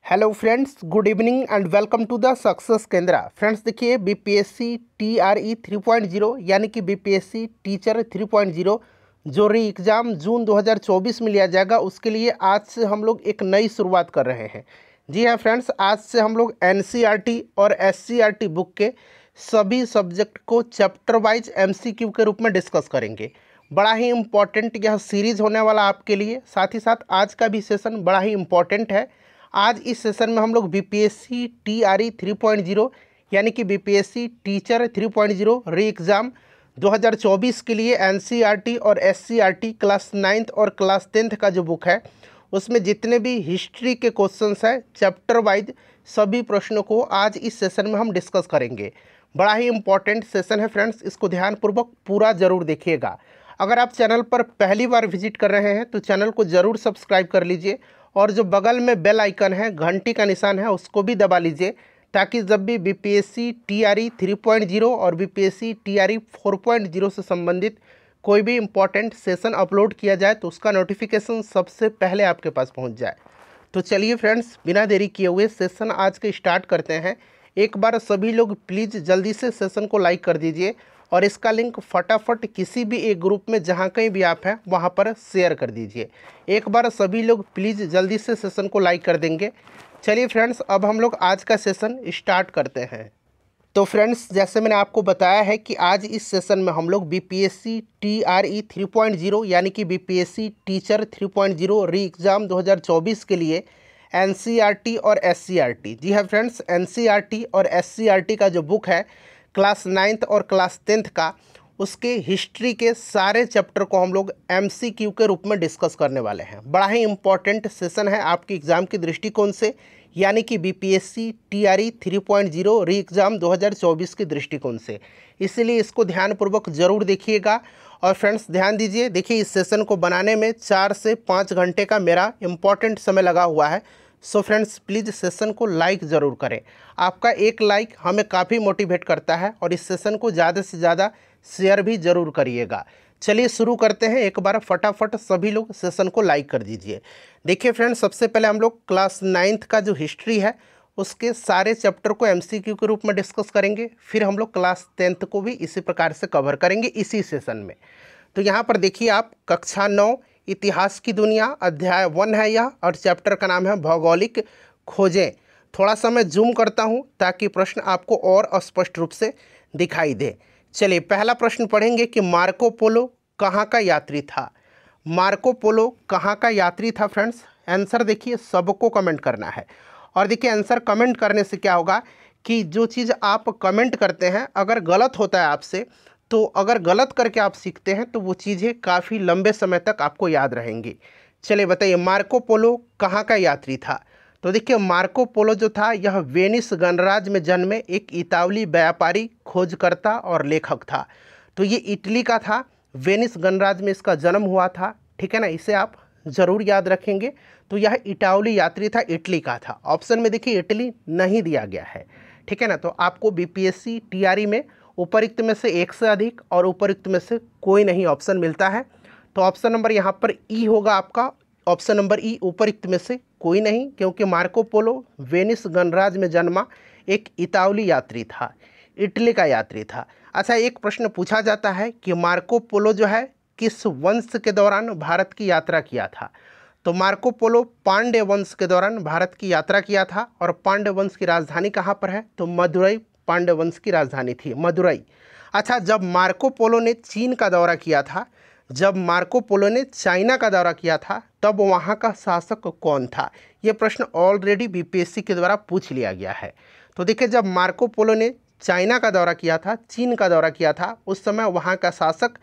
Hello friends, good evening and welcome to the success Kendra. Friends देखिए, BPSC TRE 3.0 यानी कि BPSC teacher 3.0 जो री एग्ज़ाम जून 2024 में लिया जाएगा, उसके लिए आज से हम लोग एक नई शुरुआत कर रहे हैं। जी हाँ फ्रेंड्स, आज से हम लोग एनसीईआरटी और एससीईआरटी बुक के सभी सब्जेक्ट को चैप्टर वाइज एमसीक्यू के रूप में डिस्कस करेंगे। बड़ा ही इम्पॉर्टेंट यह सीरीज़ होने वाला आपके लिए। साथ ही साथ आज का भी सेशन बड़ा ही इम्पॉर्टेंट है। आज इस सेशन में हम लोग बीपीएससी टीआरई 3.0 यानी कि बीपीएससी टीचर 3.0 री एग्ज़ाम 2024 के लिए एनसीईआरटी और एससीईआरटी क्लास 9th और क्लास 10th का जो बुक है, उसमें जितने भी हिस्ट्री के क्वेश्चंस हैं चैप्टर वाइज सभी प्रश्नों को आज इस सेशन में हम डिस्कस करेंगे। बड़ा ही इम्पॉर्टेंट सेशन है फ्रेंड्स, इसको ध्यानपूर्वक पूरा ज़रूर देखिएगा। अगर आप चैनल पर पहली बार विजिट कर रहे हैं तो चैनल को ज़रूर सब्सक्राइब कर लीजिए और जो बगल में बेल आइकन है, घंटी का निशान है, उसको भी दबा लीजिए ताकि जब भी बीपीएससी टीआरई 3.0 और बीपीएससी टीआरई 4.0 से संबंधित कोई भी इम्पॉर्टेंट सेशन अपलोड किया जाए तो उसका नोटिफिकेशन सबसे पहले आपके पास पहुंच जाए। तो चलिए फ्रेंड्स, बिना देरी किए हुए सेशन आज के स्टार्ट करते हैं। एक बार सभी लोग प्लीज़ जल्दी से सेशन को लाइक कर दीजिए और इसका लिंक फटाफट किसी भी एक ग्रुप में जहाँ कहीं भी आप हैं वहाँ पर शेयर कर दीजिए। एक बार सभी लोग प्लीज़ जल्दी से सेशन को लाइक कर देंगे। चलिए फ्रेंड्स, अब हम लोग आज का सेशन स्टार्ट करते हैं। तो फ्रेंड्स, जैसे मैंने आपको बताया है कि आज इस सेशन में हम लोग बीपीएससी टीआरई 3.0 यानी कि बीपीएससी टीचर 3.0 री एग्ज़ाम 2024 के लिए एनसीईआरटी और एससीईआरटी, जी हाँ फ्रेंड्स, एनसीईआरटी और एससीईआरटी का जो बुक है क्लास 9th और क्लास 10th का, उसके हिस्ट्री के सारे चैप्टर को हम लोग एमसीक्यू के रूप में डिस्कस करने वाले हैं। बड़ा ही इम्पॉर्टेंट सेशन है आपके एग्ज़ाम के दृष्टिकोण से, यानी कि बीपीएससी टीआरई 3.0 री एग्ज़ाम 2024 के दृष्टिकोण से। इसीलिए इसको ध्यानपूर्वक ज़रूर देखिएगा। और फ्रेंड्स ध्यान दीजिए, देखिए इस सेशन को बनाने में 4 से 5 घंटे का मेरा इम्पॉर्टेंट समय लगा हुआ है। सो फ्रेंड्स प्लीज़ सेशन को लाइक ज़रूर करें। आपका एक लाइक हमें काफ़ी मोटिवेट करता है और इस सेशन को ज़्यादा से ज़्यादा शेयर भी ज़रूर करिएगा। चलिए शुरू करते हैं। एक बार फटाफट सभी लोग सेशन को लाइक कर दीजिए। देखिए फ्रेंड्स, सबसे पहले हम लोग क्लास 9th का जो हिस्ट्री है उसके सारे चैप्टर को एमसीक्यू के रूप में डिस्कस करेंगे। फिर हम लोग क्लास 10th को भी इसी प्रकार से कवर करेंगे इसी सेशन में। तो यहाँ पर देखिए आप, कक्षा 9 इतिहास की दुनिया अध्याय 1 है यह, और चैप्टर का नाम है भौगोलिक खोजें। थोड़ा सा मैं जूम करता हूँ ताकि प्रश्न आपको और स्पष्ट रूप से दिखाई दे। चलिए पहला प्रश्न पढ़ेंगे कि मार्को पोलो कहाँ का यात्री था। मार्को पोलो कहाँ का यात्री था फ्रेंड्स? आंसर देखिए सबको कमेंट करना है। और देखिए आंसर कमेंट करने से क्या होगा कि जो चीज़ आप कमेंट करते हैं अगर गलत होता है आपसे, तो अगर गलत करके आप सीखते हैं तो वो चीज़ें काफ़ी लंबे समय तक आपको याद रहेंगी। चलिए बताइए, मार्को पोलो कहाँ का यात्री था? तो देखिए मार्को पोलो जो था यह वेनिस गणराज्य में जन्मे एक इतालवी व्यापारी, खोजकर्ता और लेखक था। तो ये इटली का था, वेनिस गणराज्य में इसका जन्म हुआ था। ठीक है ना, इसे आप ज़रूर याद रखेंगे। तो यह इटावली यात्री था, इटली का था। ऑप्शन में देखिए इटली नहीं दिया गया है। ठीक है ना, तो आपको बीपीएससी टीआरई में उपरोक्त में से एक से अधिक और उपरोक्त में से कोई नहीं ऑप्शन मिलता है। तो ऑप्शन नंबर यहाँ पर ई होगा आपका। ऑप्शन नंबर ई, उपरोक्त में से कोई नहीं, क्योंकि मार्को पोलो वेनिस गणराज्य में जन्मा एक इतालवी यात्री था, इटली का यात्री था। अच्छा, एक प्रश्न पूछा जाता है कि मार्को पोलो जो है किस वंश के दौरान भारत की यात्रा किया था? तो मार्को पोलो पांड्य वंश के दौरान भारत की यात्रा किया था। और पांड्य वंश की राजधानी कहाँ पर है? तो मदुरई पांड्य वंश की राजधानी थी, मदुरई। अच्छा, जब मार्को पोलो ने चीन का दौरा किया था, जब मार्को पोलो ने चाइना का दौरा किया था, तब वहाँ का शासक कौन था? ये प्रश्न ऑलरेडी बीपीएससी के द्वारा पूछ लिया गया है। तो देखिए, जब मार्को पोलो ने चाइना का दौरा किया था, चीन का दौरा किया था, उस समय वहाँ का शासक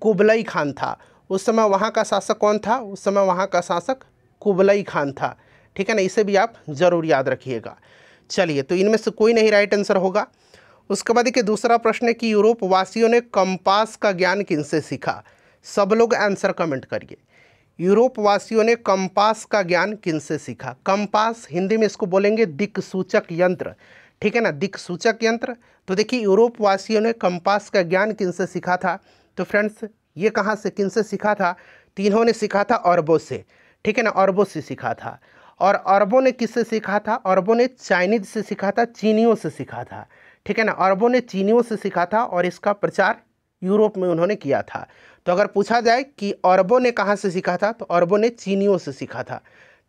कुबलई खान था। उस समय वहाँ का शासक कौन था? उस समय वहाँ का शासक कुबलई खान था। ठीक है ना, इसे भी आप ज़रूर याद रखिएगा। चलिए, तो इनमें से कोई नहीं राइट आंसर होगा। उसके बाद देखिए दूसरा प्रश्न है कि यूरोप वासियों ने कंपास का ज्ञान किनसे सीखा? सब लोग आंसर कमेंट करिए। यूरोप वासियों ने कंपास का ज्ञान किनसे सीखा? कंपास हिंदी में इसको बोलेंगे दिक्सूचक यंत्र। ठीक है ना, दिक्सूचक यंत्र। तो देखिए यूरोप वासियों ने कंपास का ज्ञान किनसे सीखा था? तो फ्रेंड्स ये कहाँ से, किनसे सीखा था? तो इन्होंने सीखा था अरबों से। ठीक है ना, अरबों से सीखा था। और अरबों ने किससे सीखा था? अरबों ने चाइनीज से सीखा था, चीनियों से सीखा था, ठीक है ना। अरबों ने चीनियों से सीखा था और इसका प्रचार यूरोप में उन्होंने किया था। तो अगर पूछा जाए कि अरबों ने कहाँ से सीखा था, तो अरबों ने चीनियों से सीखा था,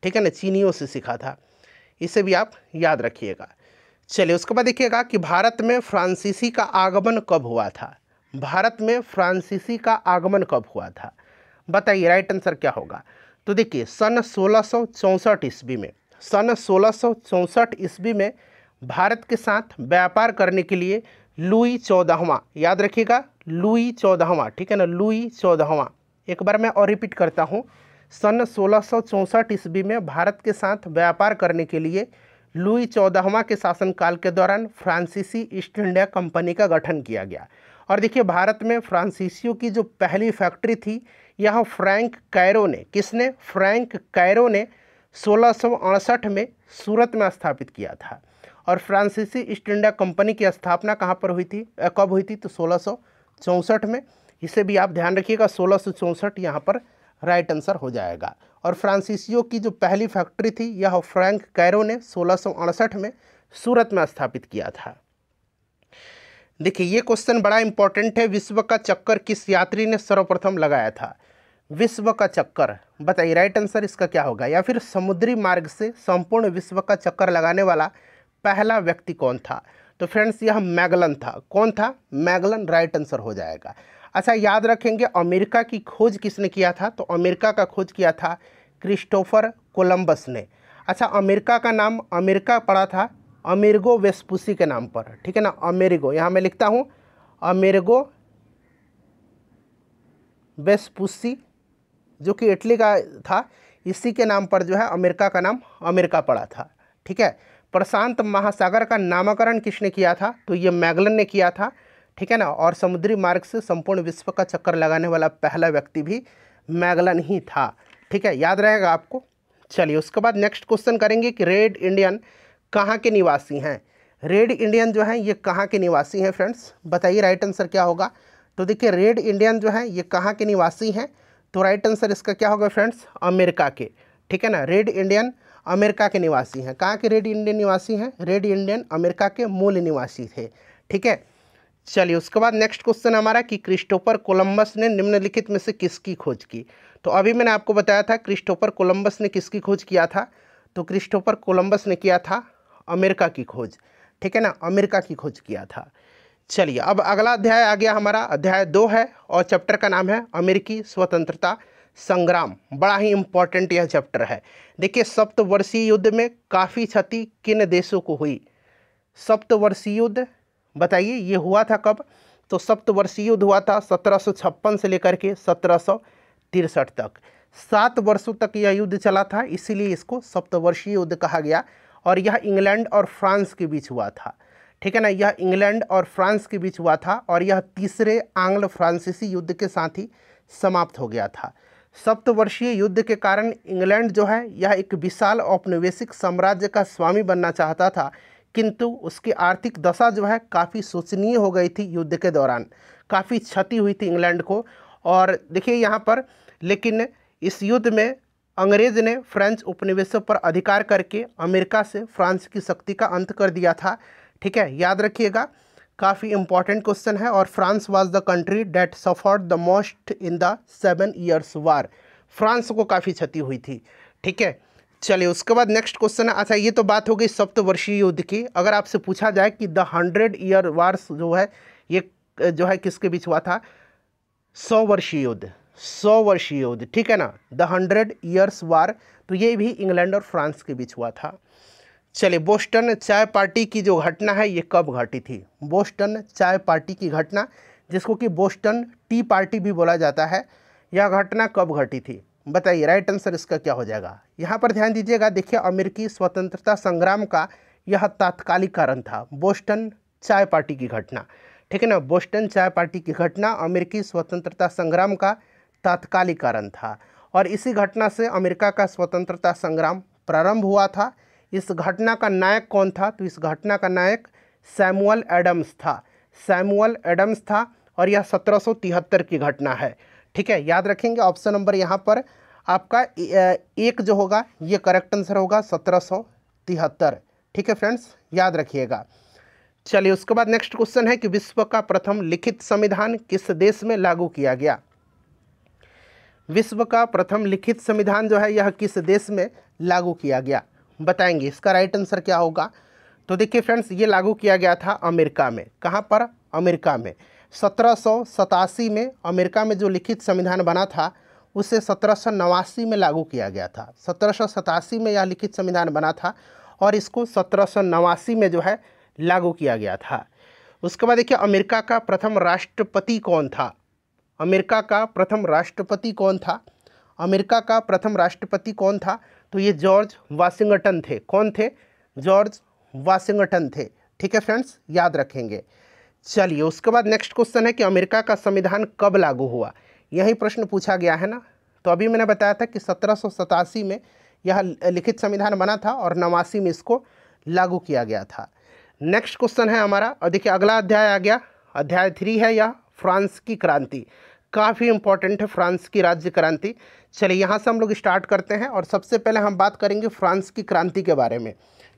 ठीक है ना, चीनियों से सीखा था। इसे भी आप याद रखिएगा। चलिए उसके बाद देखिएगा कि भारत में फ्रांसीसी का आगमन कब हुआ था? भारत में फ्रांसीसी का आगमन कब हुआ था? बताइए, राइट आंसर क्या होगा? तो देखिए सन 1664 ईस्वी में, सन 1664 ईस्वी में भारत के साथ व्यापार करने के लिए लुई 14वां, याद रखिएगा लुई 14वां, ठीक है ना, लुई 14वां। एक बार मैं और रिपीट करता हूँ, सन 1664 ईस्वी में भारत के साथ व्यापार करने के लिए लुई 14वां के शासनकाल के दौरान फ्रांसीसी ईस्ट इंडिया कंपनी का गठन किया गया। और देखिए भारत में फ्रांसीसियों की जो पहली फैक्ट्री थी, यह फ्रैंक कैरो ने, किसने? फ्रैंक कैरो ने 1668 में सूरत में स्थापित किया था। और फ्रांसीसी ईस्ट इंडिया कंपनी की स्थापना कहाँ पर हुई थी, कब हुई थी? तो 1664 में। इसे भी आप ध्यान रखिएगा, 1664 यहाँ पर राइट आंसर हो जाएगा। और फ्रांसीसियों की जो पहली फैक्ट्री थी, यह फ्रैंक कैरो ने 1668 में सूरत में स्थापित किया था। देखिए ये क्वेश्चन बड़ा इंपॉर्टेंट है। विश्व का चक्कर किस यात्री ने सर्वप्रथम लगाया था? विश्व का चक्कर, बताइए राइट आंसर इसका क्या होगा? या फिर समुद्री मार्ग से संपूर्ण विश्व का चक्कर लगाने वाला पहला व्यक्ति कौन था? तो फ्रेंड्स यह मैगलन था। कौन था? मैगलन राइट आंसर हो जाएगा। अच्छा याद रखेंगे अमेरिका की खोज किसने किया था? तो अमेरिका का खोज किया था क्रिस्टोफर कोलंबस ने। अच्छा अमेरिका का नाम, अमेरिका पड़ा था अमेरिगो वेस्पुसी के नाम पर, ठीक है ना, अमेरिगो, यहाँ मैं लिखता हूँ अमेरिगो वेस्पुसी, जो कि इटली का था, इसी के नाम पर जो है अमेरिका का नाम अमेरिका पड़ा था, ठीक है। प्रशांत महासागर का नामकरण किसने किया था? तो ये मैगलन ने किया था, ठीक है ना। और समुद्री मार्ग से संपूर्ण विश्व का चक्कर लगाने वाला पहला व्यक्ति भी मैगलन ही था, ठीक है, याद रहेगा आपको। चलिए उसके बाद नेक्स्ट क्वेश्चन करेंगे कि रेड इंडियन कहाँ के निवासी हैं? रेड इंडियन जो हैं ये कहाँ के निवासी हैं फ्रेंड्स? बताइए राइट आंसर क्या होगा? तो देखिए रेड इंडियन जो हैं ये कहाँ के निवासी हैं? तो राइट आंसर इसका क्या होगा फ्रेंड्स? अमेरिका के, ठीक है ना। रेड इंडियन अमेरिका के निवासी हैं। कहाँ के रेड इंडियन निवासी हैं? रेड इंडियन अमेरिका के मूल निवासी थे, ठीक है। चलिए उसके बाद नेक्स्ट क्वेश्चन हमारा कि क्रिस्टोफर कोलंबस ने निम्नलिखित में से किसकी खोज की? तो अभी मैंने आपको बताया था क्रिस्टोफर कोलंबस ने किसकी खोज किया था? तो क्रिस्टोफर कोलंबस ने किया था अमेरिका की खोज, ठीक है ना, अमेरिका की खोज किया था। चलिए अब अगला अध्याय आ गया हमारा, अध्याय 2 है और चैप्टर का नाम है अमेरिकी स्वतंत्रता संग्राम। बड़ा ही इंपॉर्टेंट यह चैप्टर है। देखिए सप्तवर्षीय युद्ध में काफ़ी क्षति किन देशों को हुई? सप्तवर्षीय युद्ध, बताइए ये हुआ था कब? तो सप्तवर्षीय युद्ध हुआ था 1756 से लेकर के 1763 तक। 7 वर्षों तक यह युद्ध चला था, इसीलिए इसको सप्तवर्षीय युद्ध कहा गया। और यह इंग्लैंड और फ्रांस के बीच हुआ था, ठीक है ना, यह इंग्लैंड और फ्रांस के बीच हुआ था और यह तीसरे आंग्ल फ्रांसीसी युद्ध के साथ ही समाप्त हो गया था। सप्तवर्षीय युद्ध के कारण इंग्लैंड जो है यह एक विशाल औपनिवेशिक साम्राज्य का स्वामी बनना चाहता था, किंतु उसकी आर्थिक दशा जो है काफ़ी शोचनीय हो गई थी। युद्ध के दौरान काफ़ी क्षति हुई थी इंग्लैंड को। और देखिए यहाँ पर, लेकिन इस युद्ध में अंग्रेज ने फ्रेंच उपनिवेशों पर अधिकार करके अमेरिका से फ्रांस की शक्ति का अंत कर दिया था, ठीक है, याद रखिएगा, काफ़ी इंपॉर्टेंट क्वेश्चन है। और France was the country that suffered the most in the 7 years war. France को काफ़ी क्षति हुई थी, ठीक है। चलिए उसके बाद नेक्स्ट क्वेश्चन है। अच्छा ये तो बात हो गई सप्तवर्षीय युद्ध की। अगर आपसे पूछा जाए कि द 100 ईयर वार्स जो है ये जो है किसके बीच हुआ था? 100 वर्षीय युद्ध, 100 वर्षीय युद्ध, ठीक है ना, द 100 ईयर्स वार, तो ये भी इंग्लैंड और फ्रांस के बीच हुआ था। चलिए बोस्टन चाय पार्टी की जो घटना है ये कब घटी थी? बोस्टन चाय पार्टी की घटना, जिसको कि बोस्टन टी पार्टी भी बोला जाता है, यह घटना कब घटी थी? बताइए राइट आंसर इसका क्या हो जाएगा? यहाँ पर ध्यान दीजिएगा, देखिए अमेरिकी स्वतंत्रता संग्राम का यह तात्कालिक कारण था बोस्टन चाय पार्टी की घटना, ठीक है ना। बोस्टन चाय पार्टी की घटना अमेरिकी स्वतंत्रता संग्राम का तात्कालिक कारण था और इसी घटना से अमेरिका का स्वतंत्रता संग्राम प्रारंभ हुआ था। इस घटना का नायक कौन था? तो इस घटना का नायक सैमुअल एडम्स था, सैमुअल एडम्स था और यह 1773 की घटना है, ठीक है, याद रखेंगे। ऑप्शन नंबर यहाँ पर आपका एक जो होगा ये करेक्ट आंसर होगा 1773। ठीक है फ्रेंड्स, याद रखिएगा। चलिए उसके बाद नेक्स्ट क्वेश्चन है कि विश्व का प्रथम लिखित संविधान किस देश में लागू किया गया। विश्व का प्रथम लिखित संविधान जो है यह किस देश में लागू किया गया, बताएंगे। इसका राइट आंसर क्या होगा। तो देखिए फ्रेंड्स, ये लागू किया गया था अमेरिका में। कहाँ पर? अमेरिका में। 1787 में अमेरिका में जो लिखित संविधान बना था उसे 1789 में लागू किया गया था। 1787 में यह लिखित संविधान बना था और इसको 1789 में जो है लागू किया गया था। उसके बाद देखिए अमेरिका का प्रथम राष्ट्रपति कौन था। अमेरिका का प्रथम राष्ट्रपति कौन था? अमेरिका का प्रथम राष्ट्रपति कौन था? तो ये जॉर्ज वाशिंगटन थे। कौन थे? जॉर्ज वाशिंगटन थे। ठीक है फ्रेंड्स, याद रखेंगे। चलिए उसके बाद नेक्स्ट क्वेश्चन है कि अमेरिका का संविधान कब लागू हुआ। यही प्रश्न पूछा गया है ना। तो अभी मैंने बताया था कि 1787 में यह लिखित संविधान बना था और 89 में इसको लागू किया गया था। नेक्स्ट क्वेश्चन है हमारा, और देखिए अगला अध्याय आ गया, अध्याय 3 है यह फ्रांस की क्रांति। काफ़ी इंपॉर्टेंट है फ्रांस की राज्य क्रांति। चलिए यहाँ से हम लोग स्टार्ट करते हैं और सबसे पहले हम बात करेंगे फ्रांस की क्रांति के बारे में।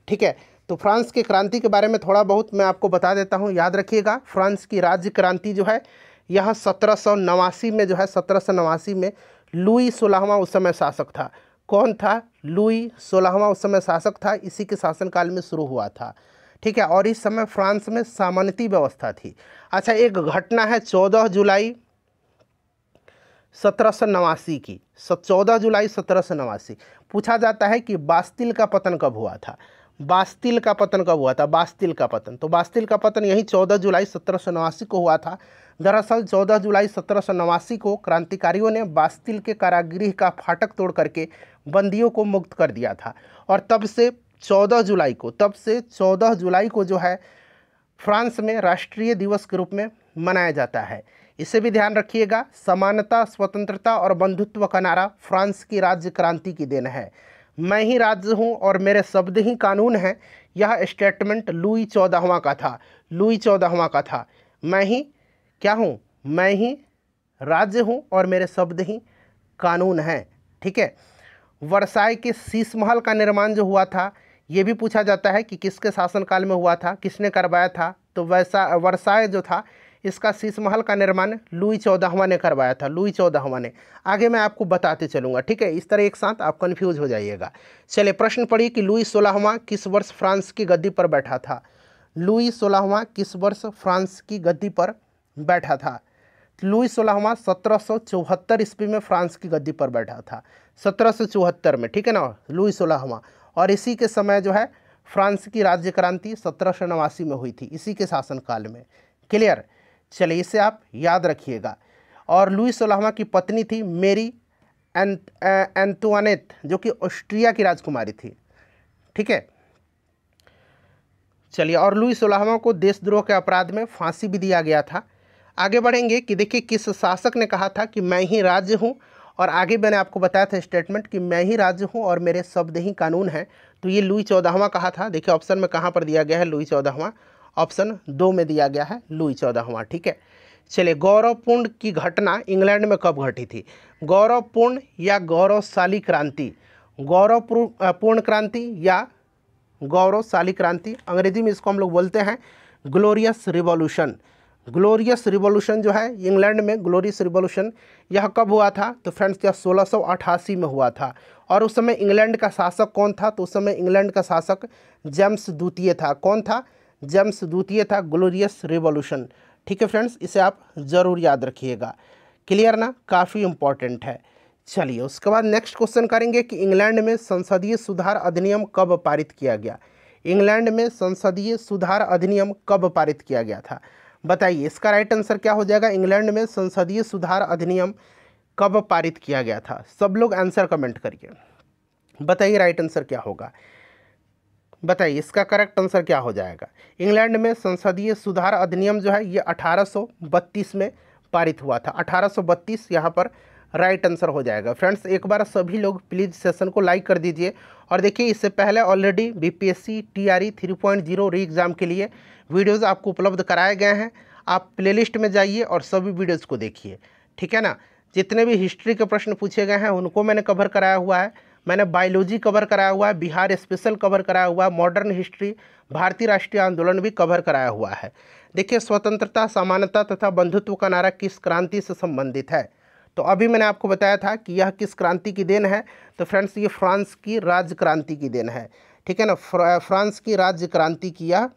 ठीक है, तो फ्रांस की क्रांति के बारे में थोड़ा बहुत मैं आपको बता देता हूँ, याद रखिएगा। फ्रांस की राज्य क्रांति जो है यह 1789 में जो है 1789 में लुई 16वां उस समय शासक था। कौन था? लुई 16वां उस समय शासक था। इसी के शासनकाल में शुरू हुआ था। ठीक है, और इस समय फ्रांस में सामंती व्यवस्था थी। अच्छा, एक घटना है 14 जुलाई 1789 की। 14 जुलाई 1789 पूछा जाता है कि बास्तिल का पतन कब हुआ था। बास्तिल का पतन कब हुआ था? बास्तिल का पतन, तो बास्तिल का पतन यही 14 जुलाई 1789 को हुआ था। दरअसल 14 जुलाई 1789 को क्रांतिकारियों ने बास्तिल के कारागृह का फाटक तोड़ करके बंदियों को मुक्त कर दिया था और तब से 14 जुलाई को जो है फ्रांस में राष्ट्रीय दिवस के रूप में मनाया जाता है। इसे भी ध्यान रखिएगा। समानता, स्वतंत्रता और बंधुत्व का नारा फ्रांस की राज्य क्रांति की देन है। मैं ही राज्य हूँ और मेरे शब्द ही कानून हैं, यह स्टेटमेंट लुई 14वां का था। लुई 14वां का था। मैं ही क्या हूँ? मैं ही राज्य हूँ और मेरे शब्द ही कानून हैं। ठीक है, वर्साय के शीश महल का निर्माण जो हुआ था ये भी पूछा जाता है कि किसके शासनकाल में हुआ था, किसने करवाया था। तो वर्साय जो था इसका शीश महल का निर्माण लुई 14वां ने करवाया था। लुई 14वां ने। आगे मैं आपको बताते चलूँगा। ठीक है, इस तरह एक साथ आप कन्फ्यूज हो जाइएगा। चलिए प्रश्न पढ़िए कि लुई 16वां किस वर्ष फ्रांस की गद्दी पर बैठा था। लुई 16वां किस वर्ष फ्रांस की गद्दी पर बैठा था। लुई 16वां 1774 ईस्वी में फ्रांस की गद्दी पर बैठा था। 1774 में, ठीक है ना, लुई 16वां। और इसी के समय जो है फ्रांस की राज्य क्रांति 1789 में हुई थी, इसी के शासनकाल में। क्लियर? चलिए इसे आप याद रखिएगा। और लुई 16वां की पत्नी थी मेरी एंतुआनेट, जो कि ऑस्ट्रिया की राजकुमारी थी। ठीक है, चलिए, और लुई 16वां को देशद्रोह के अपराध में फांसी भी दिया गया था। आगे बढ़ेंगे कि देखिए किस शासक ने कहा था कि मैं ही राज्य हूँ, और आगे मैंने आपको बताया था स्टेटमेंट कि मैं ही राज्य हूँ और मेरे शब्द ही कानून हैं। तो ये लुई 14वां कहा था। देखिए ऑप्शन में कहाँ पर दिया गया है लुई 14वां, ऑप्शन 2 में दिया गया है लुई 14वां। ठीक है, चलिए, गौरवपूर्ण की घटना इंग्लैंड में कब घटी थी। गौरवपूर्ण या गौरवशाली क्रांति, गौरवपूर्ण क्रांति या गौरवशाली क्रांति, अंग्रेजी में इसको हम लोग बोलते हैं ग्लोरियस रिवॉल्यूशन। ग्लोरियस रिवॉल्यूशन जो है इंग्लैंड में, ग्लोरियस रिवॉल्यूशन यह कब हुआ था। तो फ्रेंड्स यह 1688 में हुआ था। और उस समय इंग्लैंड का शासक कौन था। तो उस समय इंग्लैंड का शासक जेम्स द्वितीय था। कौन था? जेम्स द्वितीय था। Glorious revolution. ठीक है फ्रेंड्स, इसे आप ज़रूर याद रखिएगा। क्लियर ना, काफ़ी इंपॉर्टेंट है। चलिए उसके बाद नेक्स्ट क्वेश्चन करेंगे कि इंग्लैंड में संसदीय सुधार अधिनियम कब पारित किया गया। इंग्लैंड में संसदीय सुधार अधिनियम कब पारित किया गया था, बताइए। इसका राइट आंसर क्या हो जाएगा। इंग्लैंड में संसदीय सुधार अधिनियम कब पारित किया गया था। सब लोग आंसर कमेंट करिए, बताइए राइट आंसर क्या होगा। बताइए इसका करेक्ट आंसर क्या हो जाएगा। इंग्लैंड में संसदीय सुधार अधिनियम जो है ये 1832 में पारित हुआ था। 1832 यहाँ पर राइट आंसर हो जाएगा। फ्रेंड्स एक बार सभी लोग प्लीज़ सेशन को लाइक कर दीजिए। और देखिए इससे पहले ऑलरेडी बीपीएससी टीआरई 3.0 री एग्ज़ाम के लिए वीडियोज़ आपको उपलब्ध कराए गए हैं। आप प्लेलिस्ट में जाइए और सभी वीडियोज़ को देखिए। ठीक है ना, जितने भी हिस्ट्री के प्रश्न पूछे गए हैं उनको मैंने कवर कराया हुआ है। मैंने बायोलॉजी कवर कराया हुआ है, बिहार स्पेशल कवर कराया हुआ है, मॉडर्न हिस्ट्री, भारतीय राष्ट्रीय आंदोलन भी कवर कराया हुआ है। देखिए, स्वतंत्रता, समानता तथा बंधुत्व का नारा किस क्रांति से संबंधित है? तो अभी मैंने आपको बताया था कि यह किस क्रांति की देन है। तो फ्रेंड्स, ये फ्रांस की राज्य क्रांति की देन है। ठीक है ना, फ्रांस की राज्य क्रांति की यह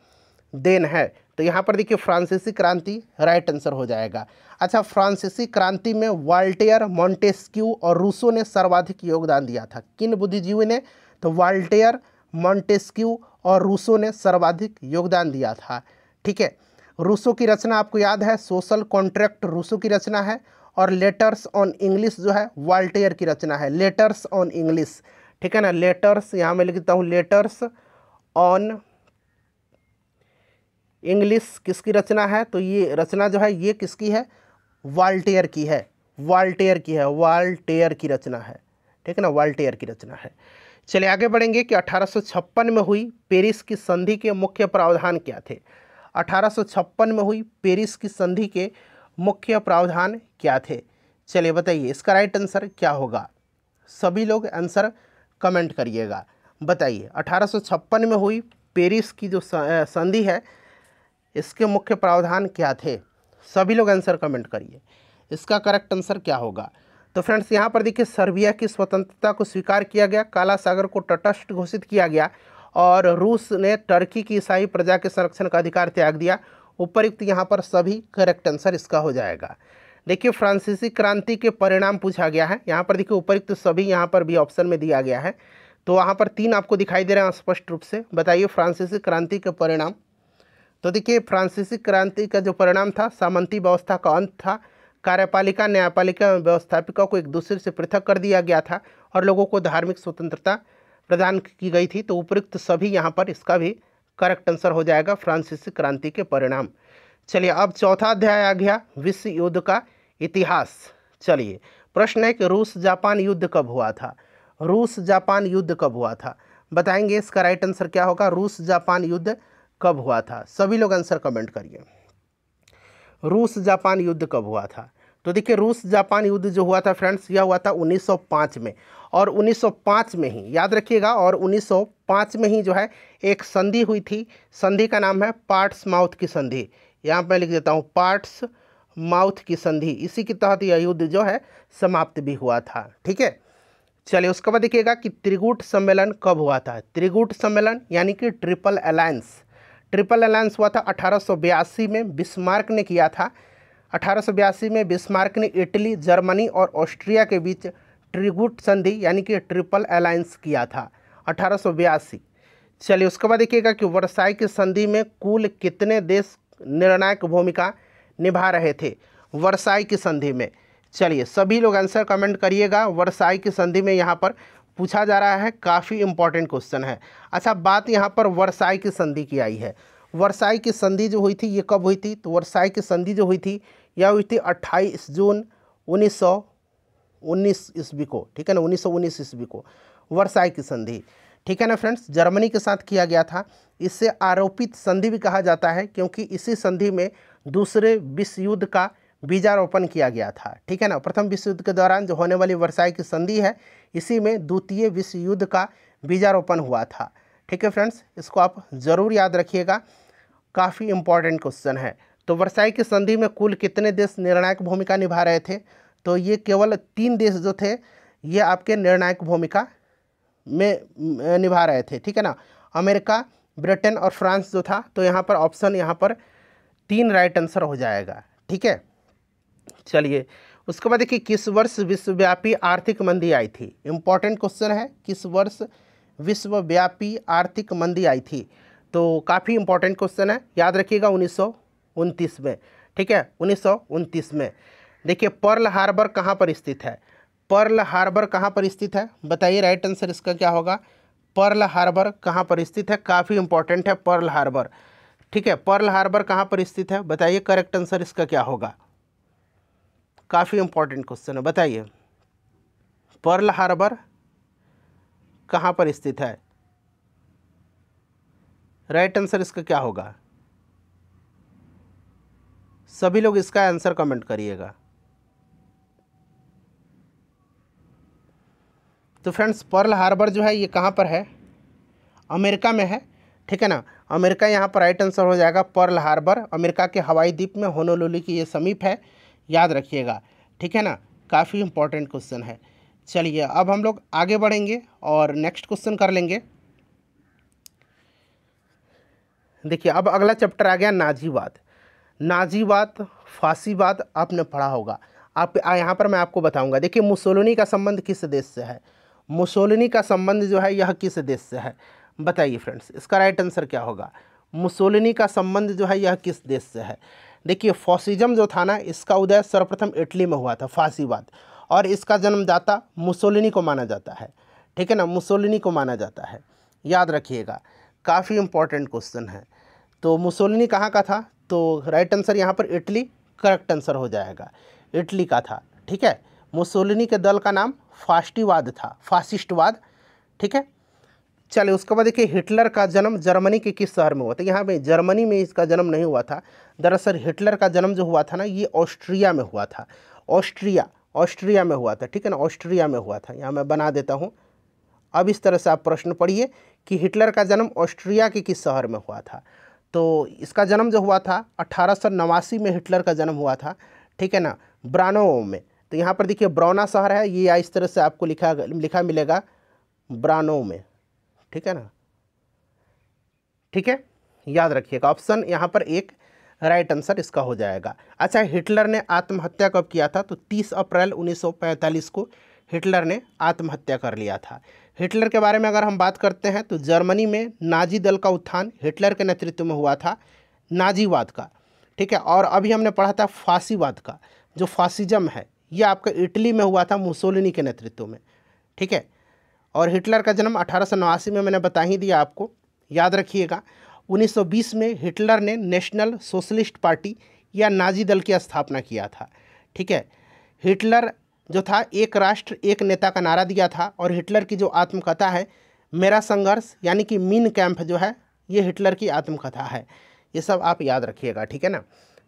देन है। तो यहाँ पर देखिए फ्रांसीसी क्रांति राइट आंसर हो जाएगा। अच्छा, फ्रांसीसी क्रांति में वाल्टेयर, मॉन्टेस्क्यू और रूसो ने सर्वाधिक योगदान दिया था। किन बुद्धिजीवी ने? तो वाल्टेयर, मॉन्टेस्क्यू और रूसो ने सर्वाधिक योगदान दिया था। ठीक है, रूसो की रचना आपको याद है, सोशल कॉन्ट्रैक्ट रूसो की रचना है, और लेटर्स ऑन इंग्लिश जो है वाल्टेयर की रचना है, लेटर्स ऑन इंग्लिश। ठीक है ना, लेटर्स, यहाँ मैं लिखता हूँ लेटर्स ऑन इंग्लिश किसकी रचना है? तो ये रचना जो है ये किसकी है? वाल्टेयर की है, वाल्टेयर की है, वाल्टेयर की रचना है। ठीक है ना, वाल्टेयर की रचना है। चलिए आगे बढ़ेंगे कि 1856 में हुई पेरिस की संधि के मुख्य प्रावधान क्या थे? 1856 में हुई पेरिस की संधि के मुख्य प्रावधान क्या थे? चलिए बताइए, इसका राइट आंसर क्या होगा? सभी लोग आंसर कमेंट करिएगा, बताइए। 1856 में हुई पेरिस की जो संधि है, इसके मुख्य प्रावधान क्या थे? सभी लोग आंसर कमेंट करिए, इसका करेक्ट आंसर क्या होगा? तो फ्रेंड्स, यहाँ पर देखिए सर्बिया की स्वतंत्रता को स्वीकार किया गया, काला सागर को तटस्थ घोषित किया गया, और रूस ने टर्की की ईसाई प्रजा के संरक्षण का अधिकार त्याग दिया। उपयुक्त यहाँ पर सभी करेक्ट आंसर इसका हो जाएगा। देखिए, फ्रांसीसी क्रांति के परिणाम पूछा गया है। यहाँ पर देखिए उपयुक्त सभी यहाँ पर भी ऑप्शन में दिया गया है। तो वहाँ पर 3 आपको दिखाई दे रहे हैं स्पष्ट रूप से। बताइए फ्रांसीसी क्रांति के परिणाम। तो देखिए, फ्रांसीसी क्रांति का जो परिणाम था, सामंती व्यवस्था का अंत था, कार्यपालिका न्यायपालिका व्यवस्थापिका को एक दूसरे से पृथक कर दिया गया था, और लोगों को धार्मिक स्वतंत्रता प्रदान की गई थी। तो उपयुक्त सभी यहाँ पर इसका भी करेक्ट आंसर हो जाएगा, फ्रांसीसी क्रांति के परिणाम। चलिए, अब चौथा अध्याय आ गया, विश्व युद्ध का इतिहास। चलिए, प्रश्न है कि रूस जापान युद्ध कब हुआ था? रूस जापान युद्ध कब हुआ था? बताएंगे इसका राइट आंसर क्या होगा? रूस जापान युद्ध कब हुआ था? सभी लोग आंसर कमेंट करिए, रूस जापान युद्ध कब हुआ था? तो देखिए, रूस जापान युद्ध जो हुआ था फ्रेंड्स, यह हुआ था 1905 में, और 1905 में ही याद रखिएगा, और 1905 में ही जो है एक संधि हुई थी। संधि का नाम है पोर्ट्समाउथ की संधि। यहाँ पर लिख देता हूँ, पोर्ट्समाउथ की संधि। इसी के तहत यह युद्ध जो है समाप्त भी हुआ था। ठीक है, चलिए उसके बाद देखिएगा कि त्रिगुट सम्मेलन कब हुआ था? त्रिगुट सम्मेलन यानी कि ट्रिपल अलायंस। ट्रिपल अलायंस हुआ था 1882 में, बिस्मार्क ने किया था। 1882 में बिस्मार्क ने इटली, जर्मनी और ऑस्ट्रिया के बीच ट्रिगुट संधि यानी कि ट्रिपल अलायंस किया था, 1882। चलिए उसके बाद देखिएगा कि वर्साई की संधि में कुल कितने देश निर्णायक भूमिका निभा रहे थे? वर्साई की संधि में। चलिए सभी लोग आंसर कमेंट करिएगा। वर्साई की संधि में यहाँ पर पूछा जा रहा है, काफ़ी इंपॉर्टेंट क्वेश्चन है। अच्छा, बात यहाँ पर वर्साई की संधि की आई है। वर्साई की संधि जो हुई थी ये कब हुई थी? तो वर्साई की संधि जो हुई थी यह हुई थी 28 जून 1919 ईस्वी को। ठीक है ना, 1919 ईस्वी को वर्साई की संधि। ठीक है ना फ्रेंड्स, जर्मनी के साथ किया गया था। इससे आरोपित संधि भी कहा जाता है, क्योंकि इसी संधि में दूसरे विश्व युद्ध का बीजारोपण किया गया था। ठीक है ना, प्रथम विश्व युद्ध के दौरान जो होने वाली वर्साई की संधि है, इसी में द्वितीय विश्व युद्ध का बीजारोपण हुआ था। ठीक है फ्रेंड्स, इसको आप ज़रूर याद रखिएगा, काफ़ी इंपॉर्टेंट क्वेश्चन है। तो वर्साई की संधि में कुल कितने देश निर्णायक भूमिका निभा रहे थे? तो ये केवल 3 देश जो थे ये आपके निर्णायक भूमिका में निभा रहे थे। ठीक है ना, अमेरिका, ब्रिटेन और फ्रांस जो था। तो यहाँ पर ऑप्शन यहाँ पर 3 राइट आंसर हो जाएगा। ठीक है, चलिए उसके बाद देखिए, किस वर्ष विश्वव्यापी आर्थिक मंदी आई थी? इंपॉर्टेंट क्वेश्चन है, किस वर्ष विश्वव्यापी आर्थिक मंदी आई थी? तो काफ़ी इंपॉर्टेंट क्वेश्चन है, याद रखिएगा 1929 में। ठीक है, 1929 में। देखिए, पर्ल हार्बर कहाँ पर स्थित है? पर्ल हार्बर कहाँ पर स्थित है? बताइए राइट आंसर इसका क्या होगा? पर्ल हार्बर कहाँ पर स्थित है? काफ़ी इंपॉर्टेंट है पर्ल हार्बर। ठीक है, पर्ल हार्बर कहाँ पर स्थित है? बताइए करेक्ट आंसर इसका क्या होगा? काफ़ी इंपॉर्टेंट क्वेश्चन है, बताइए पर्ल हार्बर कहाँ पर स्थित है? राइट आंसर इसका क्या होगा? सभी लोग इसका आंसर कमेंट करिएगा। तो फ्रेंड्स पर्ल हार्बर जो है ये कहाँ पर है, अमेरिका में है, ठीक है ना। अमेरिका यहाँ पर राइट आंसर हो जाएगा। पर्ल हार्बर अमेरिका के हवाई द्वीप में होनोलुलु की ये समीप है, याद रखिएगा, ठीक है ना। काफ़ी इंपॉर्टेंट क्वेश्चन है। चलिए अब हम लोग आगे बढ़ेंगे और नेक्स्ट क्वेश्चन कर लेंगे। देखिए अब अगला चैप्टर आ गया नाजीवाद। नाजीवाद, फासीवाद आपने पढ़ा होगा। आप यहाँ पर मैं आपको बताऊंगा। देखिए मुसोलिनी का संबंध किस देश से है, मुसोलिनी का संबंध जो है यह किस देश से है, बताइए फ्रेंड्स, इसका राइट आंसर क्या होगा। मुसोलिनी का संबंध जो है यह किस देश से है। देखिए फासिज्म जो था ना, इसका उदय सर्वप्रथम इटली में हुआ था, फासीवाद, और इसका जन्मदाता मुसोलिनी को माना जाता है, ठीक है ना, मुसोलिनी को माना जाता है, याद रखिएगा। काफ़ी इंपॉर्टेंट क्वेश्चन है। तो मुसोलिनी कहाँ का था, तो राइट आंसर यहाँ पर इटली करेक्ट आंसर हो जाएगा, इटली का था, ठीक है। मुसोलिनी के दल का नाम फास्टिवाद था, फासिस्टवाद, ठीक है। चलिए उसके बाद देखिए हिटलर का जन्म जर्मनी के किस शहर में हुआ था। यहाँ पे जर्मनी में इसका जन्म नहीं हुआ था, दरअसल हिटलर का जन्म जो हुआ था ना ये ऑस्ट्रिया में हुआ था, ऑस्ट्रिया में हुआ था, ठीक है ना, ऑस्ट्रिया में हुआ था। यहाँ मैं बना देता हूँ। अब इस तरह से आप प्रश्न पढ़िए कि हिटलर का जन्म ऑस्ट्रिया के किस शहर में हुआ था। तो इसका जन्म जो हुआ था 1889 में हिटलर का जन्म हुआ था, ठीक है ना, ब्रानो में। तो यहाँ पर देखिए ब्रौना शहर है, ये इस तरह से आपको लिखा मिलेगा ब्रानो में, ठीक है ना, ठीक है, याद रखिएगा। ऑप्शन यहाँ पर एक राइट आंसर इसका हो जाएगा। अच्छा हिटलर ने आत्महत्या कब किया था, तो 30 अप्रैल 1945 को हिटलर ने आत्महत्या कर लिया था। हिटलर के बारे में अगर हम बात करते हैं तो जर्मनी में नाजी दल का उत्थान हिटलर के नेतृत्व में हुआ था, नाजीवाद का, ठीक है। और अभी हमने पढ़ा था फासीवाद का, जो फासिज्म है ये आपका इटली में हुआ था मुसोलिनी के नेतृत्व में, ठीक है। और हिटलर का जन्म 1889 में मैंने बता ही दिया आपको, याद रखिएगा। 1920 में हिटलर ने नेशनल सोशलिस्ट पार्टी या नाजी दल की स्थापना किया था, ठीक है। हिटलर जो था एक राष्ट्र एक नेता का नारा दिया था, और हिटलर की जो आत्मकथा है मेरा संघर्ष यानी कि मीन कैंप जो है ये हिटलर की आत्मकथा है। ये सब आप याद रखिएगा, ठीक है ना।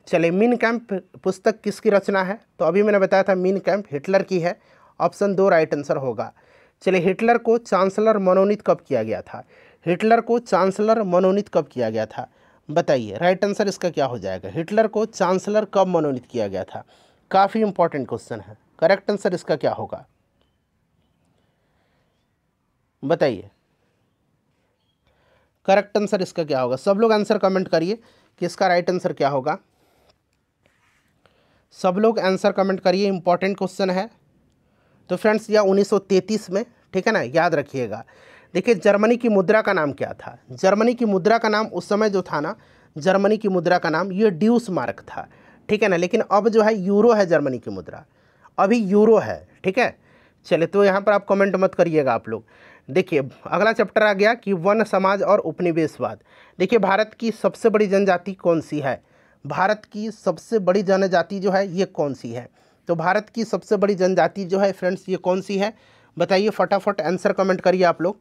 चलिए मीन कैंप पुस्तक किसकी रचना है, तो अभी मैंने बताया था मीन कैंप हिटलर की है, ऑप्शन 2 राइट आंसर होगा। चलिए हिटलर को चांसलर मनोनीत कब किया गया था, हिटलर को चांसलर मनोनीत कब किया गया था, बताइए राइट आंसर इसका क्या हो जाएगा। हिटलर को चांसलर कब मनोनीत किया गया था, काफ़ी इंपॉर्टेंट क्वेश्चन है। करेक्ट आंसर इसका क्या होगा, बताइए करेक्ट आंसर इसका क्या होगा। सब लोग आंसर कमेंट करिए कि इसका राइट आंसर क्या होगा। सब लोग आंसर कमेंट करिए, इंपॉर्टेंट क्वेश्चन है। तो फ्रेंड्स यह 1933 में, ठीक है ना, याद रखिएगा। देखिए जर्मनी की मुद्रा का नाम क्या था, जर्मनी की मुद्रा का नाम उस समय जो था ना, जर्मनी की मुद्रा का नाम ये ड्यूस मार्क था, ठीक है ना। लेकिन अब जो है यूरो है जर्मनी की मुद्रा, अभी यूरो है, ठीक है। चलिए तो यहाँ पर आप कमेंट मत करिएगा आप लोग। देखिए अगला चैप्टर आ गया कि वन समाज और उपनिवेशवाद। देखिए भारत की सबसे बड़ी जनजाति कौन सी है, भारत की सबसे बड़ी जनजाति जो है ये कौन सी है। तो भारत की सबसे बड़ी जनजाति जो है फ्रेंड्स ये कौन सी है, बताइए फटाफट आंसर कमेंट करिए आप लोग।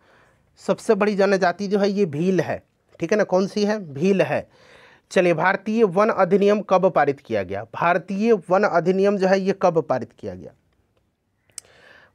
सबसे बड़ी जनजाति जो है ये भील है, ठीक है ना, कौन सी है, भील है। चलिए भारतीय वन अधिनियम कब पारित किया गया, भारतीय वन अधिनियम जो है ये कब पारित किया गया।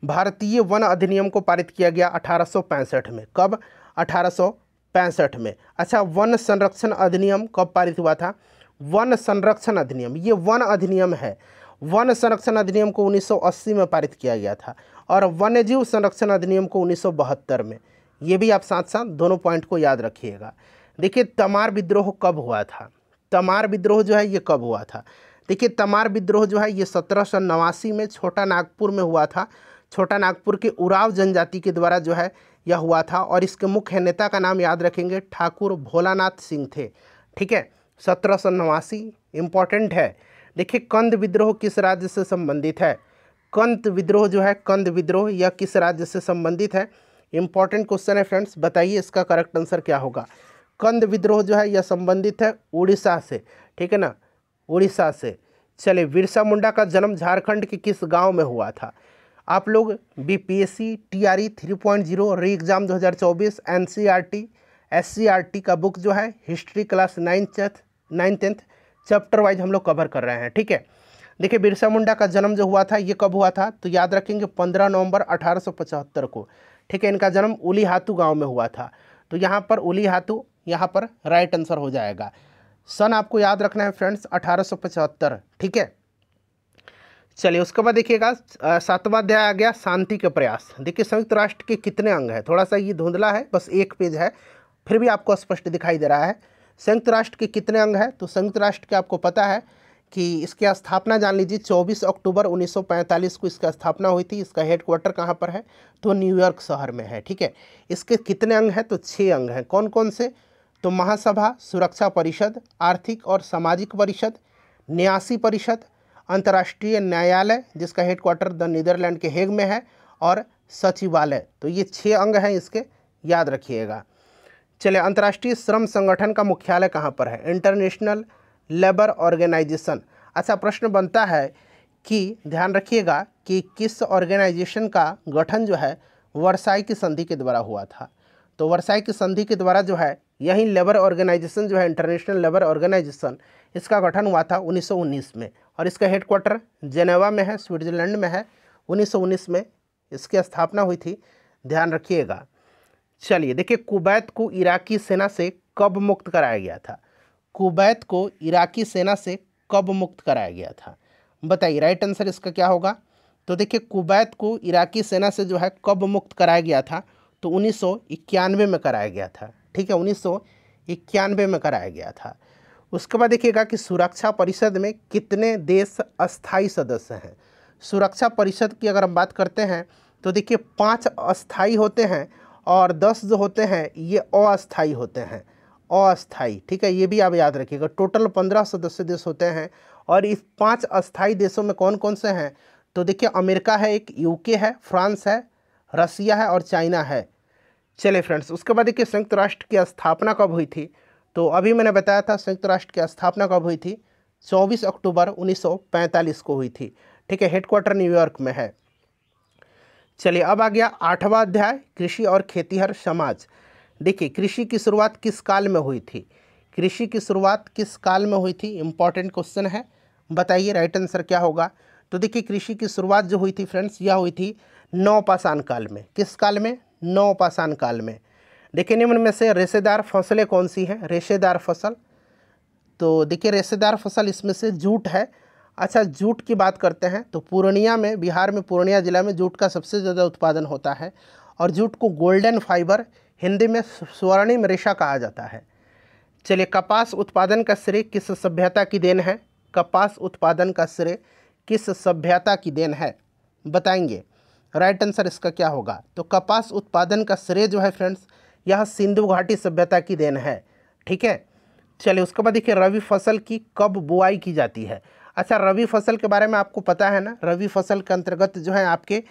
भारतीय वन अधिनियम को पारित किया गया 1865 में, कब, 1865 में। अच्छा वन संरक्षण अधिनियम कब पारित हुआ था, वन संरक्षण अधिनियम, ये वन अधिनियम है, वन संरक्षण अधिनियम को 1980 में पारित किया गया था, और वन्यजीव संरक्षण अधिनियम को 1972 में। ये भी आप साथ साथ दोनों पॉइंट को याद रखिएगा। देखिए तमार विद्रोह कब हुआ था, तमार विद्रोह जो है ये कब हुआ था। देखिए तमार विद्रोह जो है ये 1789 में छोटा नागपुर में हुआ था, छोटा नागपुर के उराव जनजाति के द्वारा जो है यह हुआ था, और इसके मुख्य नेता का नाम याद रखेंगे ठाकुर भोलानाथ सिंह थे, ठीक है। 1789 इंपॉर्टेंट है। देखिए कंद विद्रोह किस राज्य से संबंधित है, कंद विद्रोह जो है, कंद विद्रोह यह किस राज्य से संबंधित है, इंपॉर्टेंट क्वेश्चन है फ्रेंड्स, बताइए इसका करेक्ट आंसर क्या होगा। कंद विद्रोह जो है यह संबंधित है उड़ीसा से, ठीक है ना, उड़ीसा से। चलिए बिरसा मुंडा का जन्म झारखंड के किस गांव में हुआ था। आप लोग बीपीएससी टीआरई 3.0 री एग्ज़ाम 2024 एनसीईआरटी एससीईआरटी का बुक जो है history class 9th 10th chapter wise हम लोग कवर कर रहे हैं, ठीक है। देखिए बिरसा मुंडा का जन्म जो हुआ था ये कब हुआ था, तो याद रखेंगे 15 नवंबर 1875 को। ठीक है, इनका जन्म उलीहातू गांव में हुआ था। तो यहाँ पर उलीहातू यहाँ पर राइट आंसर हो जाएगा। सन आपको याद रखना है फ्रेंड्स 1875। ठीक है, चलिए उसके बाद देखिएगा 7वां अध्याय आ गया शांति के प्रयास। देखिए संयुक्त राष्ट्र के कितने अंग हैं, थोड़ा सा ये धुंधला है, बस एक पेज है, फिर भी आपको स्पष्ट दिखाई दे रहा है। संयुक्त राष्ट्र के कितने अंग हैं, तो संयुक्त राष्ट्र के आपको पता है कि इसकी स्थापना जान लीजिए 24 अक्टूबर 1945 को इसकी स्थापना हुई थी। इसका हेडक्वार्टर कहाँ पर है, तो न्यूयॉर्क शहर में है। ठीक है, इसके कितने अंग हैं, तो 6 अंग हैं। कौन कौन से, तो महासभा, सुरक्षा परिषद, आर्थिक और सामाजिक परिषद, न्यासी परिषद, अंतर्राष्ट्रीय न्यायालय जिसका हेडक्वार्टर द नीदरलैंड के हेग में है, और सचिवालय। तो ये 6 अंग हैं इसके, याद रखिएगा। चलिए अंतर्राष्ट्रीय श्रम संगठन का मुख्यालय कहाँ पर है, इंटरनेशनल लेबर ऑर्गेनाइजेशन। अच्छा प्रश्न बनता है कि ध्यान रखिएगा कि किस ऑर्गेनाइजेशन का गठन जो है वर्साई की संधि के द्वारा हुआ था। तो वर्साई की संधि के द्वारा जो है यही लेबर ऑर्गेनाइजेशन जो है इंटरनेशनल लेबर ऑर्गेनाइजेशन, इसका गठन हुआ था 1919 में, और इसका हेडक्वार्टर जेनेवा में है, स्विट्जरलैंड में है। 1919 में इसकी स्थापना हुई थी, ध्यान रखिएगा। चलिए देखिए कुवैत को इराकी सेना से कब मुक्त कराया गया था, कुवैत को इराकी सेना से कब मुक्त कराया गया था, बताइए राइट आंसर इसका क्या होगा। तो देखिए कुवैत को इराकी सेना से जो है कब मुक्त कराया गया था, तो 1991 में कराया गया था। ठीक है, 1991 में कराया गया था। उसके बाद देखिएगा कि सुरक्षा परिषद में कितने देश अस्थाई सदस्य हैं। सुरक्षा परिषद की अगर हम बात करते हैं तो देखिए 5 अस्थाई होते हैं और 10 जो होते हैं ये अस्थाई होते हैं, अस्थाई। ठीक है, ये भी आप याद रखिएगा। टोटल 15 सदस्य देश होते हैं, और इस 5 अस्थाई देशों में कौन कौन से हैं, तो देखिए अमेरिका है, एक यूके है, फ्रांस है, रसिया है और चाइना है। चलिए फ्रेंड्स उसके बाद देखिए संयुक्त राष्ट्र की स्थापना कब हुई थी, तो अभी मैंने बताया था संयुक्त राष्ट्र की स्थापना कब हुई थी, 24 अक्टूबर 1945 को हुई थी। ठीक है, हेडक्वार्टर न्यूयॉर्क में है। चलिए अब आ गया 8वां अध्याय कृषि और खेतीहर समाज। देखिए कृषि की शुरुआत किस काल में हुई थी, कृषि की शुरुआत किस काल में हुई थी, इंपॉर्टेंट क्वेश्चन है, बताइए राइट आंसर क्या होगा। तो देखिए कृषि की शुरुआत जो हुई थी फ्रेंड्स यह हुई थी नवपाषाण काल में। किस काल में, नवपाषाण काल में। देखिए निम्न में से रेशेदार फसलें कौन सी हैं, रेशेदार फसल, तो देखिए रेशेदार फसल इसमें से जूट है। अच्छा जूट की बात करते हैं तो पूर्णिया में, बिहार में पूर्णिया जिला में जूट का सबसे ज़्यादा उत्पादन होता है, और जूट को गोल्डन फाइबर, हिंदी में स्वर्णिम रेशा कहा जाता है। चलिए कपास उत्पादन का श्रेय किस सभ्यता की देन है, कपास उत्पादन का श्रेय किस सभ्यता की देन है, बताएंगे राइट आंसर इसका क्या होगा। तो कपास उत्पादन का श्रेय जो है फ्रेंड्स यह सिंधु घाटी सभ्यता की देन है। ठीक है, चलिए उसके बाद देखिए रबी फसल की कब बुआई की जाती है। अच्छा रबी फसल के बारे में आपको पता है ना, रबी फसल के अंतर्गत जो है आपके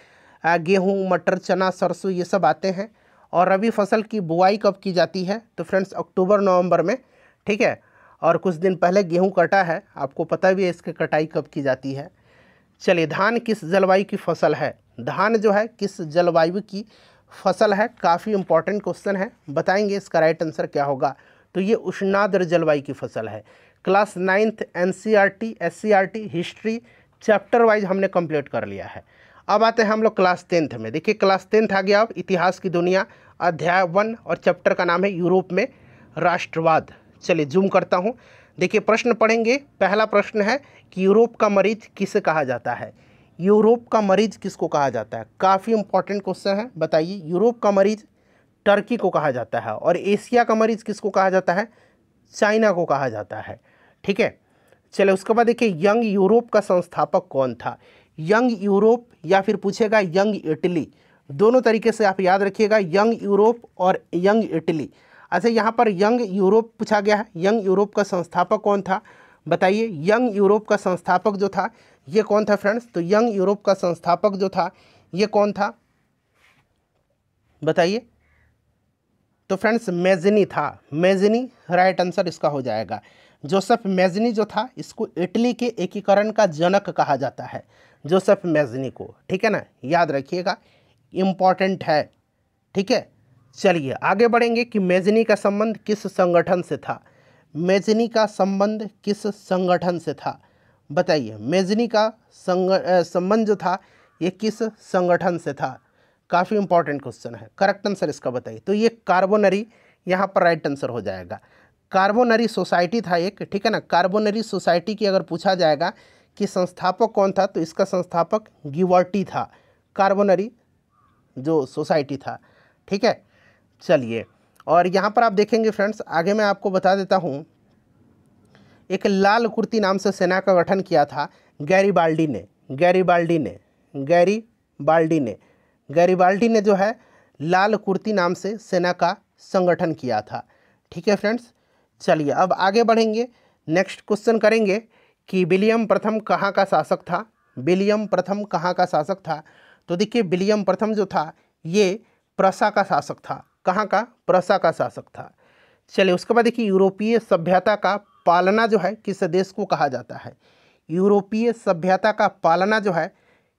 गेहूँ, मटर, चना, सरसों ये सब आते हैं। और रबी फसल की बुआई कब की जाती है, तो फ्रेंड्स अक्टूबर नवंबर में। ठीक है, और कुछ दिन पहले गेहूँ कटा है, आपको पता भी है इसकी कटाई कब की जाती है। चलिए धान किस जलवायु की फसल है, धान जो है किस जलवायु की फसल है, काफ़ी इंपॉर्टेंट क्वेश्चन है, बताएंगे इसका राइट आंसर क्या होगा। तो ये उष्णाद्र जलवायु की फसल है। Class 9th NCERT SCERT history chapter wise हमने कंप्लीट कर लिया है। अब आते हैं हम लोग क्लास 10th में। देखिए क्लास 10th आ गया अब इतिहास की दुनिया, अध्याय 1 और चैप्टर का नाम है यूरोप में राष्ट्रवाद। चलिए जूम करता हूँ। देखिए प्रश्न पढ़ेंगे, पहला प्रश्न है कि यूरोप का मरीज किसे कहा जाता है, यूरोप का मरीज किसको कहा जाता है, काफ़ी इंपॉर्टेंट क्वेश्चन है, बताइए। यूरोप का मरीज टर्की को कहा जाता है, और एशिया का मरीज किसको कहा जाता है, चाइना को कहा जाता है। ठीक है, चलिए उसके बाद देखिए यंग यूरोप का संस्थापक कौन था, यंग यूरोप या फिर पूछेगा यंग इटली, दोनों तरीके से आप याद रखिएगा, यंग यूरोप और यंग इटली। अच्छा यहाँ पर यंग यूरोप पूछा गया है, यंग यूरोप का संस्थापक कौन था, बताइए। यंग यूरोप का संस्थापक जो था ये कौन था फ्रेंड्स, तो यंग यूरोप का संस्थापक जो था ये कौन था, बताइए। तो फ्रेंड्स मेज़नी था, मेज़नी राइट आंसर इसका हो जाएगा। जोसेफ मेज़नी जो था इसको इटली के एकीकरण का जनक कहा जाता है, जोसेफ मेज़नी को। ठीक है ना, याद रखिएगा, इम्पॉर्टेंट है। ठीक है, चलिए आगे बढ़ेंगे कि मेज़नी का संबंध किस संगठन से था, मेज़नी का संबंध किस संगठन से था, बताइए मेजनी का संबंध जो था ये किस संगठन से था? काफ़ी इंपॉर्टेंट क्वेश्चन है। करेक्ट आंसर इसका बताइए। तो ये कार्बोनरी यहाँ पर राइट आंसर हो जाएगा। कार्बोनरी सोसाइटी था एक, ठीक है ना। कार्बोनरी सोसाइटी की अगर पूछा जाएगा कि संस्थापक कौन था, तो इसका संस्थापक गिवर्टी था, कार्बोनरी जो सोसाइटी था, ठीक है। चलिए, और यहाँ पर आप देखेंगे फ्रेंड्स, आगे मैं आपको बता देता हूँ, एक लाल कुर्ती नाम से सेना का गठन किया था गैरीबाल्डी ने। गैरीबाल्डी ने जो है लाल कुर्ती नाम से सेना का संगठन किया था, ठीक है फ्रेंड्स। चलिए अब आगे बढ़ेंगे, नेक्स्ट क्वेश्चन करेंगे कि विलियम प्रथम कहाँ का शासक था? विलियम प्रथम कहाँ का शासक था? तो देखिए विलियम प्रथम जो था ये प्रसा का शासक था। कहाँ का? प्रसा का शासक था। चलिए उसके बाद देखिए यूरोपीय सभ्यता का पालना जो है किस देश को कहा जाता है? यूरोपीय सभ्यता का पालना जो है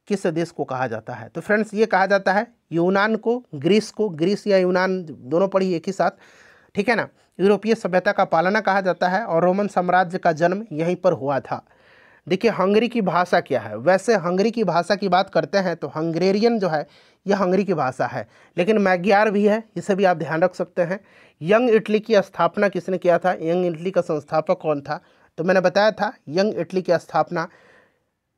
किस देश को कहा जाता है? तो फ्रेंड्स ये कहा जाता है यूनान को, ग्रीस को, ग्रीस या यूनान दोनों पढ़ी एक ही साथ, ठीक है ना। यूरोपीय सभ्यता का पालना कहा जाता है और रोमन साम्राज्य का जन्म यहीं पर हुआ था। देखिए हंगरी की भाषा क्या है? वैसे हंगरी की भाषा की बात करते हैं तो हंगरेरियन जो है यह हंगरी की भाषा है, लेकिन मैग्यार भी है, इसे भी आप ध्यान रख सकते हैं। यंग इटली की स्थापना किसने किया था? यंग इटली का संस्थापक कौन था? तो मैंने बताया था यंग इटली की स्थापना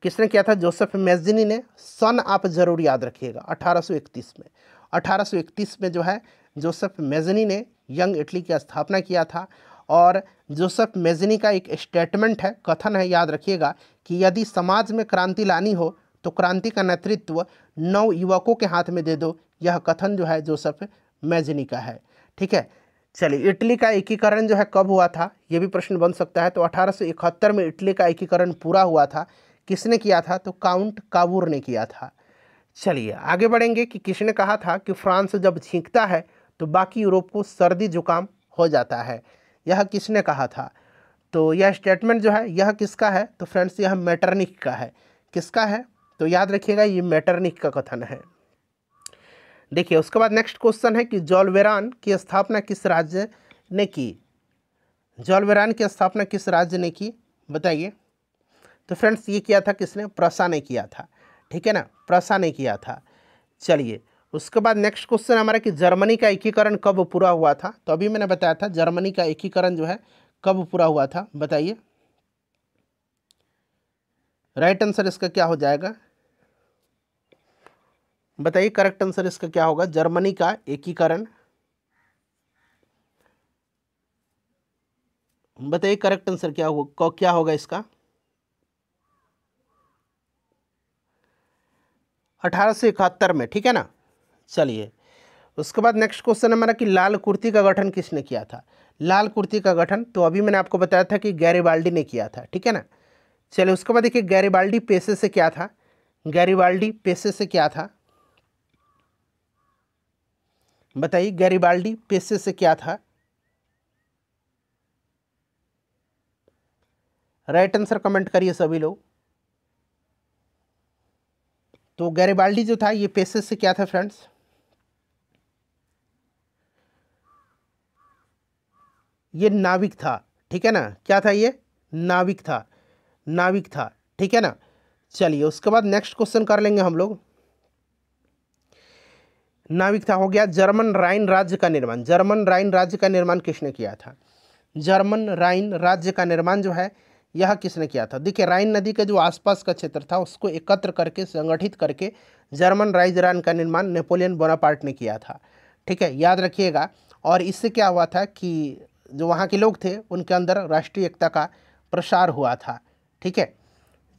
किसने किया था? जोसेफ मैज़िनी ने। सन आप जरूर याद रखिएगा 1831 में। 1831 में जो है जोसेफ मैज़िनी ने यंग इटली की स्थापना किया था। और जोसेफ मैज़िनी का एक स्टेटमेंट है, कथन है, याद रखिएगा कि यदि समाज में क्रांति लानी हो तो क्रांति का नेतृत्व नव युवकों के हाथ में दे दो। यह कथन जो है जोसेफ मैज़िनी का है, ठीक है। चलिए इटली का एकीकरण जो है कब हुआ था? ये भी प्रश्न बन सकता है। तो 1871 में इटली का एकीकरण पूरा हुआ था। किसने किया था? तो काउंट काबूर ने किया था। चलिए आगे बढ़ेंगे कि किसने कहा था कि फ्रांस जब छींकता है तो बाकी यूरोप को सर्दी जुकाम हो जाता है? यह किसने कहा था? तो यह स्टेटमेंट जो है यह किसका है? तो फ्रेंड्स यह मेटरनिख का है। किसका है? तो याद रखिएगा ये मेटरनिख का कथन है। देखिए उसके बाद नेक्स्ट क्वेश्चन है कि जॉलवेरान की स्थापना किस राज्य ने की? जॉलवेरान की स्थापना किस राज्य ने की? बताइए। तो फ्रेंड्स ये किया था किसने? प्रसा ने किया था, ठीक है ना, प्रसा ने किया था। चलिए उसके बाद नेक्स्ट क्वेश्चन हमारा कि जर्मनी का एकीकरण कब पूरा हुआ था? तो अभी मैंने बताया था जर्मनी का एकीकरण जो है कब पूरा हुआ था, बताइए। राइट आंसर इसका क्या हो जाएगा? बताइए करेक्ट आंसर इसका क्या होगा? जर्मनी का एकीकरण, बताइए करेक्ट आंसर क्या होगा इसका? 1871 में, ठीक है ना। चलिए उसके बाद नेक्स्ट क्वेश्चन हमारा कि लाल कुर्ती का गठन किसने किया था? लाल कुर्ती का गठन तो अभी मैंने आपको बताया था कि गैरीबाल्डी ने किया था, ठीक है ना। चलिए उसके बाद देखिए गैरीबाल्डी पेशे से क्या था? गैरीबाल्डी पेशे से क्या था? बताइए गैरीबाल्डी पेशे से क्या था? राइट आंसर कमेंट करिए सभी लोग। तो गैरीबाल्डी जो था ये पेशे से क्या था फ्रेंड्स? ये नाविक था, ठीक है ना। क्या था ये? नाविक था, नाविक था, ठीक है ना। चलिए उसके बाद नेक्स्ट क्वेश्चन कर लेंगे हम लोग। नाविक था हो गया। जर्मन राइन राज्य का निर्माण, जर्मन राइन राज्य का निर्माण किसने किया था? जर्मन राइन राज्य का निर्माण जो है यह किसने किया था? देखिए राइन नदी के जो आसपास का क्षेत्र था उसको एकत्र करके संगठित करके जर्मन राइज राइन का निर्माण नेपोलियन बोनापार्ट ने किया था, ठीक है, याद रखिएगा। और इससे क्या हुआ था कि जो वहाँ के लोग थे उनके अंदर राष्ट्रीय एकता का प्रसार हुआ था, ठीक है।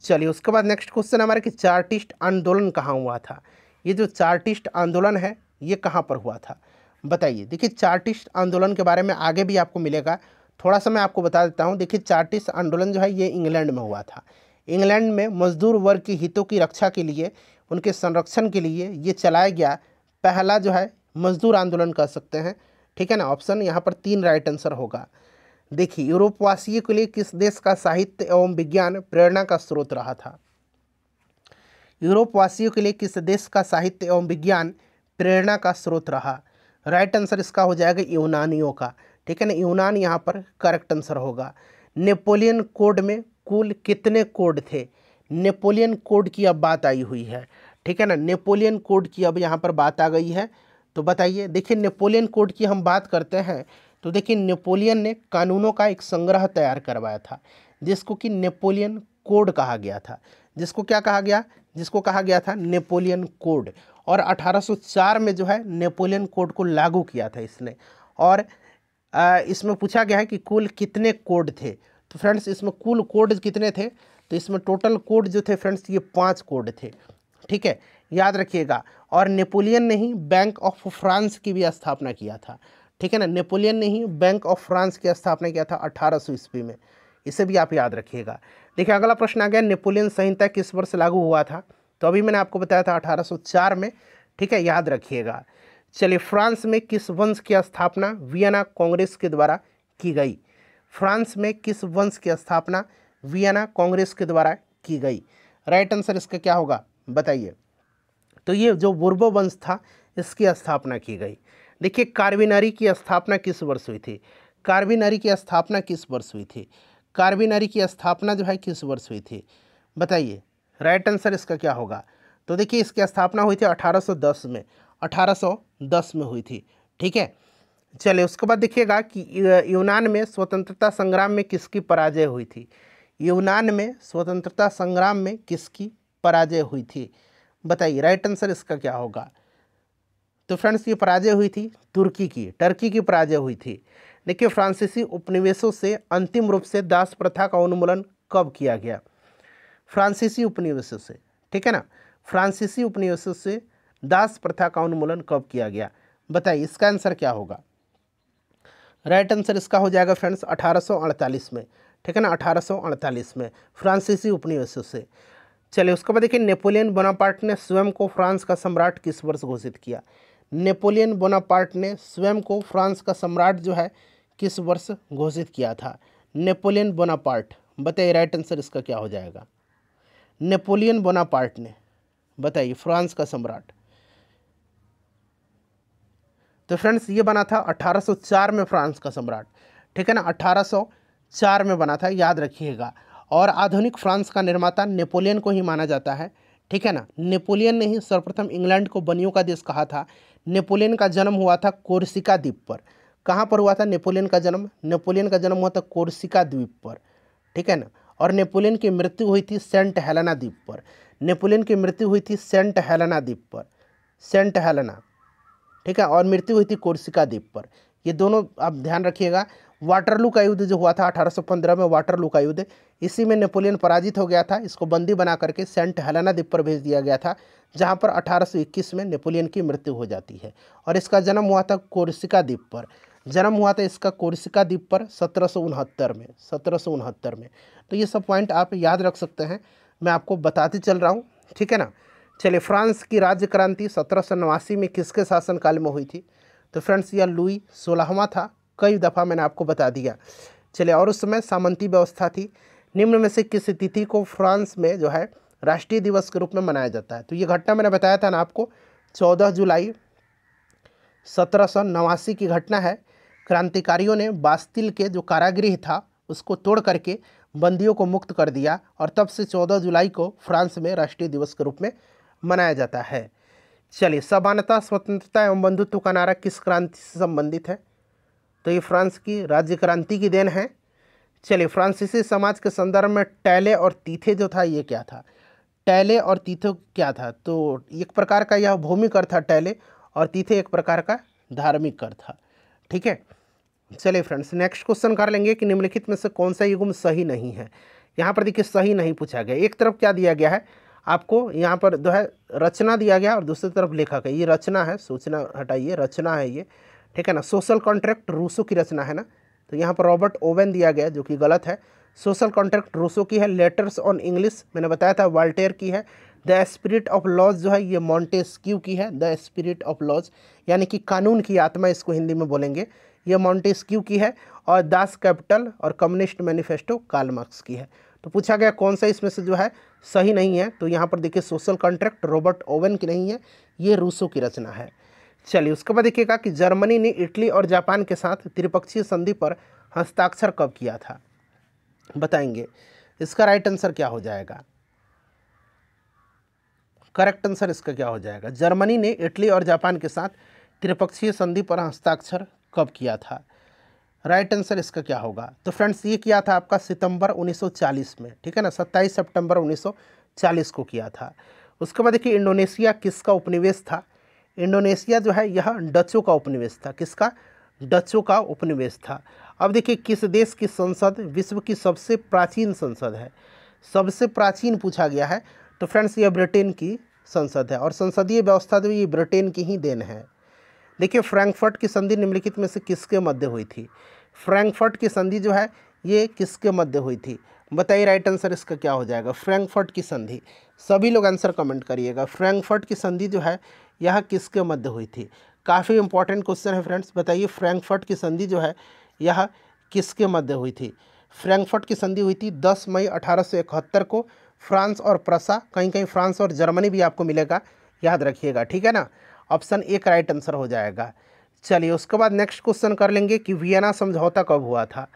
चलिए उसके बाद नेक्स्ट क्वेश्चन हमारा कि चार्टिस्ट आंदोलन कहाँ हुआ था? ये जो चार्टिस्ट आंदोलन है ये कहाँ पर हुआ था? बताइए। देखिए चार्टिस्ट आंदोलन के बारे में आगे भी आपको मिलेगा, थोड़ा सा मैं आपको बता देता हूँ। देखिए चार्टिस्ट आंदोलन जो है ये इंग्लैंड में हुआ था। इंग्लैंड में मजदूर वर्ग के हितों की रक्षा के लिए, उनके संरक्षण के लिए ये चलाया गया पहला जो है मजदूर आंदोलन कह सकते हैं, ठीक है ना। ऑप्शन यहाँ पर 3 राइट आंसर होगा। देखिए यूरोपवासियों के लिए किस देश का साहित्य एवं विज्ञान प्रेरणा का स्रोत रहा था? यूरोपवासियों के लिए किस देश का साहित्य एवं विज्ञान प्रेरणा का स्रोत रहा? राइट आंसर इसका हो जाएगा यूनानियों का, ठीक है ना। यूनान यहाँ पर करेक्ट आंसर होगा। नेपोलियन कोड में कुल कितने कोड थे। नेपोलियन कोड की अब बात आई हुई है, ठीक है ना, नेपोलियन कोड की अब यहाँ पर बात आ गई है। तो बताइए, देखिए नेपोलियन कोड की हम बात करते हैं तो देखिए नेपोलियन ने कानूनों का एक संग्रह तैयार करवाया था जिसको कि नेपोलियन कोड कहा गया था। जिसको क्या कहा गया, जिसको कहा गया था नेपोलियन कोड। और 1804 में जो है नेपोलियन कोड को लागू किया था इसने। और इसमें पूछा गया है कि कुल कितने कोड थे। तो फ्रेंड्स इसमें कुल कोड कितने थे, तो इसमें टोटल कोड जो थे फ्रेंड्स ये 5 कोड थे, ठीक है, याद रखिएगा। और नेपोलियन ने ही बैंक ऑफ फ्रांस की भी स्थापना किया था, ठीक है ना, नेपोलियन ने ही बैंक ऑफ फ्रांस की स्थापना किया था 1800 ईस्वी में, इसे भी आप याद रखिएगा। देखिए अगला प्रश्न आ गया, नेपोलियन संहिता किस वर्ष लागू हुआ था। तो अभी मैंने आपको बताया था 1804 में, ठीक है, याद रखिएगा। चलिए, फ्रांस में किस वंश की स्थापना वियना कांग्रेस के द्वारा की गई। फ्रांस में किस वंश की स्थापना वियना कांग्रेस के द्वारा की गई। राइट आंसर इसका क्या होगा बताइए। तो ये जो बुर्बो वंश था इसकी स्थापना की गई। देखिए कार्बिनरी की स्थापना किस वर्ष हुई थी। कार्बिनरी की स्थापना किस वर्ष हुई थी। कार्बिनरी की स्थापना जो है किस वर्ष हुई थी बताइए। राइट आंसर इसका क्या होगा। तो देखिए इसकी स्थापना हुई थी 1810 में, 1810 में हुई थी, ठीक है। चलिए उसके बाद देखिएगा कि यूनान में स्वतंत्रता संग्राम में किसकी पराजय हुई थी। यूनान में स्वतंत्रता संग्राम में किसकी पराजय हुई थी बताइए। राइट आंसर इसका क्या होगा। तो फ्रेंड्स ये पराजय हुई थी तुर्की की, टर्की की पराजय हुई थी। देखिए फ्रांसीसी उपनिवेशों से अंतिम रूप से दास प्रथा का उन्मूलन कब किया गया। फ्रांसीसी उपनिवेशों से, ठीक है ना, फ्रांसीसी उपनिवेशों से दास प्रथा का उन्मूलन कब किया गया बताइए। इसका आंसर क्या होगा। राइट आंसर इसका हो जाएगा फ्रेंड्स 1848 में, ठीक है ना, 1848 में फ्रांसीसी उपनिवेशों से। चलिए उसके बाद देखिए नेपोलियन बोनापार्ट ने स्वयं को फ्रांस का सम्राट किस वर्ष घोषित किया। नेपोलियन बोनापार्ट ने स्वयं को फ्रांस का सम्राट जो है किस वर्ष घोषित किया था। नेपोलियन बोनापार्ट बताइए। राइट आंसर इसका क्या हो जाएगा। नेपोलियन बोनापार्ट ने बताइए फ्रांस का सम्राट। तो फ्रेंड्स ये बना था 1804 में फ्रांस का सम्राट, ठीक है ना, 1804 में बना था, याद रखिएगा। और आधुनिक फ्रांस का निर्माता नेपोलियन को ही माना जाता है, ठीक है ना। नेपोलियन ने ही सर्वप्रथम इंग्लैंड को बनियों का देश कहा था। नेपोलियन का जन्म हुआ था कोर्सिका द्वीप पर। कहाँ पर हुआ था नेपोलियन का जन्म। नेपोलियन का जन्म हुआ था कोर्सिका द्वीप पर, ठीक है ना। और नेपोलियन की मृत्यु हुई थी सेंट हेलेना द्वीप पर। नेपोलियन की मृत्यु हुई थी सेंट हेलेना द्वीप पर, सेंट हेलेना, ठीक है। और मृत्यु हुई थी कोर्सिका द्वीप पर। ये दोनों आप ध्यान रखिएगा। वाटरलू का युद्ध जो हुआ था 1815 में, वाटरलू का युद्ध, इसी में नेपोलियन पराजित हो गया था। इसको बंदी बना करके सेंट हेलेना द्वीप पर भेज दिया गया था, जहाँ पर 1821 में नेपोलियन की मृत्यु हो जाती है। और इसका जन्म हुआ था कोर्सिका द्वीप पर। जन्म हुआ था इसका कोर्सिका द्वीप पर 1769 में, 1769 में। तो ये सब पॉइंट आप याद रख सकते हैं, मैं आपको बताते चल रहा हूँ, ठीक है ना। चलिए फ्रांस की राज्य क्रांति 1789 में किसके शासनकाल में हुई थी। तो फ्रेंड्स यह लुई 16वां था, कई दफ़ा मैंने आपको बता दिया। चलिए, और उस समय सामंती व्यवस्था थी। निम्न में से किस तिथि को फ्रांस में जो है राष्ट्रीय दिवस के रूप में मनाया जाता है। तो ये घटना मैंने बताया था ना आपको, 14 जुलाई 1789 की घटना है। क्रांतिकारियों ने बास्तिल के जो कारागृह था उसको तोड़ करके बंदियों को मुक्त कर दिया, और तब से 14 जुलाई को फ्रांस में राष्ट्रीय दिवस के रूप में मनाया जाता है। चलिए, समानता, स्वतंत्रता एवं बंधुत्व का नारा किस क्रांति से संबंधित है। तो ये फ्रांस की राज्य क्रांति की देन है। चलिए, फ्रांसीसी समाज के संदर्भ में टैले और तीथे जो था ये क्या था। टैले और तीथे क्या था। तो एक प्रकार का यह भौमिक अर्थ था टैले, और तीथे एक प्रकार का धार्मिक अर्थ था, ठीक है। चलिए फ्रेंड्स, नेक्स्ट क्वेश्चन कर लेंगे कि निम्नलिखित में से कौन सा युग्म सही नहीं है। यहाँ पर देखिए सही नहीं पूछा गया। एक तरफ क्या दिया गया है आपको, यहाँ पर जो है रचना दिया गया और दूसरी तरफ लेखक है। ये रचना है, सूचना हटाइए, रचना है ये, ठीक है ना। सोशल कॉन्ट्रैक्ट रूसो की रचना है ना, तो यहाँ पर रॉबर्ट ओवेन दिया गया जो कि गलत है। सोशल कॉन्ट्रैक्ट रूसो की है। लेटर्स ऑन इंग्लिश मैंने बताया था वाल्टेयर की है। द स्पिरिट ऑफ लॉज जो है ये मॉन्टेस्क्यू की है। द स्पिरिट ऑफ लॉज यानी कि कानून की आत्मा, इसको हिंदी में बोलेंगे, ये मॉन्टेस्क्यू की है। और दास कैपिटल और कम्युनिस्ट मैनिफेस्टो कार्ल मार्क्स की है। तो पूछा गया कौन सा इसमें से जो है सही नहीं है। तो यहाँ पर देखिए सोशल कॉन्ट्रैक्ट रॉबर्ट ओवेन की नहीं है, ये रूसो की रचना है। चलिए, उसके बाद देखिएगा कि जर्मनी ने इटली और जापान के साथ त्रिपक्षीय संधि पर हस्ताक्षर कब किया था बताएंगे। इसका राइट आंसर क्या हो जाएगा? करेक्ट आंसर इसका क्या हो जाएगा? जर्मनी ने इटली और जापान के साथ त्रिपक्षीय संधि पर हस्ताक्षर कब किया था? राइट आंसर इसका क्या होगा? तो फ्रेंड्स ये किया था आपका सितंबर 1940 में, ठीक है ना, 27 सितंबर 1940 को किया था। उसके बाद देखिए इंडोनेशिया किसका उपनिवेश था? इंडोनेशिया जो है यह डचों का उपनिवेश था। किसका? डचों का उपनिवेश था। अब देखिए किस देश की संसद विश्व की सबसे प्राचीन संसद है? सबसे प्राचीन पूछा गया है, तो फ्रेंड्स ये ब्रिटेन की संसद है और संसदीय व्यवस्था जो ये ब्रिटेन की ही देन है। देखिए फ्रैंकफर्ट की संधि निम्नलिखित में से किसके मध्य हुई थी? फ्रैंकफर्ट की संधि जो है ये किसके मध्य हुई थी? बताइए राइट आंसर इसका क्या हो जाएगा? फ्रैंकफर्ट की संधि। सभी लोग आंसर कमेंट करिएगा। फ्रैंकफर्ट की संधि जो है यह किसके मध्य हुई थी? काफ़ी इंपॉर्टेंट क्वेश्चन है फ्रेंड्स। बताइए फ्रैंकफर्ट की संधि जो है यह किसके मध्य हुई थी? फ्रैंकफर्ट की संधि हुई थी 10 मई 1871 को। फ्रांस और प्रसा, कहीं कहीं फ्रांस और जर्मनी भी आपको मिलेगा, याद रखिएगा, ठीक है ना। ऑप्शन ए का राइट आंसर हो जाएगा। चलिए उसके बाद नेक्स्ट क्वेश्चन कर लेंगे कि वियना समझौता कब हुआ था?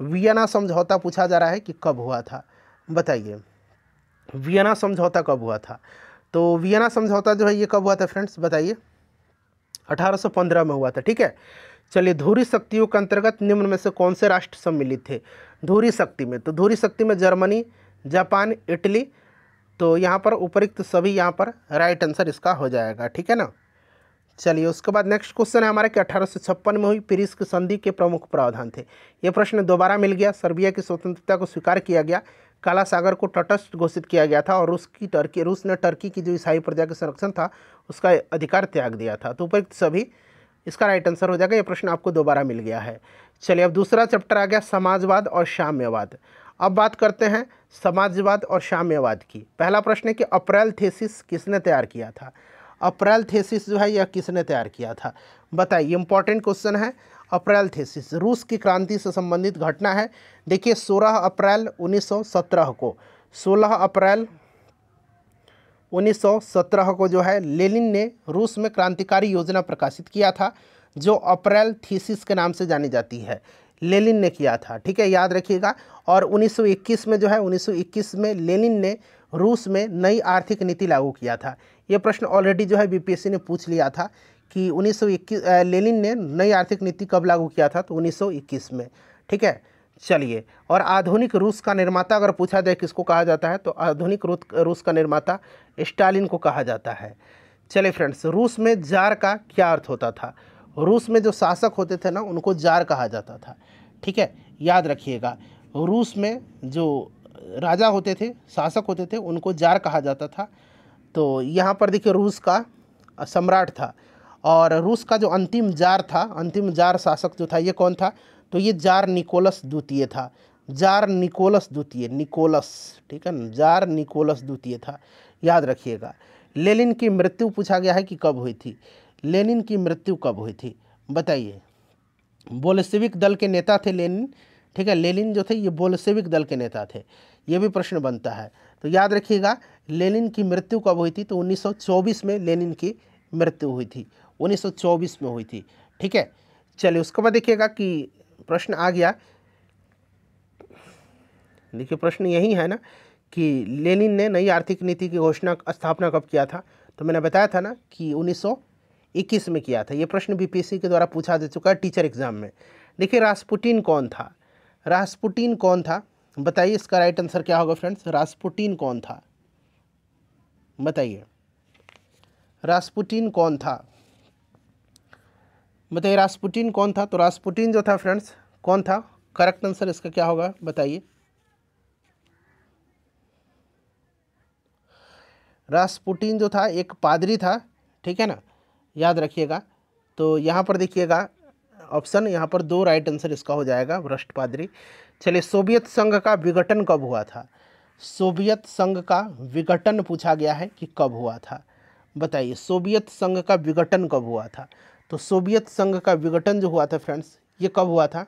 वियना समझौता पूछा जा रहा है कि कब हुआ था, बताइए वियना समझौता कब हुआ था? तो वियना समझौता जो है ये कब हुआ था फ्रेंड्स, बताइए 1815 में हुआ था, ठीक है। चलिए धुरी शक्तियों के अंतर्गत निम्न में से कौन से राष्ट्र सम्मिलित थे धुरी शक्ति में? तो धुरी शक्ति में जर्मनी, जापान, इटली, तो यहाँ पर उपरोक्त सभी यहाँ पर राइट आंसर इसका हो जाएगा, ठीक है ना। चलिए उसके बाद नेक्स्ट क्वेश्चन है हमारा कि 1856 में हुई पेरिस की संधि के प्रमुख प्रावधान थे। ये प्रश्न दोबारा मिल गया। सर्बिया की स्वतंत्रता को स्वीकार किया गया, काला सागर को तटस्थ घोषित किया गया था और रूस ने टर्की की जो ईसाई प्रजा के संरक्षण था उसका अधिकार त्याग दिया था। तो उपरोक्त सभी इसका राइट आंसर हो जाएगा। ये प्रश्न आपको दोबारा मिल गया है। चलिए अब दूसरा चैप्टर आ गया समाजवाद और साम्यवाद। अब बात करते हैं समाजवाद और साम्यवाद की। पहला प्रश्न है कि अप्रैल थीसिस किसने तैयार किया था? अप्रैल थीसिस जो है यह किसने तैयार किया था? बताइए, इंपॉर्टेंट क्वेश्चन है। अप्रैल थीसिस रूस की क्रांति से संबंधित घटना है। देखिए 16 अप्रैल 1917 को 16 अप्रैल 1917 को जो है लेनिन ने रूस में क्रांतिकारी योजना प्रकाशित किया था, जो अप्रैल थीसिस के नाम से जानी जाती है। लेनिन ने किया था, ठीक है, याद रखिएगा। और 1921 में जो है 1921 में लेनिन ने रूस में नई आर्थिक नीति लागू किया था। ये प्रश्न ऑलरेडी जो है बीपीएससी ने पूछ लिया था कि 1921 लेनिन ने नई आर्थिक नीति कब लागू किया था? तो 1921 में, ठीक है। चलिए और आधुनिक रूस का निर्माता अगर पूछा जाए किसको कहा जाता है? तो आधुनिक रूस का निर्माता स्टालिन को कहा जाता है। चलिए फ्रेंड्स, रूस में जार का क्या अर्थ होता था? रूस में जो शासक होते थे ना उनको जार कहा जाता था, ठीक है, याद रखिएगा। रूस में जो राजा होते थे, शासक होते थे, उनको जार कहा जाता था। तो यहाँ पर देखिए रूस का सम्राट था और रूस का जो अंतिम जार था, अंतिम जार शासक जो था ये कौन था? तो ये जार निकोलस द्वितीय था। जार निकोलस द्वितीय, निकोलस, ठीक है ना, जार निकोलस द्वितीय था, याद रखिएगा। लेनिन की मृत्यु पूछा गया है कि कब हुई थी? लेनिन की मृत्यु कब हुई थी बताइए? बोल्शेविक दल के नेता थे लेनिन, ठीक है। लेनिन जो थे ये बोल्शेविक दल के नेता थे, ये भी प्रश्न बनता है। तो याद रखिएगा लेनिन की मृत्यु कब हुई थी? तो 1924 में लेनिन की मृत्यु हुई थी, 1924 में हुई थी, ठीक है। चलिए उसके बाद देखिएगा कि प्रश्न आ गया, देखिए प्रश्न यही है ना कि लेनिन ने नई आर्थिक नीति की स्थापना कब किया था? तो मैंने बताया था ना कि 1921 में किया था। ये प्रश्न बीपीएससी के द्वारा पूछा जा चुका है टीचर एग्जाम में। देखिए रास्पुटिन कौन था? रास्पुटिन कौन था बताइए, इसका राइट आंसर क्या होगा फ्रेंड्स? रास्पुटिन कौन था बताइए? रास्पुटिन कौन था बताइए? रास्पुटिन कौन था? तो रास्पुटिन जो था फ्रेंड्स कौन था? करेक्ट आंसर इसका क्या होगा बताइए? रास्पुटिन जो था एक पादरी था, ठीक है ना, याद रखिएगा। तो यहाँ पर देखिएगा ऑप्शन, यहाँ पर दो राइट आंसर इसका हो जाएगा, भ्रष्ट पादरी। चलिए सोवियत संघ का विघटन कब हुआ था? सोवियत संघ का विघटन पूछा गया है कि कब हुआ था बताइए? सोवियत संघ का विघटन कब हुआ था? तो सोवियत संघ का विघटन जो हुआ था फ्रेंड्स ये कब हुआ था?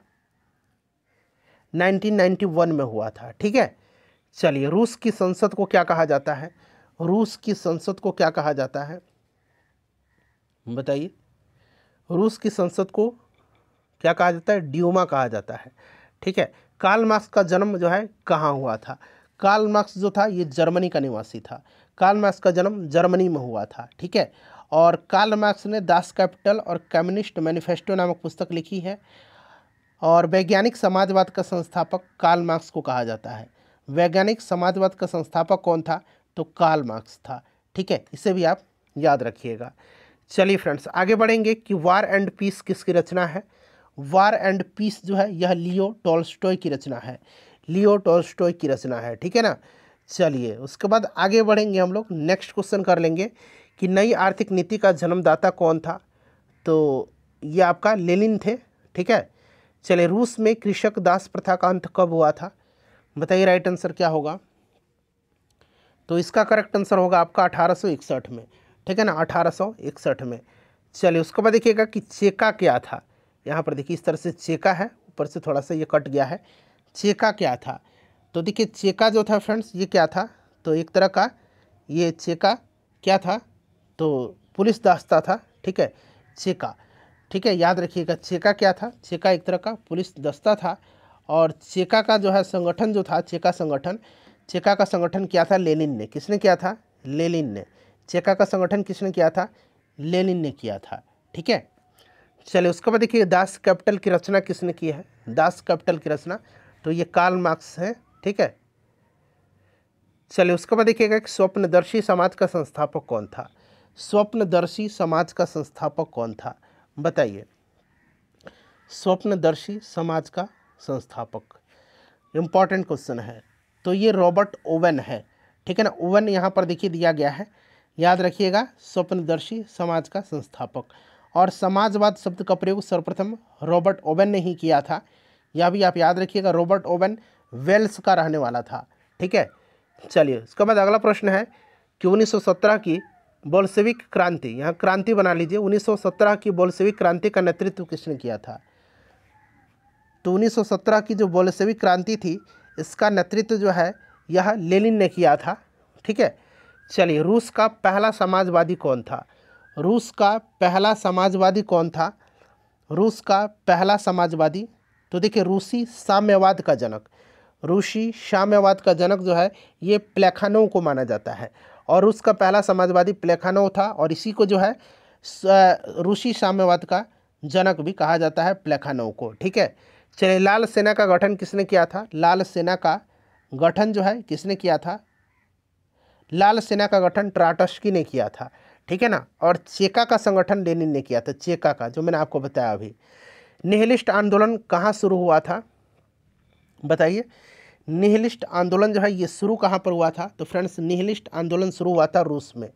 1991 में हुआ था, ठीक है। चलिए रूस की संसद को क्या कहा जाता है? रूस की संसद को क्या कहा जाता है बताइए? रूस की संसद को क्या कहा जाता है? ड्यूमा कहा जाता है, ठीक है। कार्ल मार्क्स का जन्म जो है कहाँ हुआ था? कार्ल मार्क्स जो था ये जर्मनी का निवासी था। कार्ल मार्क्स का जन्म जर्मनी में हुआ था, ठीक है। और कार्ल मार्क्स ने दास कैपिटल और कम्युनिस्ट मैनिफेस्टो नामक पुस्तक लिखी है। और वैज्ञानिक समाजवाद का संस्थापक कार्ल मार्क्स को कहा जाता है। वैज्ञानिक समाजवाद का संस्थापक कौन था? तो कार्ल मार्क्स था, ठीक है। इसे भी आप याद रखिएगा। चलिए फ्रेंड्स आगे बढ़ेंगे कि वार एंड पीस किसकी रचना है। वार एंड पीस जो है यह लियो टॉल्स्टॉय की रचना है। लियो टॉल्स्टॉय की रचना है, ठीक है ना। चलिए उसके बाद आगे बढ़ेंगे हम लोग, नेक्स्ट क्वेश्चन कर लेंगे कि नई आर्थिक नीति का जन्मदाता कौन था। तो ये आपका लेनिन थे, ठीक है। चलिए रूस में कृषक दास प्रथा का अंत कब हुआ था? बताइए राइट आंसर क्या होगा। तो इसका करेक्ट आंसर होगा आपका 1861 में, ठीक है ना, 1861 में। चलिए उसके बाद देखिएगा कि चेका क्या था। यहाँ पर देखिए इस तरह से चेका है, ऊपर से थोड़ा सा ये कट गया है। चेका क्या था? तो देखिए चेका जो था फ्रेंड्स ये क्या था, तो एक तरह का ये चेका क्या था, तो पुलिस दस्ता था, ठीक है, चेका, ठीक है। याद रखिएगा चेका क्या था, चेका एक तरह का पुलिस दस्ता था। और चेका का जो है संगठन जो था, चेका संगठन, चेका का संगठन किया था लेनिन ने। किसने किया था? लेनिन ने। चेका का संगठन किसने किया था? लेनिन ने किया था, ठीक है। चलिए उसके बाद देखिए दास कैपिटल की रचना किसने की है? दास कैपिटल की रचना तो ये कार्ल मार्क्स है, ठीक है। चलिए उसके बाद देखिएगा कि स्वप्नदर्शी समाज का संस्थापक कौन था। स्वप्नदर्शी समाज का संस्थापक कौन था? बताइए। स्वप्नदर्शी समाज का संस्थापक इम्पॉर्टेंट क्वेश्चन है। तो ये रॉबर्ट ओवेन है, ठीक है ना। ओवेन यहाँ पर देखिए दिया गया है, याद रखिएगा स्वप्नदर्शी समाज का संस्थापक। और समाजवाद शब्द का प्रयोग सर्वप्रथम रॉबर्ट ओवेन ने ही किया था, यह भी आप याद रखिएगा। रॉबर्ट ओवेन वेल्स का रहने वाला था, ठीक है। चलिए उसके बाद अगला प्रश्न है कि 1917 की बोल्शेविक क्रांति, यहाँ क्रांति बना लीजिए, 1917 की बोल्शेविक क्रांति का नेतृत्व किसने किया था? तो 1917 की जो बोल्शेविक क्रांति थी इसका नेतृत्व जो है यह लेनिन ने किया था, ठीक है। चलिए रूस का पहला समाजवादी कौन था? रूस का पहला समाजवादी कौन था? रूस का पहला समाजवादी, तो देखिए रूसी साम्यवाद का जनक, रूसी साम्यवाद का जनक जो है ये प्लेखानोव को माना जाता है। और रूस का पहला समाजवादी प्लेखानोव था, और इसी को जो है रूसी साम्यवाद का जनक भी कहा जाता है, प्लेखानोव को, ठीक है। चलिए लाल सेना का गठन किसने किया था? लाल सेना का गठन जो है किसने किया था? लाल सेना का गठन ट्राटस्की ने किया था, ठीक है ना। और चेका का संगठन लेनिन ने किया था, चेका का, जो मैंने आपको बताया अभी। निहिलिस्ट आंदोलन कहाँ शुरू हुआ था? बताइए। निहिलिस्ट आंदोलन जो है ये शुरू कहाँ पर हुआ था? तो फ्रेंड्स निहिलिस्ट आंदोलन शुरू हुआ था रूस में।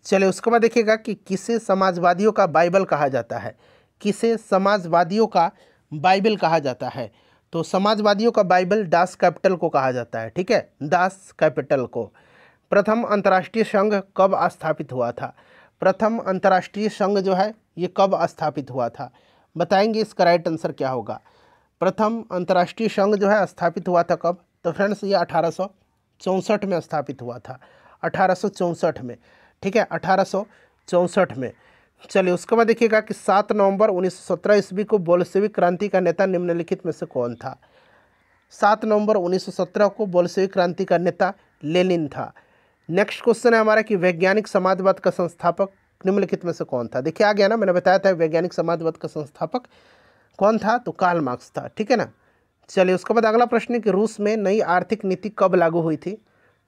चलिए उसके बाद देखिएगा कि किसे समाजवादियों का बाइबल कहा जाता है। किसे समाजवादियों का बाइबल कहा जाता है? तो समाजवादियों का बाइबल दास कैपिटल को कहा जाता है, ठीक है, दास कैपिटल को। प्रथम अंतर्राष्ट्रीय संघ कब स्थापित हुआ था? प्रथम अंतर्राष्ट्रीय संघ जो है ये कब स्थापित हुआ था? बताएंगे इसका राइट आंसर क्या होगा। प्रथम अंतर्राष्ट्रीय संघ जो है स्थापित हुआ था कब? तो फ्रेंड्स ये 1864 में स्थापित हुआ था, 1864 में, ठीक है, 1864 में। चलिए उसके बाद देखिएगा कि 7 नवंबर 1917 ईस्वी को बोल्शेविक क्रांति का नेता निम्नलिखित में से कौन था? 7 नवंबर 1917 को बोल्शेविक क्रांति का नेता लेनिन था। नेक्स्ट क्वेश्चन है हमारा कि वैज्ञानिक समाजवाद का संस्थापक निम्नलिखित में से कौन था? देखिए आ गया ना, मैंने बताया था वैज्ञानिक समाजवाद का संस्थापक कौन था, तो कार्ल मार्क्स था, ठीक है ना। चलिए उसके बाद अगला प्रश्न है कि रूस में नई आर्थिक नीति कब लागू हुई थी?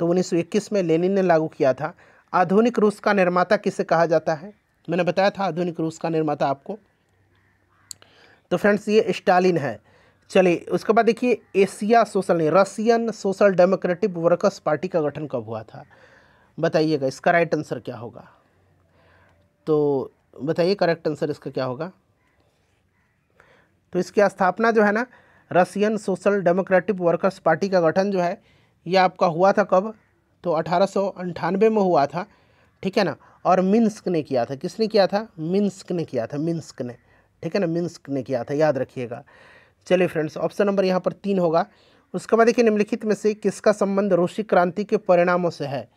तो 1921 में लेनिन ने लागू किया था। आधुनिक रूस का निर्माता किसे कहा जाता है? मैंने बताया था आधुनिक रूस का निर्माता आपको, तो फ्रेंड्स ये स्टालिन है। चलिए उसके बाद देखिए एशिया सोशल नहीं, Russian social democratic workers party का गठन कब हुआ था? बताइएगा इसका राइट आंसर क्या होगा। तो बताइए करेक्ट आंसर इसका क्या होगा। तो इसकी स्थापना जो है ना, Russian social democratic workers party का गठन जो है ये आपका हुआ था कब? तो 1898 में हुआ था, ठीक है ना। और मिन्स्क ने किया था। किसने किया था? मिन्स्क ने किया था, मिन्स्क ने, ठीक है ना, मिन्स्क ने किया था, याद रखिएगा। चलिए फ्रेंड्स ऑप्शन नंबर यहाँ पर 3 होगा। उसके बाद देखिए निम्नलिखित में से किसका संबंध रूसी क्रांति के परिणामों से है?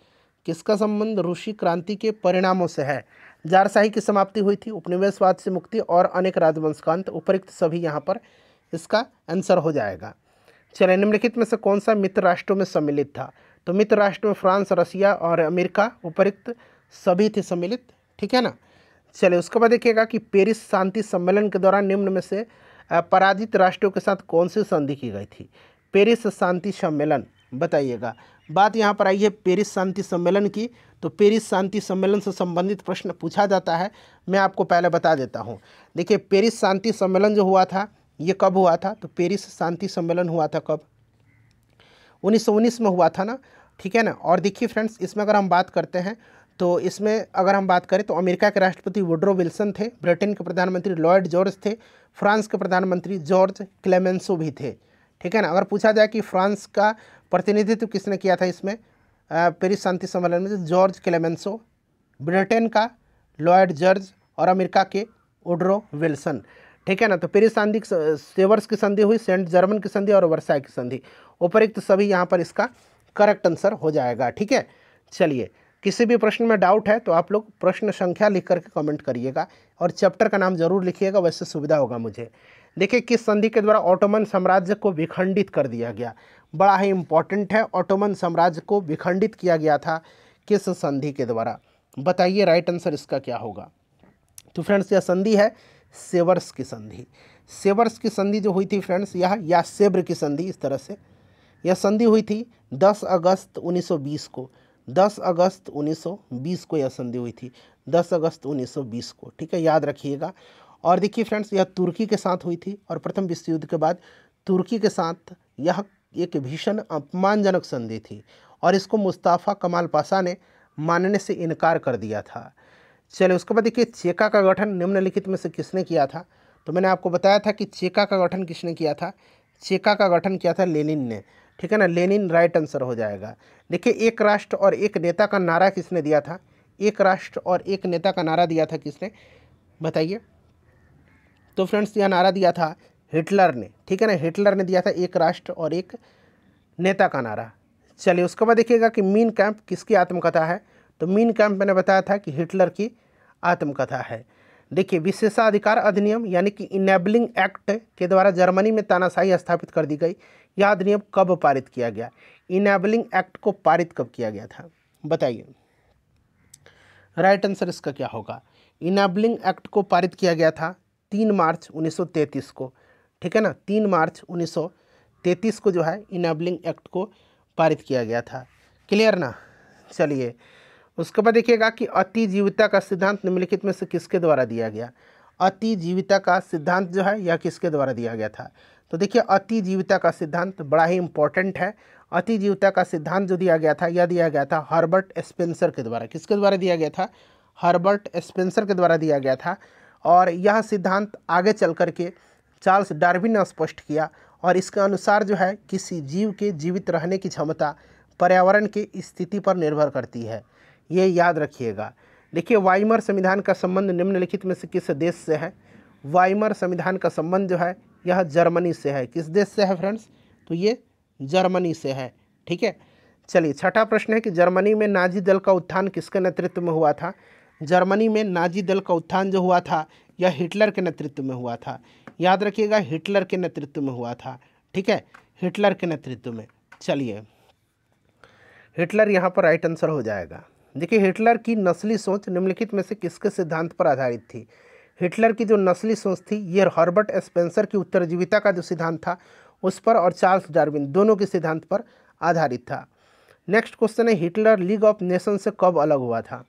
किसका संबंध रूसी क्रांति के परिणामों से है? जारशाही की समाप्ति हुई थी, उपनिवेशवाद से मुक्ति और अनेक राजवंश का अंत। उपरोक्त सभी यहाँ पर इसका आंसर हो जाएगा, चलिए, निम्नलिखित में से कौन सा मित्र राष्ट्रों में सम्मिलित था? तो मित्र राष्ट्र में फ्रांस, रसिया और अमेरिका उपरिक्त सभी थे सम्मिलित, ठीक है ना। चलिए, उसके बाद देखिएगा कि पेरिस शांति सम्मेलन के दौरान निम्न में से पराजित राष्ट्रों के साथ कौन सी संधि की गई थी? पेरिस शांति सम्मेलन, बताइएगा। बात यहाँ पर आई है पेरिस शांति सम्मेलन की, तो पेरिस शांति सम्मेलन से संबंधित प्रश्न पूछा जाता है। मैं आपको पहले बता देता हूँ। देखिए, पेरिस शांति सम्मेलन जो हुआ था ये कब हुआ था? तो पेरिस शांति सम्मेलन हुआ था कब? 1919 में हुआ था ना, ठीक है ना। और देखिए फ्रेंड्स, इसमें अगर हम बात करते हैं तो इसमें अगर हम बात करें तो अमेरिका के राष्ट्रपति वुडरो विल्सन थे, ब्रिटेन के प्रधानमंत्री लॉयड जॉर्ज थे, फ्रांस के प्रधानमंत्री जॉर्ज क्लेमेंसो भी थे, ठीक है ना। अगर पूछा जाए कि फ्रांस का प्रतिनिधित्व किसने किया था इसमें पेरिस शांति सम्मेलन में, तो जॉर्ज क्लेमेंसो, ब्रिटेन का लॉयड जॉर्ज और अमेरिका के वुडरो विल्सन, ठीक है ना। तो पेरिस शांति सेवर्स की संधि हुई, सेंट जर्मन की संधि और वर्साई की संधि, उपरिक्त सभी यहाँ पर इसका करेक्ट आंसर हो जाएगा, ठीक है। चलिए, किसी भी प्रश्न में डाउट है तो आप लोग प्रश्न संख्या लिख करके कमेंट करिएगा और चैप्टर का नाम जरूर लिखिएगा, वैसे सुविधा होगा मुझे। देखिए, किस संधि के द्वारा ऑटोमन साम्राज्य को विखंडित कर दिया गया? बड़ा ही इंपॉर्टेंट है, ऑटोमन साम्राज्य को विखंडित किया गया था किस संधि के द्वारा? बताइए, राइट आंसर इसका क्या होगा? तो फ्रेंड्स, यह संधि है सेवर्स की संधि। सेवर्स की संधि जो हुई थी फ्रेंड्स, यह या सेब्र की संधि, इस तरह से यह संधि हुई थी 10 अगस्त 1920 को। 10 अगस्त 1920 को यह संधि हुई थी, 10 अगस्त 1920 को, ठीक है, याद रखिएगा। और देखिए फ्रेंड्स, यह तुर्की के साथ हुई थी और प्रथम विश्व युद्ध के बाद तुर्की के साथ यह एक भीषण अपमानजनक संधि थी और इसको मुस्तफा कमाल पाशा ने मानने से इनकार कर दिया था। चलिए, उसके बाद देखिए, चेका का गठन निम्नलिखित में से किसने किया था? तो मैंने आपको बताया था कि चेका का गठन किसने किया था? चेका का गठन किया था लेनिन ने, ठीक है ना। लेनिन राइट आंसर हो जाएगा। देखिए, एक राष्ट्र और एक नेता का नारा किसने दिया था? एक राष्ट्र और एक नेता का नारा दिया था किसने, बताइए? तो फ्रेंड्स, यह नारा दिया था हिटलर ने, ठीक है ना। हिटलर ने दिया था एक राष्ट्र और एक नेता का नारा। चलिए, उसके बाद देखिएगा कि मीन कैंप किसकी आत्मकथा है? तो मीन कैंप मैंने बताया था कि हिटलर की आत्मकथा है। देखिए, विशेषाधिकार अधिनियम यानी कि इनेबलिंग एक्ट के द्वारा जर्मनी में तानाशाही स्थापित कर दी गई। यह अधिनियम कब पारित किया गया? इनेबलिंग एक्ट को पारित कब किया गया था? बताइए, राइट आंसर इसका क्या होगा? इनेबलिंग एक्ट को पारित किया गया था 3 मार्च 1933 को, ठीक है ना। 3 मार्च 1933 को जो है इनेबलिंग एक्ट को पारित किया गया था। क्लियर ना? चलिए, उसके बाद देखिएगा कि अतिजीविता का सिद्धांत निम्नलिखित में से किसके द्वारा दिया गया? अतिजीविता का सिद्धांत जो है यह किसके द्वारा दिया गया था? तो देखिए, अतिजीविता का सिद्धांत बड़ा ही इंपॉर्टेंट है। अतिजीविता का सिद्धांत जो दिया गया था यह दिया गया था हर्बर्ट स्पेंसर के द्वारा। किसके द्वारा दिया गया था? हर्बर्ट स्पेंसर के द्वारा दिया गया था। और यह सिद्धांत आगे चल कर के चार्ल्स डार्विन ने स्पष्ट किया और इसके अनुसार जो है किसी जीव के जीवित रहने की क्षमता पर्यावरण की स्थिति पर निर्भर करती है, ये याद रखिएगा। देखिए, वाइमर संविधान का संबंध निम्नलिखित में से किस देश से है? वाइमर संविधान का संबंध जो है यह जर्मनी से है। किस देश से है फ्रेंड्स? तो ये जर्मनी से है, ठीक है। चलिए, छठा प्रश्न है कि जर्मनी में नाजी दल का उत्थान किसके नेतृत्व में हुआ था? जर्मनी में नाजी दल का उत्थान जो हुआ था यह हिटलर के नेतृत्व में हुआ था। याद रखिएगा, हिटलर के नेतृत्व में हुआ था, ठीक है, हिटलर के नेतृत्व में। चलिए, हिटलर यहाँ पर राइट आंसर हो जाएगा। देखिए, हिटलर की नस्ली सोच निम्नलिखित में से किसके सिद्धांत पर आधारित थी? हिटलर की जो नस्ली सोच थी ये हर्बर्ट स्पेंसर की उत्तरजीविता का जो सिद्धांत था उस पर और चार्ल्स डार्विन दोनों के सिद्धांत पर आधारित था। नेक्स्ट क्वेश्चन है, हिटलर लीग ऑफ नेशन से कब अलग हुआ था?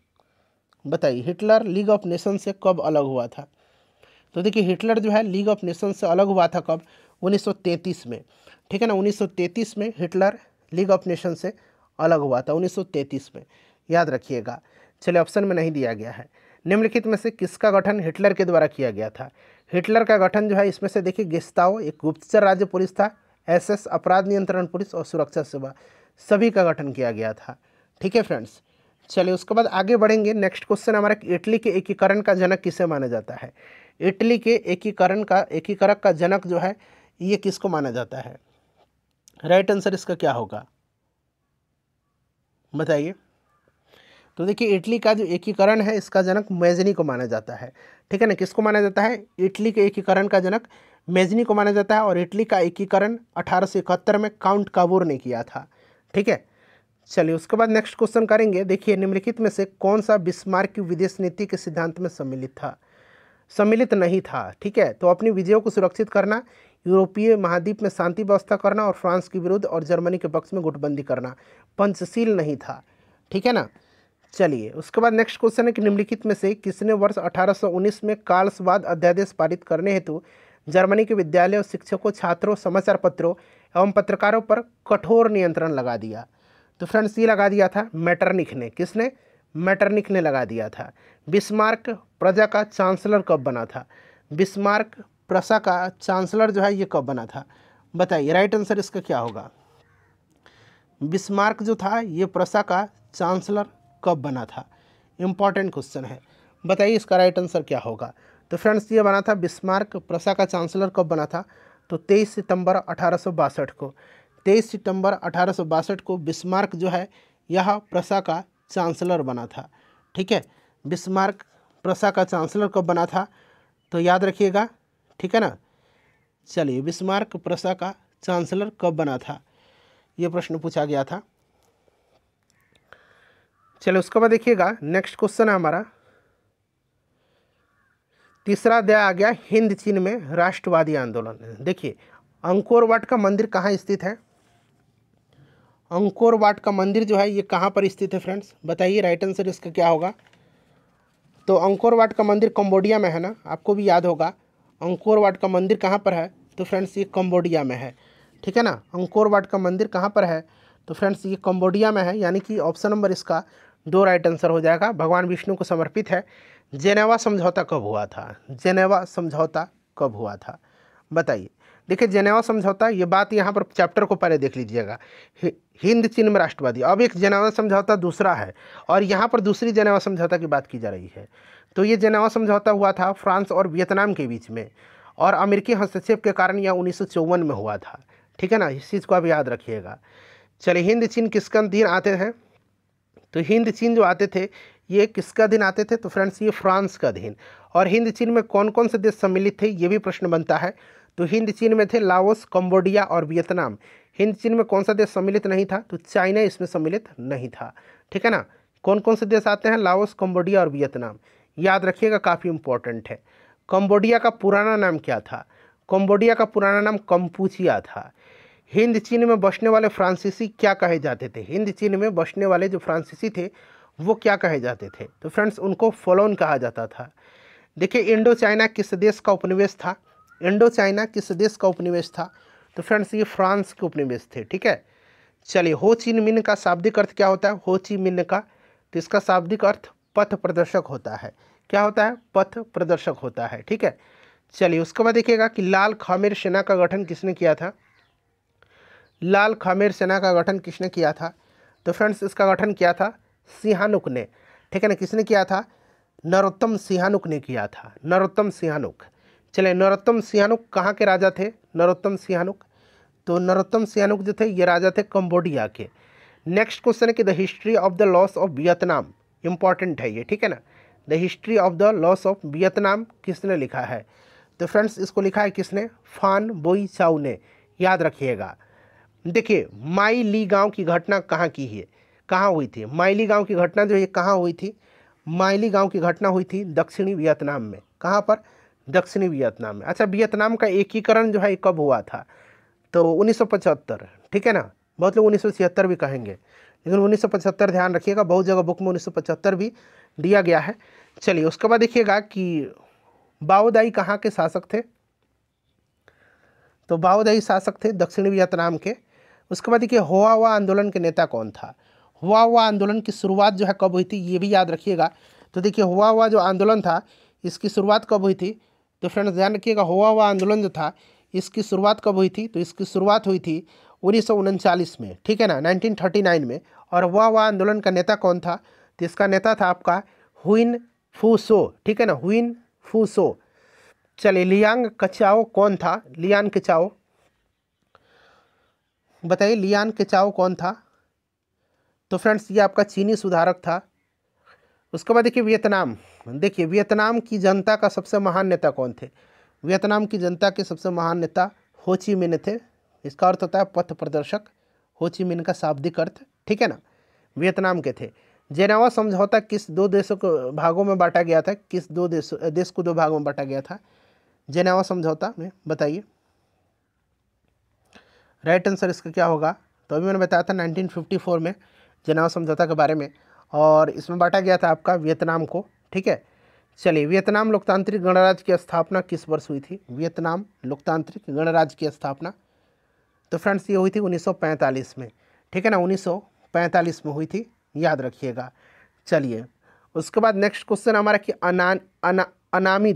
बताइए, हिटलर लीग ऑफ नेशन से कब अलग हुआ था? तो देखिए, हिटलर जो है लीग ऑफ नेशन से अलग हुआ था कब? 1933 में, ठीक है ना। 1933 में हिटलर लीग ऑफ नेशन से अलग हुआ था, 1933 में, याद रखिएगा। चलिए, ऑप्शन में नहीं दिया गया है। निम्नलिखित में से किसका गठन हिटलर के द्वारा किया गया था? हिटलर का गठन जो है इसमें से देखिए, गेस्ताओ एक गुप्तचर राज्य पुलिस था, एसएस अपराध नियंत्रण पुलिस और सुरक्षा सेवा, सभी का गठन किया गया था, ठीक है फ्रेंड्स। चलिए, उसके बाद आगे बढ़ेंगे। नेक्स्ट क्वेश्चन हमारा, इटली के एकीकरण का जनक किसे माना जाता है? इटली के एकीकरण का जनक जो है ये किसको माना जाता है? राइट आंसर इसका क्या होगा, बताइए? तो देखिए, इटली का जो एकीकरण है इसका जनक मैजनी को माना जाता है, ठीक है ना। किसको माना जाता है? इटली के एकीकरण का जनक मेजनी को माना जाता है। और इटली का एकीकरण 1871 में काउंट काबूर ने किया था। ठीक है, चलिए उसके बाद नेक्स्ट क्वेश्चन करेंगे। देखिए, निम्नलिखित में से कौन सा बिस्मार्क की विदेश नीति के सिद्धांत में सम्मिलित नहीं था। ठीक है, तो अपनी विजयों को सुरक्षित करना, यूरोपीय महाद्वीप में शांति व्यवस्था करना और फ्रांस के विरुद्ध और जर्मनी के पक्ष में गुटबंदी करना पंचशील नहीं था। ठीक है ना। चलिए उसके बाद नेक्स्ट क्वेश्चन है कि निम्नलिखित में से किसने वर्ष 1819 में कार्लसवाद अध्यादेश पारित करने हेतु जर्मनी के विद्यालयों, शिक्षकों, छात्रों, समाचार पत्रों एवं पत्रकारों पर कठोर नियंत्रण लगा दिया। तो फ्रेंड्स ये लगा दिया था मेटरनिख ने। किसने? मेटरनिख ने लगा दिया था। बिस्मार्क प्रजा का चांसलर कब बना था? बिस्मार्क प्रसा का चांसलर जो है ये कब बना था? बताइए, राइट आंसर इसका क्या होगा? बिस्मार्क जो था ये प्रसा का चांसलर कब बना था? इंपॉर्टेंट क्वेश्चन है, बताइए इसका राइट आंसर क्या होगा? तो फ्रेंड्स ये बना था, बिस्मार्क प्रसा का चांसलर कब बना था? तो 23 सितंबर 1862 को। 23 सितंबर 1862 को बिस्मार्क जो है यह प्रसा का चांसलर बना था। ठीक है, बिस्मार्क प्रसा का चांसलर कब बना था? तो याद रखिएगा। ठीक है ना। चलिए, बिस्मार्क प्रसा का चांसलर कब बना था, ये प्रश्न पूछा गया था। चलिए उसके बाद देखिएगा, नेक्स्ट क्वेश्चन है हमारा तीसरा अध्याय आ गया, हिंद चीन में राष्ट्रवादी आंदोलन। देखिए, अंकोर वाट का मंदिर कहाँ स्थित है? अंकोर वाट का मंदिर जो है ये कहाँ पर स्थित है फ्रेंड्स? बताइए, राइट आंसर इसका क्या होगा? तो अंकोर वाट का मंदिर कंबोडिया में है ना, आपको भी याद होगा। अंकोर वाट का मंदिर कहाँ पर है? तो फ्रेंड्स ये कंबोडिया में है। ठीक है ना। अंकोर वाट का मंदिर कहाँ पर है? तो फ्रेंड्स ये कंबोडिया में है, यानी कि ऑप्शन नंबर इसका 2 राइट आंसर हो जाएगा। भगवान विष्णु को समर्पित है। जेनेवा समझौता कब हुआ था? जेनेवा समझौता कब हुआ था? बताइए। देखिए, जेनेवा समझौता, ये बात यहाँ पर चैप्टर को पहले देख लीजिएगा। हिंद चीन में राष्ट्रवादी, अब एक जेनेवा समझौता दूसरा है और यहाँ पर दूसरी जेनेवा समझौता की बात की जा रही है। तो ये जेनेवा समझौता हुआ था फ्रांस और वियतनाम के बीच में, और अमेरिकी हस्तक्षेप के कारण यह 1954 में हुआ था। ठीक है ना, इस चीज़ को आप याद रखिएगा। चलिए, हिंद चीन किसका अधीन आते हैं? तो हिंद चीन जो आते थे ये किसका अधीन आते थे? तो फ्रेंड्स ये फ्रांस का अधीन। और हिंद चीन में कौन कौन से देश सम्मिलित थे, ये भी प्रश्न बनता है। तो हिंद चीन में थे लाओस, कंबोडिया और वियतनाम। हिंद चीन में कौन सा देश सम्मिलित नहीं था? तो चाइना इसमें सम्मिलित नहीं था। ठीक है ना। कौन कौन से देश आते हैं? लाओस, कंबोडिया और वियतनाम। याद रखिएगा, काफ़ी इंपॉर्टेंट है। कंबोडिया का पुराना नाम क्या था? कंबोडिया का पुराना नाम कंपूचिया था। हिंद चीन में बसने वाले फ्रांसीसी क्या कहे जाते थे? हिंद चीन में बसने वाले जो फ्रांसीसी थे वो क्या कहे जाते थे? तो फ्रेंड्स उनको फोलोन कहा जाता था। देखिए, इंडो चाइना किस देश का उपनिवेश था? इंडो चाइना किस देश का उपनिवेश था? तो फ्रेंड्स ये फ्रांस के उपनिवेश थे। ठीक है। चलिए, हो ची मिन्ह का शाब्दिक अर्थ क्या होता है? हो ची मिन्ह का, तो इसका शाब्दिक अर्थ पथ प्रदर्शक होता है। क्या होता है? पथ प्रदर्शक होता है। ठीक है। चलिए उसके बाद देखिएगा कि लाल खामेर सेना का गठन किसने किया था? लाल खामेर सेना का गठन किसने किया था? तो फ्रेंड्स इसका गठन किया था सिहानुक ने। ठीक है ना। किसने किया था? नरोत्तम सिहानुक ने किया था। नरोत्तम सिहानुक। चलिए, नरोत्तम सिहानुक कहाँ के राजा थे? नरोत्तम सिहानुक, तो नरोत्तम सिहानुक जो थे ये राजा थे कंबोडिया के। नेक्स्ट क्वेश्चन है कि the history of the loss of Vietnam, important है ये। ठीक है ना। The history of the loss of Vietnam किसने लिखा है? तो फ्रेंड्स इसको लिखा है किसने? फान बोई चाउ ने। याद रखिएगा। देखिए, माई ली गांव की घटना कहाँ की है, कहाँ हुई थी? माइली गांव की घटना जो है कहाँ हुई थी? माइली गांव की घटना हुई थी दक्षिणी वियतनाम में। कहाँ पर? दक्षिणी वियतनाम में। अच्छा, वियतनाम का एकीकरण जो है कब हुआ था? तो 1975। ठीक है ना। बहुत लोग 1976 भी कहेंगे, लेकिन 1975 ध्यान रखिएगा, बहुत जगह बुक में 1975 भी दिया गया है। चलिए उसके बाद देखिएगा कि बाओदाई कहाँ के शासक थे? तो बाओदाई शासक थे दक्षिणी वियतनाम के। उसके बाद देखिए, हुआ हुआ आंदोलन के नेता कौन था? हुआ हुआ आंदोलन की शुरुआत जो है कब हुई थी, ये भी याद रखिएगा। तो देखिए, हुआ हुआ जो आंदोलन था इसकी शुरुआत कब हुई थी? तो फ्रेंड्स ध्यान रखिएगा, हुआ हुआ आंदोलन जो था इसकी शुरुआत कब हुई थी? तो इसकी शुरुआत हुई थी 1939 में। ठीक है ना, 1939 में। और हुआ हुआ आंदोलन का नेता कौन था? तो इसका नेता था आपका हुइन फू सो। ठीक है ना, हुइन फू सो। चलिए, लियांग कचाओ कौन था? लियान केचाओ, बताइए लियान केचाओ कौन था? तो फ्रेंड्स ये आपका चीनी सुधारक था। उसके बाद देखिए वियतनाम। देखिए, वियतनाम की जनता का सबसे महान नेता कौन थे? वियतनाम की जनता के सबसे महान नेता हो ची मिन्ह थे। इसका अर्थ होता है पथ प्रदर्शक, हो ची मिन्ह का शाब्दिक अर्थ, ठीक है ना, वियतनाम के थे। जेनेवा समझौता किस दो देशों को भागों में बांटा गया था, किस दो देश को दो भागों में बांटा गया था जेनेवा समझौता में, बताइए। राइट आंसर इसका क्या होगा? तो अभी मैंने बताया था 1954 में जेनेवा समझौता के बारे में, और इसमें बांटा गया था आपका वियतनाम को, ठीक है। चलिए, वियतनाम लोकतांत्रिक गणराज्य की स्थापना किस वर्ष हुई थी? वियतनाम लोकतांत्रिक गणराज्य की स्थापना, तो फ्रेंड्स ये हुई थी 1945 में, ठीक है ना, 1945 में हुई थी, याद रखिएगा। चलिए, उसके बाद नेक्स्ट क्वेश्चन हमारा कि अनामी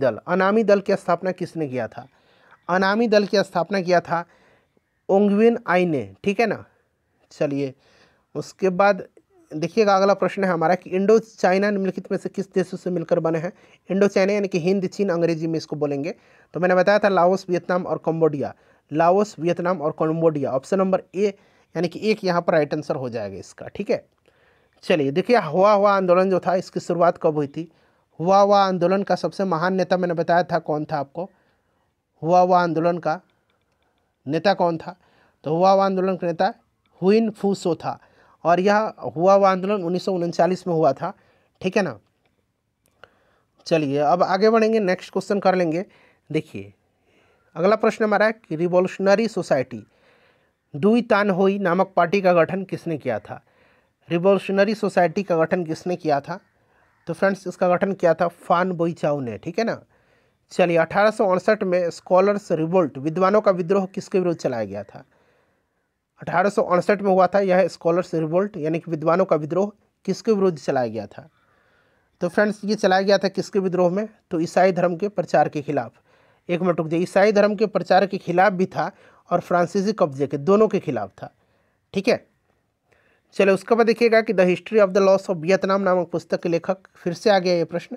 दल की स्थापना किसने किया था? अनामी दल की स्थापना किया था ओंगविन आई ने, ठीक है ना। चलिए, उसके बाद देखिएगा अगला प्रश्न है हमारा कि इंडो चाइना निम्नलिखित में से किस देशों से मिलकर बने हैं? इंडो चाइना यानी कि हिंद चीन अंग्रेजी में इसको बोलेंगे। तो मैंने बताया था लाओस, वियतनाम और कंबोडिया। लाओस, वियतनाम और कंबोडिया, ऑप्शन नंबर ए यानी कि एक यहाँ पर राइट आंसर हो जाएगा इसका, ठीक है। चलिए, देखिए हुआ आंदोलन जो था इसकी शुरुआत कब हुई थी? हुआ आंदोलन का सबसे महान नेता मैंने बताया था कौन था आपको? हुआ आंदोलन का नेता कौन था? तो हुआ आंदोलन का नेता हुइन फू सो था, और यह हुआ आंदोलन 1939 में हुआ था, ठीक है ना। चलिए, अब आगे बढ़ेंगे, नेक्स्ट क्वेश्चन कर लेंगे। देखिए, अगला प्रश्न हमारा है कि रिवॉल्यूशनरी सोसाइटी दुई तान होई नामक पार्टी का गठन किसने किया था? रिवॉल्यूशनरी सोसाइटी का गठन किसने किया था? तो फ्रेंड्स, इसका गठन किया था फान बोईचाओ ने, ठीक है ना। चलिए, 1868 में स्कॉलर्स रिवोल्ट, विद्वानों का विद्रोह किसके विरुद्ध चलाया गया था? 1868 में हुआ था यह स्कॉलर्स रिवोल्ट, यानी कि विद्वानों का विद्रोह किसके विरुद्ध चलाया गया था? तो फ्रेंड्स, ये चलाया गया था किसके विद्रोह में? तो ईसाई धर्म के प्रचार के खिलाफ। एक मिनट रुक जाइए, ईसाई धर्म के प्रचार के खिलाफ भी था और फ्रांसीसी कब्जे के, दोनों के खिलाफ था, ठीक है। चलो, उसके बाद देखिएगा कि the history of the loss of Vietnam नामक पुस्तक के लेखक, फिर से आ गया ये प्रश्न,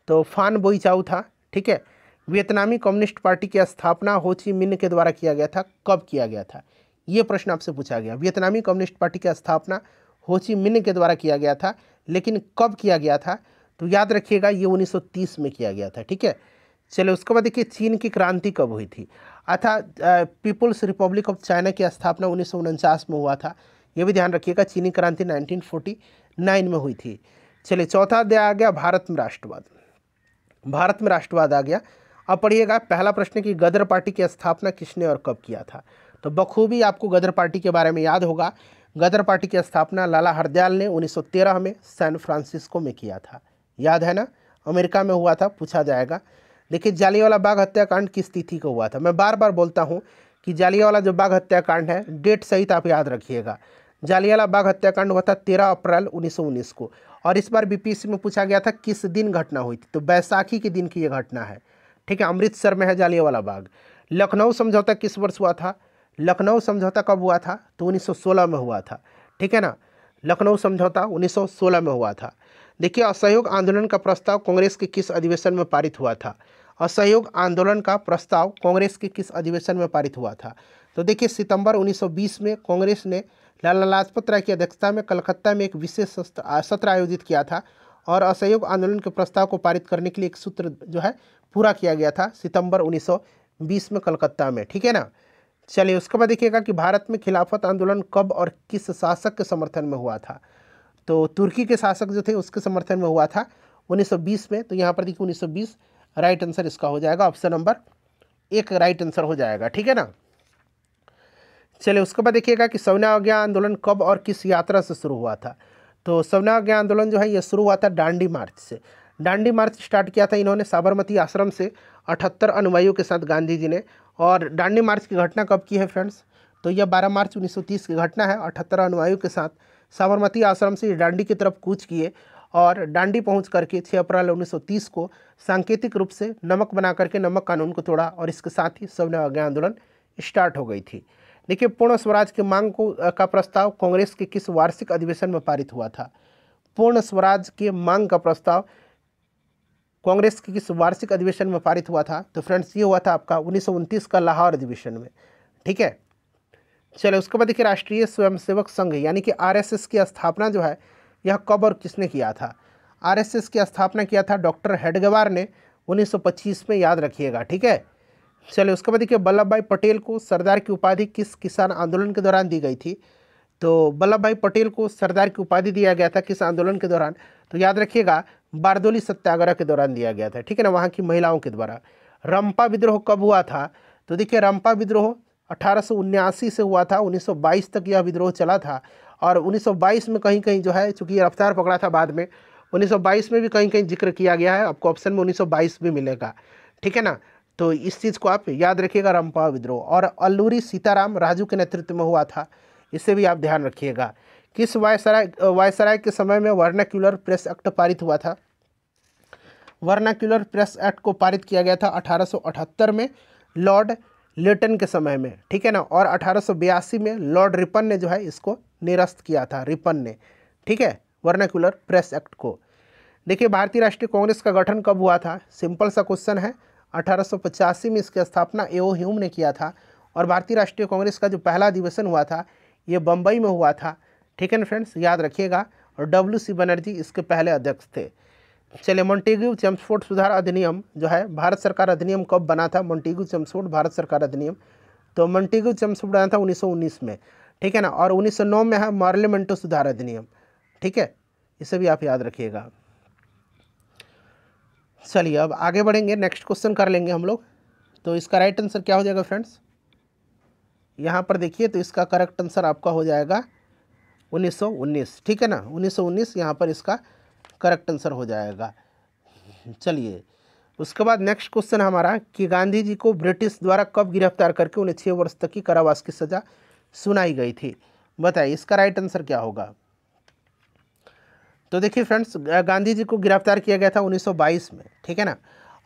तो फान बोईचाओ था, ठीक है। वियतनामी कम्युनिस्ट पार्टी की स्थापना हो ची मिन्ह के द्वारा किया गया था, कब किया गया था? ये प्रश्न आपसे पूछा गया। वियतनामी कम्युनिस्ट पार्टी की स्थापना हो ची मिन्ह के द्वारा किया गया था, लेकिन कब किया गया था? तो याद रखिएगा ये 1930 में किया गया था, ठीक है। चलिए, उसके बाद देखिए चीन की क्रांति कब हुई थी? अर्थात पीपुल्स रिपब्लिक ऑफ चाइना की स्थापना 1949 में हुआ था, ये भी ध्यान रखिएगा। चीनी क्रांति 1949 में हुई थी। चलिए, चौथा अध्याय आ गया भारत में राष्ट्रवाद। भारत में राष्ट्रवाद आ गया। अब पढ़िएगा, पहला प्रश्न कि गदर पार्टी की स्थापना किसने और कब किया था? तो बखूबी आपको गदर पार्टी के बारे में याद होगा। गदर पार्टी की स्थापना लाला हरदयाल ने 1913 में सैन फ्रांसिस्को में किया था, याद है ना, अमेरिका में हुआ था, पूछा जाएगा। देखिए, जालियांवाला बाग हत्याकांड किस तिथि को हुआ था? मैं बार बार बोलता हूँ कि जालियांवाला जो बाग हत्याकांड है, डेट सहित आप याद रखिएगा। जालियांवाला बाग हत्याकांड हुआ था 13 अप्रैल 1919 को, और इस बार बीपीएससी में पूछा गया था किस दिन घटना हुई थी? तो बैसाखी के दिन की ये घटना है, ठीक है। अमृतसर में है जालियांवाला बाग। लखनऊ समझौता किस वर्ष हुआ था? लखनऊ समझौता कब हुआ था? तो 1916 में हुआ था, ठीक है ना। लखनऊ समझौता 1916 में हुआ था। देखिए, असहयोग आंदोलन का प्रस्ताव कांग्रेस के किस अधिवेशन में पारित हुआ था? असहयोग आंदोलन का प्रस्ताव कांग्रेस के किस अधिवेशन में पारित हुआ था? तो देखिए, सितंबर 1920 में कांग्रेस ने लाला लाजपत राय की अध्यक्षता में कलकत्ता में एक विशेष सत्र आयोजित किया था, और असहयोग आंदोलन के प्रस्ताव को पारित करने के लिए एक सूत्र जो है पूरा किया गया था सितंबर 1920 में कलकत्ता में, ठीक है ना। चलिए, उसके बाद देखिएगा कि भारत में खिलाफत आंदोलन कब और किस शासक के समर्थन में हुआ था? तो तुर्की के शासक जो थे उसके समर्थन में हुआ था 1920 में। तो यहाँ पर देखिए 1920 राइट आंसर इसका हो जाएगा, ऑप्शन नंबर एक राइट आंसर हो जाएगा, ठीक है ना। चलिए, उसके बाद देखिएगा कि सविनय आंदोलन कब और किस यात्रा से शुरू हुआ था? तो सविनय आंदोलन जो है ये शुरू हुआ था दांडी मार्च से। दांडी मार्च स्टार्ट किया था इन्होंने साबरमती आश्रम से 78 अनुयायियों के साथ गांधी जी ने। और दांडी मार्च की घटना कब की है फ्रेंड्स? तो यह 12 मार्च 1930 की घटना है। 78 अनुयायियों के साथ साबरमती आश्रम से दांडी की तरफ कूच किए, और दांडी पहुंच करके 6 अप्रैल 1930 को सांकेतिक रूप से नमक बना करके नमक कानून को तोड़ा, और इसके साथ ही सविनय आंदोलन स्टार्ट हो गई थी। देखिए, पूर्ण स्वराज की मांग का प्रस्ताव कांग्रेस के किस वार्षिक अधिवेशन में पारित हुआ था? पूर्ण स्वराज की मांग का प्रस्ताव कांग्रेस के किस वार्षिक अधिवेशन में पारित हुआ था? तो फ्रेंड्स, ये हुआ था आपका 1929 का लाहौर अधिवेशन में, ठीक है। चलो, उसके बाद देखिए राष्ट्रीय स्वयंसेवक संघ यानी कि आरएसएस की स्थापना जो है यह कब और किसने किया था? आरएसएस की स्थापना किया था डॉक्टर हेडगेवार ने 1925 में, याद रखिएगा, ठीक है। चलिए उसके बाद देखिए वल्लभ भाई पटेल को सरदार की उपाधि किस किसान आंदोलन के दौरान दी गई थी। तो वल्लभ भाई पटेल को सरदार की उपाधि दिया गया था किस आंदोलन के दौरान, तो याद रखिएगा बारदोली सत्याग्रह के दौरान दिया गया था, ठीक है ना, वहाँ की महिलाओं के द्वारा। रंपा विद्रोह कब हुआ था, तो देखिए रंपा विद्रोह 1879 से हुआ था, 1922 तक यह विद्रोह चला था। और 1922 में कहीं कहीं जो है, चूँकि ये रफ्तार पकड़ा था बाद में, 1922 में भी कहीं कहीं जिक्र किया गया है, आपको ऑप्शन में 1922 भी मिलेगा, ठीक है ना। तो इस चीज़ को आप याद रखिएगा, रंपा विद्रोह। और अल्लूरी सीताराम राजू के नेतृत्व में हुआ था, इससे भी आप ध्यान रखिएगा। किस वायसराय के समय में वर्नाक्यूलर प्रेस एक्ट पारित हुआ था। वर्नाक्यूलर प्रेस एक्ट को पारित किया गया था 1878 में लॉर्ड लेटन के समय में, ठीक है ना। और 1882 में लॉर्ड रिपन ने जो है इसको निरस्त किया था, रिपन ने, ठीक है, वर्नाक्यूलर प्रेस एक्ट को। देखिए भारतीय राष्ट्रीय कांग्रेस का गठन कब हुआ था, सिंपल सा क्वेश्चन है। 1885 में इसकी स्थापना एओ ह्यूम ने किया था। और भारतीय राष्ट्रीय कांग्रेस का जो पहला अधिवेशन हुआ था ये बम्बई में हुआ था, ठीक है ना फ्रेंड्स, याद रखिएगा। और WC बनर्जी इसके पहले अध्यक्ष थे। चलिए मॉन्टेग्यू चेम्सफोर्ड सुधार अधिनियम जो है, भारत सरकार अधिनियम कब बना था, मॉन्टेग्यू चेम्सफोर्ड भारत सरकार अधिनियम। तो मॉन्टेग्यू चेम्सफोर्ड बना था 1919 में, ठीक है ना। और 1909 में है पार्लियामेंटो सुधार अधिनियम, ठीक है, इसे भी आप याद रखिएगा। चलिए अब आगे बढ़ेंगे, नेक्स्ट क्वेश्चन कर लेंगे हम लोग। तो इसका राइट आंसर क्या हो जाएगा फ्रेंड्स, यहाँ पर देखिए, तो इसका करेक्ट आंसर आपका हो जाएगा 1919, ठीक है ना, 1919 यहाँ पर इसका करेक्ट आंसर हो जाएगा। चलिए उसके बाद नेक्स्ट क्वेश्चन हमारा कि गांधी जी को ब्रिटिश द्वारा कब गिरफ्तार करके उन्हें 6 वर्ष तक की कारावास की सज़ा सुनाई गई थी, बताइए इसका राइट आंसर क्या होगा। तो देखिए फ्रेंड्स, गांधी जी को गिरफ्तार किया गया था 1922 में, ठीक है ना।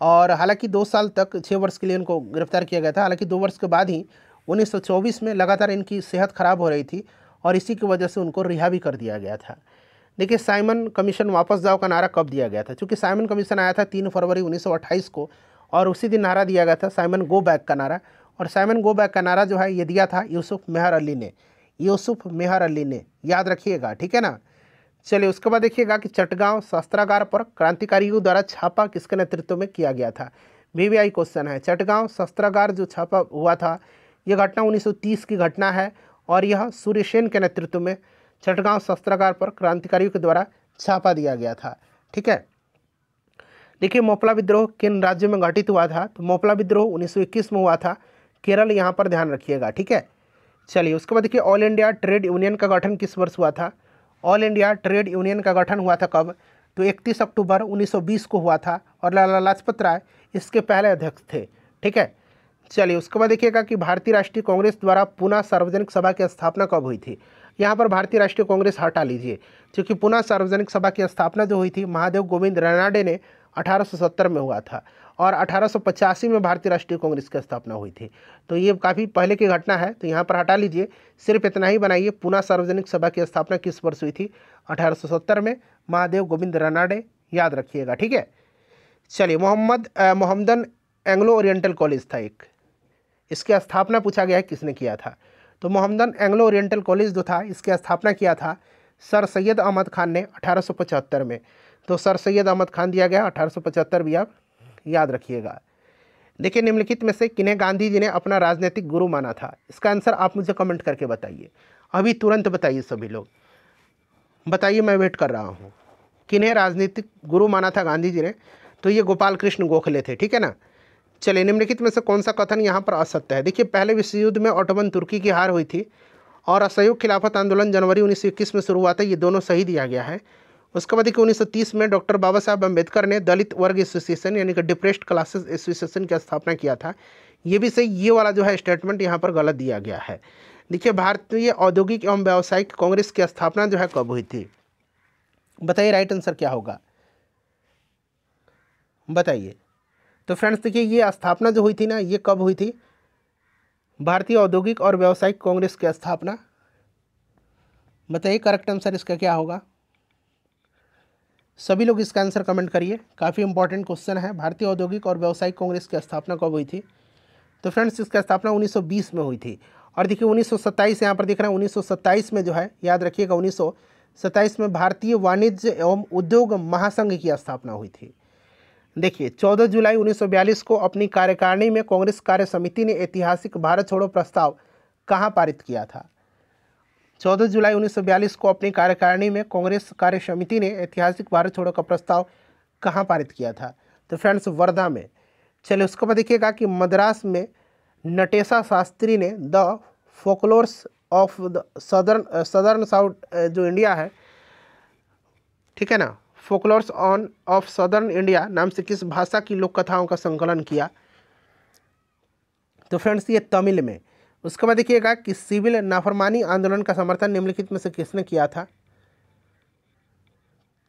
और हालांकि 2 साल तक 6 वर्ष के लिए उनको गिरफ्तार किया गया था। हालांकि 2 वर्ष के बाद ही 1924 में लगातार इनकी सेहत खराब हो रही थी और इसी की वजह से उनको रिहा भी कर दिया गया था। देखिए साइमन कमीशन वापस जाओ का नारा कब दिया गया था, क्योंकि साइमन कमीशन आया था 3 फरवरी 1928 को और उसी दिन नारा दिया गया था साइमन गो बैक का नारा। और साइमन गो बैक का नारा जो है ये दिया था यूसुफ मेहर अली ने, यूसुफ मेहर अली ने, याद रखिएगा, ठीक है ना। चलिए उसके बाद देखिएगा कि चटगांव शस्त्रागार पर क्रांतिकारियों द्वारा छापा किसके नेतृत्व में किया गया था। VVI क्वेश्चन है। चटगांव शस्त्रागार जो छापा हुआ था यह घटना 1930 की घटना है और यह सूर्य सेन के नेतृत्व में चटगांव शस्त्रागार पर क्रांतिकारियों के द्वारा छापा दिया गया था, ठीक है। देखिए मोपला विद्रोह किन राज्यों में घटित हुआ था, तो मोपला विद्रोह 1921 में हुआ था, केरल, यहाँ पर ध्यान रखिएगा, ठीक है। चलिए उसके बाद देखिए ऑल इंडिया ट्रेड यूनियन का गठन किस वर्ष हुआ था। ऑल इंडिया ट्रेड यूनियन का गठन हुआ था कब, तो 31 अक्टूबर 1920 को हुआ था और लाला लाजपत राय इसके पहले अध्यक्ष थे, ठीक है। चलिए उसके बाद देखिएगा कि भारतीय राष्ट्रीय कांग्रेस द्वारा पुनः सार्वजनिक सभा की स्थापना कब हुई थी। यहाँ पर भारतीय राष्ट्रीय कांग्रेस हटा लीजिए, क्योंकि पुनः सार्वजनिक सभा की स्थापना जो हुई थी महादेव गोविंद रानाडे ने 1870 में हुआ था और 1885 में भारतीय राष्ट्रीय कांग्रेस की स्थापना हुई थी। तो ये काफ़ी पहले की घटना है, तो यहाँ पर हटा लीजिए, सिर्फ इतना ही बनाइए, पुनः सार्वजनिक सभा की स्थापना किस वर्ष हुई थी, 1870 में, महादेव गोविंद रानाडे, याद रखिएगा, ठीक है। चलिए मोहम्मदन एंग्लो ओरिएंटल कॉलेज था एक, इसकी स्थापना पूछा गया है किसने किया था। तो मोहम्मदन एंग्लो ओरिएंटल कॉलेज जो था इसकी स्थापना किया था सर सैयद अहमद खान ने 1875 में। तो सर सैयद अहमद खान दिया गया 1875 भी आप याद रखिएगा। देखिए निम्नलिखित में से किन्हें गांधी जी ने अपना राजनीतिक गुरु माना था, इसका आंसर आप मुझे कमेंट करके बताइए, अभी तुरंत बताइए सभी लोग, बताइए, मैं वेट कर रहा हूँ। किन्हें राजनीतिक गुरु माना था गांधी जी ने, तो ये गोपाल कृष्ण गोखले थे, ठीक है ना। चलिए निम्नलिखित में से कौन सा कथन यहाँ पर असत्य है। देखिए पहले विश्व युद्ध में ऑटोमन तुर्की की हार हुई थी और असहयोग खिलाफत आंदोलन जनवरी 1921 में शुरू हुआ था, ये दोनों सही दिया गया है। उसके बाद देखिए 1930 में डॉक्टर बाबा साहब अम्बेडकर ने दलित वर्ग एसोसिएशन यानी कि डिप्रेस्ड क्लासेस एसोसिएशन की स्थापना किया था, ये भी सही, ये वाला जो है स्टेटमेंट यहाँ पर गलत दिया गया है। देखिए भारतीय औद्योगिक एवं व्यावसायिक कांग्रेस की स्थापना जो है कब हुई थी, बताइए राइट आंसर क्या होगा, बताइए। तो फ्रेंड्स देखिए ये स्थापना जो हुई थी ना, ये कब हुई थी, भारतीय औद्योगिक और व्यावसायिक कांग्रेस की स्थापना, बताइए करेक्ट आंसर इसका क्या होगा। सभी लोग इसका आंसर कमेंट करिए, काफ़ी इंपॉर्टेंट क्वेश्चन है। भारतीय औद्योगिक और व्यावसायिक कांग्रेस की स्थापना कब हुई थी, तो फ्रेंड्स इसकी स्थापना 1920 में हुई थी। और देखिए 1927 यहाँ पर दिख रहा है, 1927 में जो है याद रखिएगा 1927 में भारतीय वाणिज्य एवं उद्योग महासंघ की स्थापना हुई थी। देखिए 14 जुलाई 1942 को अपनी कार्यकारिणी में कांग्रेस कार्य समिति ने ऐतिहासिक भारत छोड़ो प्रस्ताव कहाँ पारित किया था? 14 जुलाई 1942 को अपनी कार्यकारिणी में कांग्रेस कार्य समिति ने ऐतिहासिक भारत छोड़ो का प्रस्ताव कहाँ पारित किया था? तो फ्रेंड्स वर्धा में। चलिए उसके बाद देखिएगा कि मद्रास में नटेशा शास्त्री ने the folklores of the southern south जो इंडिया है, ठीक है ना, folklores on off southern India नाम से किस भाषा की लोक कथाओं का संकलन किया? तो फ्रेंड्स ये तमिल में। उसके बाद देखिएगा कि सिविल नाफरमानी आंदोलन का समर्थन निम्नलिखित में से किसने किया था?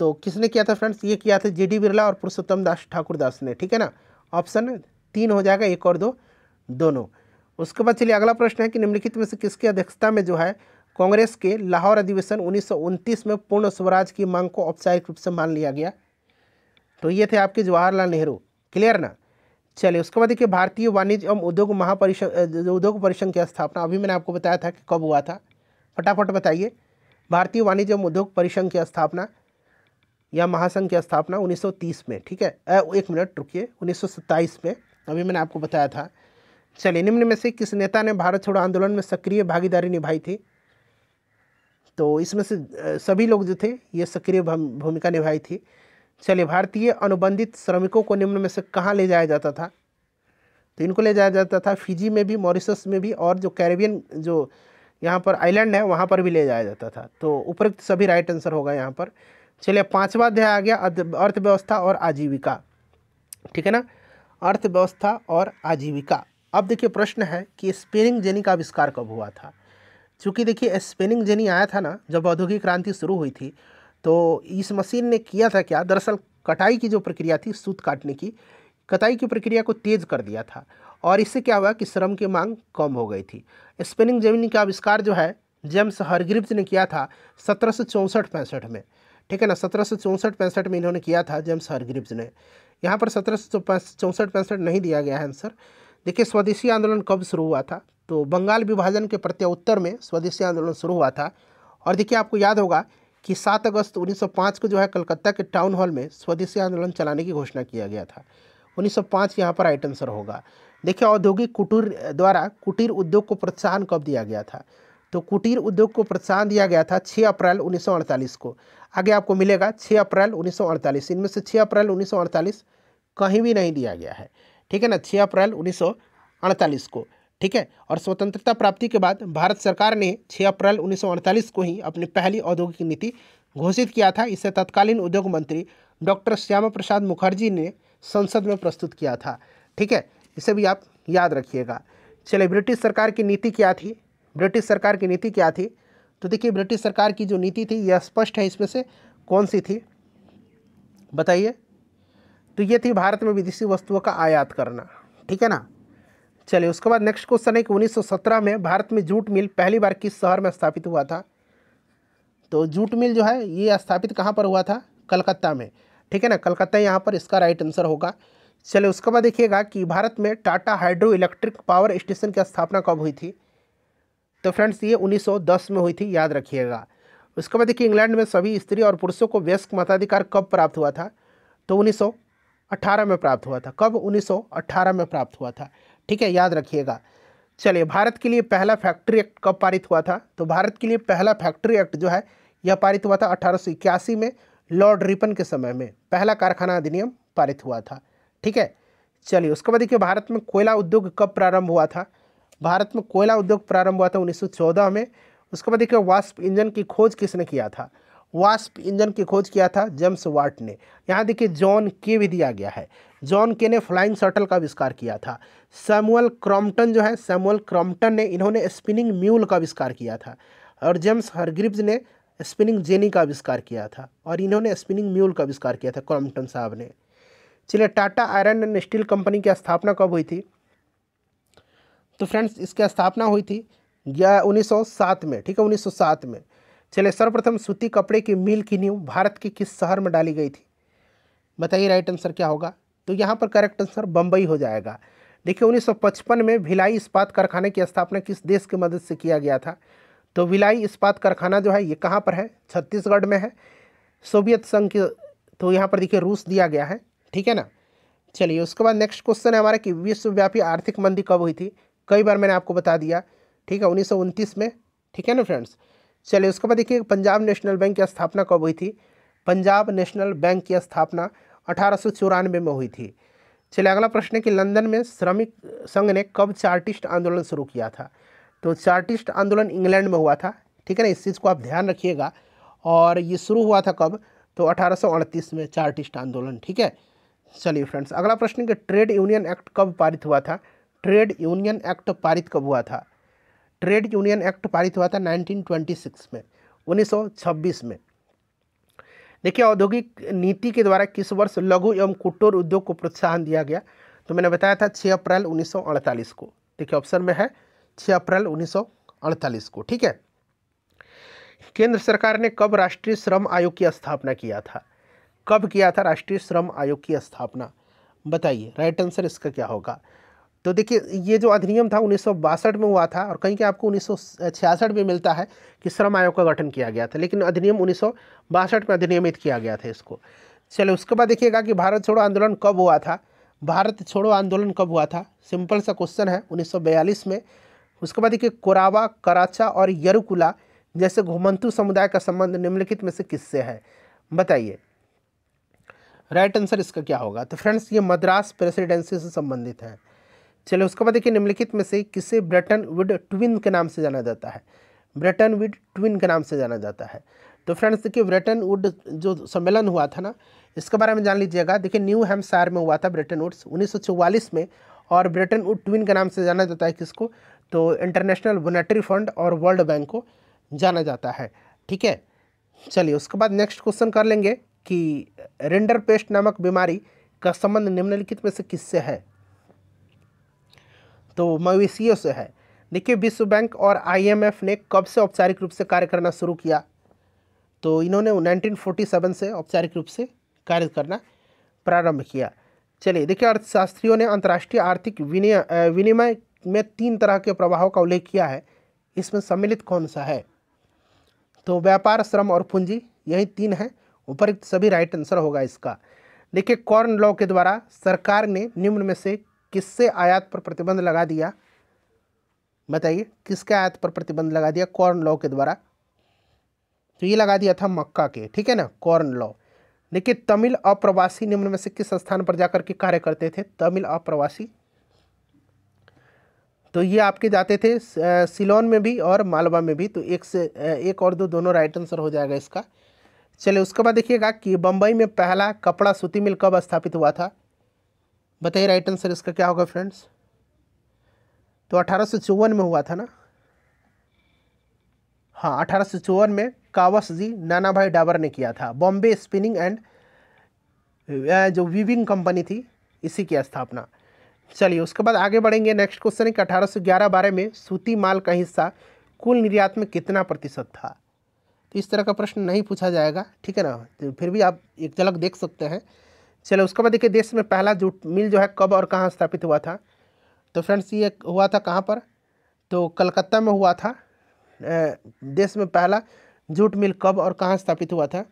तो किसने किया था फ्रेंड्स? ये किया था जी.डी. बिरला और पुरुषोत्तम दास ठाकुर दास ने, ठीक है ना। ऑप्शन 3 हो जाएगा, 1 और 2 दोनों। उसके बाद चलिए अगला प्रश्न है कि निम्नलिखित में से किसकी अध्यक्षता में जो है कांग्रेस के लाहौर अधिवेशन 1929 में पूर्ण स्वराज की मांग को औपचारिक रूप से मान लिया गया? तो ये थे आपके जवाहरलाल नेहरू। क्लियर ना। चलिए उसके बाद देखिए भारतीय वाणिज्य एवं उद्योग महापरिषद उद्योग परिसंघ की स्थापना अभी मैंने आपको बताया था कि कब हुआ था, फटाफट बताइए। भारतीय वाणिज्य एवं उद्योग परिसंघ की स्थापना या महासंघ की स्थापना 1930 में, ठीक है। 1 मिनट रुकिए, 1927 में, अभी मैंने आपको बताया था। चलिए निम्न में से किस नेता ने भारत छोड़ो आंदोलन में सक्रिय भागीदारी निभाई थी? तो इसमें से सभी लोग जो थे ये सक्रिय भूमिका निभाई थी। चलिए भारतीय अनुबंधित श्रमिकों को निम्न में से कहाँ ले जाया जाता था? तो इनको ले जाया जाता था फिजी में भी, मॉरिशस में भी, और जो कैरेबियन जो यहाँ पर आइलैंड है वहाँ पर भी ले जाया जाता था। तो उपरोक्त सभी राइट आंसर होगा यहाँ पर। चलिए 5वां अध्याय आ गया अर्थव्यवस्था और आजीविका, ठीक है ना, अर्थव्यवस्था और आजीविका। अब देखिए प्रश्न है कि स्पिनिंग जेनी का आविष्कार कब हुआ था? चूँकि देखिए स्पिनिंग जेनी आया था ना जब औद्योगिक क्रांति शुरू हुई थी, तो इस मशीन ने किया था क्या, दरअसल कटाई की जो प्रक्रिया थी, सूत काटने की, कटाई की प्रक्रिया को तेज कर दिया था, और इससे क्या हुआ कि श्रम की मांग कम हो गई थी। स्पिनिंग जेनी का आविष्कार जो है जेम्स हरग्रीव्स ने किया था 1764-65 में, ठीक है ना। 1764-65 में इन्होंने किया था जेम्स हरग्रीव्स ने। यहाँ पर 1764-65 नहीं दिया गया है आंसर। देखिए स्वदेशी आंदोलन कब शुरू हुआ था? तो बंगाल विभाजन के प्रत्युत्तर में स्वदेशी आंदोलन शुरू हुआ था। और देखिए आपको याद होगा कि 7 अगस्त 1905 को जो है कलकत्ता के टाउन हॉल में स्वदेशी आंदोलन चलाने की घोषणा किया गया था। 1905 यहाँ पर राइट आंसर होगा। देखिए औद्योगिक कुटीर उद्योग को प्रोत्साहन कब दिया गया था? तो कुटीर उद्योग को प्रोत्साहन दिया गया था 6 अप्रैल 1948 को। आगे आपको मिलेगा 6 अप्रैल 1948, इनमें से 6 अप्रैल 1948 कहीं भी नहीं दिया गया है, ठीक है ना, 6 अप्रैल 1948 को, ठीक है। और स्वतंत्रता प्राप्ति के बाद भारत सरकार ने 6 अप्रैल 1948 को ही अपनी पहली औद्योगिक नीति घोषित किया था। इसे तत्कालीन उद्योग मंत्री डॉक्टर श्यामा प्रसाद मुखर्जी ने संसद में प्रस्तुत किया था, ठीक है। इसे भी आप याद रखिएगा। चलिए ब्रिटिश सरकार की नीति क्या थी? ब्रिटिश सरकार की नीति क्या थी? तो देखिए ब्रिटिश सरकार की जो नीति थी यह स्पष्ट है, इसमें से कौन सी थी बताइए? तो ये थी भारत में विदेशी वस्तुओं का आयात करना, ठीक है ना। चलिए उसके बाद नेक्स्ट क्वेश्चन है कि 1917 में भारत में जूट मिल पहली बार किस शहर में स्थापित हुआ था? तो जूट मिल जो है ये स्थापित कहाँ पर हुआ था? कलकत्ता में, ठीक है ना, कलकत्ता यहाँ पर इसका राइट आंसर होगा। चलिए उसके बाद देखिएगा कि भारत में Tata hydro electric power station की स्थापना कब हुई थी? तो फ्रेंड्स ये 1910 में हुई थी, याद रखिएगा। उसके बाद देखिए इंग्लैंड में सभी स्त्री और पुरुषों को वयस्क मताधिकार कब प्राप्त हुआ था? तो 1918 में प्राप्त हुआ था। कब? 1918 में प्राप्त हुआ था, ठीक है, याद रखिएगा। चलिए भारत के लिए पहला फैक्ट्री एक्ट कब पारित हुआ था? तो भारत के लिए पहला फैक्ट्री एक्ट जो है यह पारित हुआ था 1881 में, लॉर्ड रिपन के समय में पहला कारखाना अधिनियम पारित हुआ था, ठीक है। चलिए उसके बाद देखिए भारत में कोयला उद्योग कब प्रारंभ हुआ था? भारत में कोयला उद्योग प्रारंभ हुआ था 1914 में। उसके बाद देखिए वाष्प इंजन की खोज किसने किया था? वाष्प इंजन की खोज किया था जेम्स वाट ने। यहाँ देखिए जॉन के भी दिया गया है, जॉन के ने फ्लाइंग शटल का आविष्कार किया था। सैमुअल क्रॉम्पटन जो है, सैमुअल क्रॉम्पटन ने इन्होंने स्पिनिंग म्यूल का आविष्कार किया था, और जेम्स हरग्रीव्स ने स्पिनिंग जेनी का आविष्कार किया था, और इन्होंने स्पिनिंग म्यूल का आविष्कार किया था क्रॉम्पटन साहब ने। चलिए Tata iron and steel company की स्थापना कब हुई थी? तो फ्रेंड्स इसकी स्थापना हुई थी 1907 में, ठीक है, 1907 में। चलिए सर्वप्रथम सूती कपड़े की मिल की नींव भारत के किस शहर में डाली गई थी? बताइए राइट आंसर क्या होगा? तो यहाँ पर करेक्ट आंसर बम्बई हो जाएगा। देखिए 1955 में भिलाई इस्पात कारखाने की स्थापना किस देश की मदद से किया गया था? तो भिलाई इस्पात कारखाना जो है ये कहाँ पर है? छत्तीसगढ़ में है। सोवियत संघ के, तो यहाँ पर देखिए रूस दिया गया है, ठीक है ना। चलिए उसके बाद नेक्स्ट क्वेश्चन है हमारा कि विश्वव्यापी आर्थिक मंदी कब हुई थी। कई बार मैंने आपको बता दिया, ठीक है, 1929 में, ठीक है ना फ्रेंड्स। चलिए उसके बाद देखिए पंजाब नेशनल बैंक की स्थापना कब हुई थी। पंजाब नेशनल बैंक की स्थापना 1894 में हुई थी। चलिए अगला प्रश्न है कि लंदन में श्रमिक संघ ने कब चार्टिस्ट आंदोलन शुरू किया था। तो चार्टिस्ट आंदोलन इंग्लैंड में हुआ था, ठीक है ना, इस चीज़ को आप ध्यान रखिएगा। और ये शुरू हुआ था कब, तो 1838 में चार्टिस्ट आंदोलन, ठीक है। चलिए फ्रेंड्स अगला प्रश्न है कि ट्रेड यूनियन एक्ट कब पारित हुआ था। ट्रेड यूनियन एक्ट पारित कब हुआ था। ट्रेड यूनियन एक्ट पारित हुआ था 1926 में, 1926 में। देखिए औद्योगिक नीति के द्वारा किस वर्ष लघु एवं कुटीर उद्योग को प्रोत्साहन दिया गया। तो मैंने बताया था 6 अप्रैल 1948 को। देखिए ऑप्शन में है 6 अप्रैल 1948 को, ठीक है। केंद्र सरकार ने कब राष्ट्रीय श्रम आयोग की स्थापना किया था। कब किया था राष्ट्रीय श्रम आयोग की स्थापना, बताइए, राइट आंसर इसका क्या होगा। तो देखिए ये जो अधिनियम था 1962 में हुआ था, और कहीं के आपको 1966 में मिलता है कि श्रम आयोग का गठन किया गया था, लेकिन अधिनियम 1962 में अधिनियमित किया गया था इसको। चलो उसके बाद देखिएगा कि भारत छोड़ो आंदोलन कब हुआ था। भारत छोड़ो आंदोलन कब हुआ था, सिंपल सा क्वेश्चन है, 1942 में। उसके बाद देखिए कोरावा, कराचा और यरुकुला जैसे घुमंतु समुदाय का संबंध निम्नलिखित में से किससे है, बताइए, राइट आंसर इसका क्या होगा। तो फ्रेंड्स ये मद्रास प्रेसिडेंसी से संबंधित है। चलिए उसके बाद देखिए निम्नलिखित में से किसे ब्रेटन वुड ट्विन के नाम से जाना जाता है। ब्रेटन वुड ट्विन के नाम से जाना जाता है। तो फ्रेंड्स देखिए ब्रेटन वुड जो सम्मेलन हुआ था ना, इसके बारे में जान लीजिएगा। देखिए न्यू हैम्पशायर में हुआ था ब्रेटन वुड्स 1944 में, और ब्रेटन वुड ट्विन के नाम से जाना जाता है किसको, तो इंटरनेशनल मॉनेटरी फंड और वर्ल्ड बैंक को जाना जाता है, ठीक है। चलिए उसके बाद नेक्स्ट क्वेश्चन कर लेंगे कि रिंडरपेस्ट नामक बीमारी का संबंध निम्नलिखित में से किससे है। तो मवेशियों से है। देखिए विश्व बैंक और IMF ने कब से औपचारिक रूप से कार्य करना शुरू किया। तो इन्होंने 1947 से औपचारिक रूप से कार्य करना प्रारंभ किया। चलिए देखिए अर्थशास्त्रियों ने अंतर्राष्ट्रीय आर्थिक विनिमय में 3 तरह के प्रभावों का उल्लेख किया है, इसमें सम्मिलित कौन सा है। तो व्यापार, श्रम और पूंजी, यही 3 है, उपरोक्त सभी राइट आंसर होगा इसका। देखिए कॉर्न लॉ के द्वारा सरकार ने निम्न में से किससे आयात पर प्रतिबंध लगा दिया, बताइए, किसके आयात पर प्रतिबंध लगा दिया कॉर्न लॉ के द्वारा। तो ये लगा दिया था मक्का के, ठीक है ना, कॉर्न लॉ। देखिए तमिल अप्रवासी निम्न में से किस स्थान पर जाकर के कार्य करते थे। तमिल अप्रवासी, तो ये आपके जाते थे सिलोन में भी और मालवा में भी। तो एक और दो दोनों राइट आंसर हो जाएगा इसका। चलिए उसके बाद देखिएगा कि बम्बई में पहला कपड़ा सूती मिल कब स्थापित हुआ था, बताइए, राइट आंसर इसका क्या होगा फ्रेंड्स। तो 1854 में हुआ था ना, हाँ 1854 में कावस जी नाना भाई डाबर ने किया था। बॉम्बे स्पिनिंग एंड जो वीविंग कंपनी थी, इसी की स्थापना। चलिए उसके बाद आगे बढ़ेंगे। नेक्स्ट क्वेश्चन है कि 1811-12 में सूती माल का हिस्सा कुल निर्यात में कितना प्रतिशत था। तो इस तरह का प्रश्न नहीं पूछा जाएगा, ठीक है ना, तो फिर भी आप एक झलक देख सकते हैं। चलिए उसके बाद देखिए देश में पहला जूट मिल जो है कब और कहाँ स्थापित हुआ था। तो फ्रेंड्स ये हुआ था कहाँ पर, तो कलकत्ता में हुआ था। देश में पहला जूट मिल कब और कहाँ स्थापित हुआ था,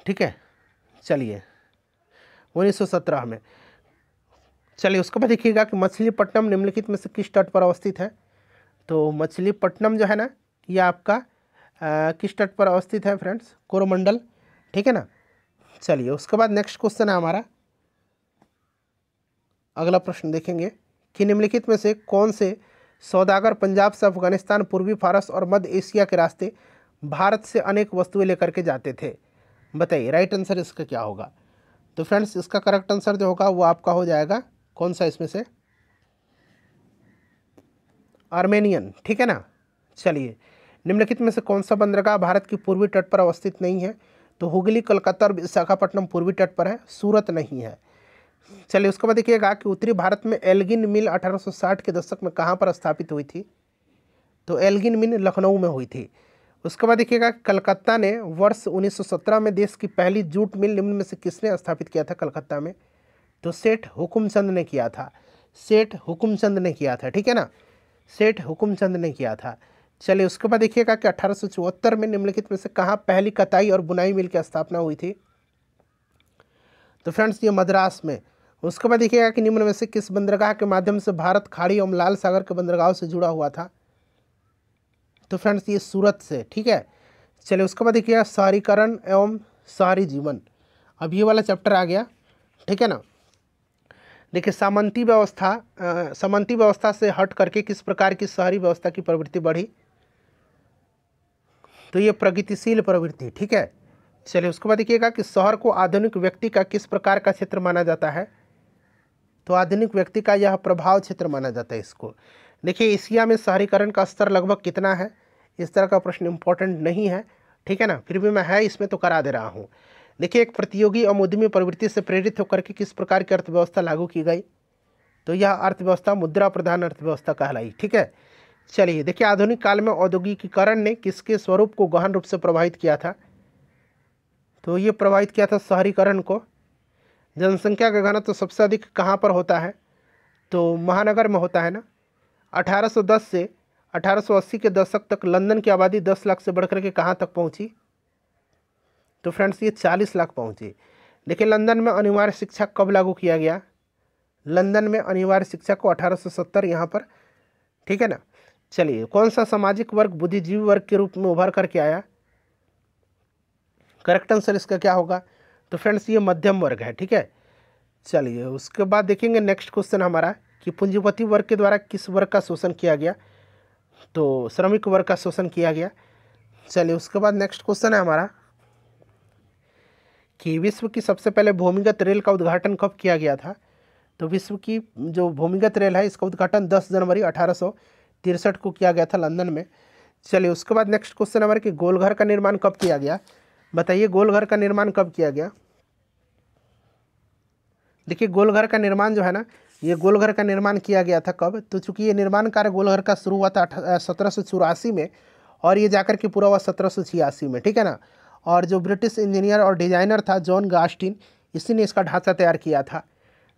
ठीक है। चलिए 1917 में। चलिए उसके बाद देखिएगा कि मछलीपट्टनम निम्नलिखित में से किस तट पर अवस्थित है। तो मछलीपट्टनम जो है ना, ये आपका किस तट पर अवस्थित है फ्रेंड्स, कोरोमंडल, ठीक है ना। चलिए उसके बाद नेक्स्ट क्वेश्चन है हमारा, अगला प्रश्न देखेंगे कि निम्नलिखित में से कौन से सौदागर पंजाब से अफगानिस्तान, पूर्वी फारस और मध्य एशिया के रास्ते भारत से अनेक वस्तुएं लेकर के जाते थे, बताइए, राइट आंसर इसका क्या होगा। तो फ्रेंड्स इसका करेक्ट आंसर जो होगा वो आपका हो जाएगा कौन सा, इसमें से आर्मेनियन, ठीक है ना। चलिए निम्नलिखित में से कौन सा बंदरगाह भारत की पूर्वी तट पर अवस्थित नहीं है। तो हुगली, कलकत्ता और विशाखापट्टनम पूर्वी तट पर है, सूरत नहीं है। चलिए उसके बाद देखिएगा कि उत्तरी भारत में एल्गिन मिल 1860 के दशक में कहाँ पर स्थापित हुई थी। तो एल्गिन मिल लखनऊ में हुई थी। उसके बाद देखिएगा कलकत्ता ने वर्ष 1917 में देश की पहली जूट मिल निम्न में से किसने स्थापित किया था कलकत्ता में। तो सेठ हुकुमचंद ने किया था, सेठ हुकुमचंद ने किया था, ठीक है ना, सेठ हुकुमचंद ने किया था। चलिए उसके बाद देखिएगा कि 1874 में निम्नलिखित में से कहाँ पहली कताई और बुनाई मिल की स्थापना हुई थी। तो फ्रेंड्स ये मद्रास में। उसके बाद देखिएगा कि निम्न में से किस बंदरगाह के माध्यम से भारत खाड़ी एवं लाल सागर के बंदरगाहों से जुड़ा हुआ था? तो फ्रेंड्स ये सूरत से, ठीक है। चलिए उसके बाद देखिएगा शहरीकरण एवं शहरी जीवन, अब ये वाला चैप्टर आ गया, ठीक है ना। देखिए सामंती व्यवस्था से हट करके किस प्रकार की शहरी व्यवस्था की प्रवृत्ति बढ़ी? तो ये प्रगतिशील प्रवृत्ति, ठीक है। चलिए उसके बाद देखिएगा कि शहर को आधुनिक व्यक्ति का किस प्रकार का क्षेत्र माना जाता है? तो आधुनिक व्यक्ति का यह प्रभाव क्षेत्र माना जाता है इसको। देखिए एशिया में शहरीकरण का स्तर लगभग कितना है? इस तरह का प्रश्न इंपॉर्टेंट नहीं है, ठीक है ना, फिर भी मैं है इसमें तो करा दे रहा हूँ। देखिए एक प्रतियोगी और उद्यमी प्रवृत्ति से प्रेरित होकर के किस प्रकार की अर्थव्यवस्था लागू की गई? तो यह अर्थव्यवस्था मुद्रा प्रधान अर्थव्यवस्था कहलाई, ठीक है। चलिए देखिए आधुनिक काल में औद्योगिकीकरण ने किसके स्वरूप को गहन रूप से प्रभावित किया था? तो ये प्रभावित किया था शहरीकरण को। जनसंख्या का घनत्व तो सबसे अधिक कहाँ पर होता है? तो महानगर में होता है ना। 1810 से 1880 के दशक तक लंदन की आबादी 10 लाख से बढ़कर के कहाँ तक पहुँची? तो फ्रेंड्स ये 40 लाख पहुँची। देखिए लंदन में अनिवार्य शिक्षा कब लागू किया गया? लंदन में अनिवार्य शिक्षा को 1870 यहाँ पर, ठीक है ना। चलिए कौन सा सामाजिक वर्ग बुद्धिजीवी वर्ग के रूप में उभर करके आया? करेक्ट आंसर इसका क्या होगा? तो फ्रेंड्स ये मध्यम वर्ग है, ठीक है। चलिए उसके बाद देखेंगे नेक्स्ट क्वेश्चन हमारा कि पूंजीपति वर्ग के द्वारा किस वर्ग का शोषण किया गया? तो श्रमिक वर्ग का शोषण किया गया। चलिए उसके बाद नेक्स्ट क्वेश्चन है हमारा कि विश्व की सबसे पहले भूमिगत रेल का उद्घाटन कब किया गया था? तो विश्व की जो भूमिगत रेल है इसका उद्घाटन 10 जनवरी 1863 को किया गया था लंदन में। चलिए उसके बाद नेक्स्ट क्वेश्चन हमारे कि गोलघर का निर्माण कब किया गया? बताइए गोलघर का निर्माण कब किया गया? देखिए गोलघर का निर्माण जो है ना, ये गोलघर का निर्माण किया गया था कब? तो चूंकि ये निर्माण कार्य गोलघर का शुरू हुआ था 1784 में और ये जाकर के पूरा हुआ 1786 में, ठीक है ना। और जो ब्रिटिश इंजीनियर और डिजाइनर था जॉन गास्टिन, इसी ने इसका ढांचा तैयार किया था।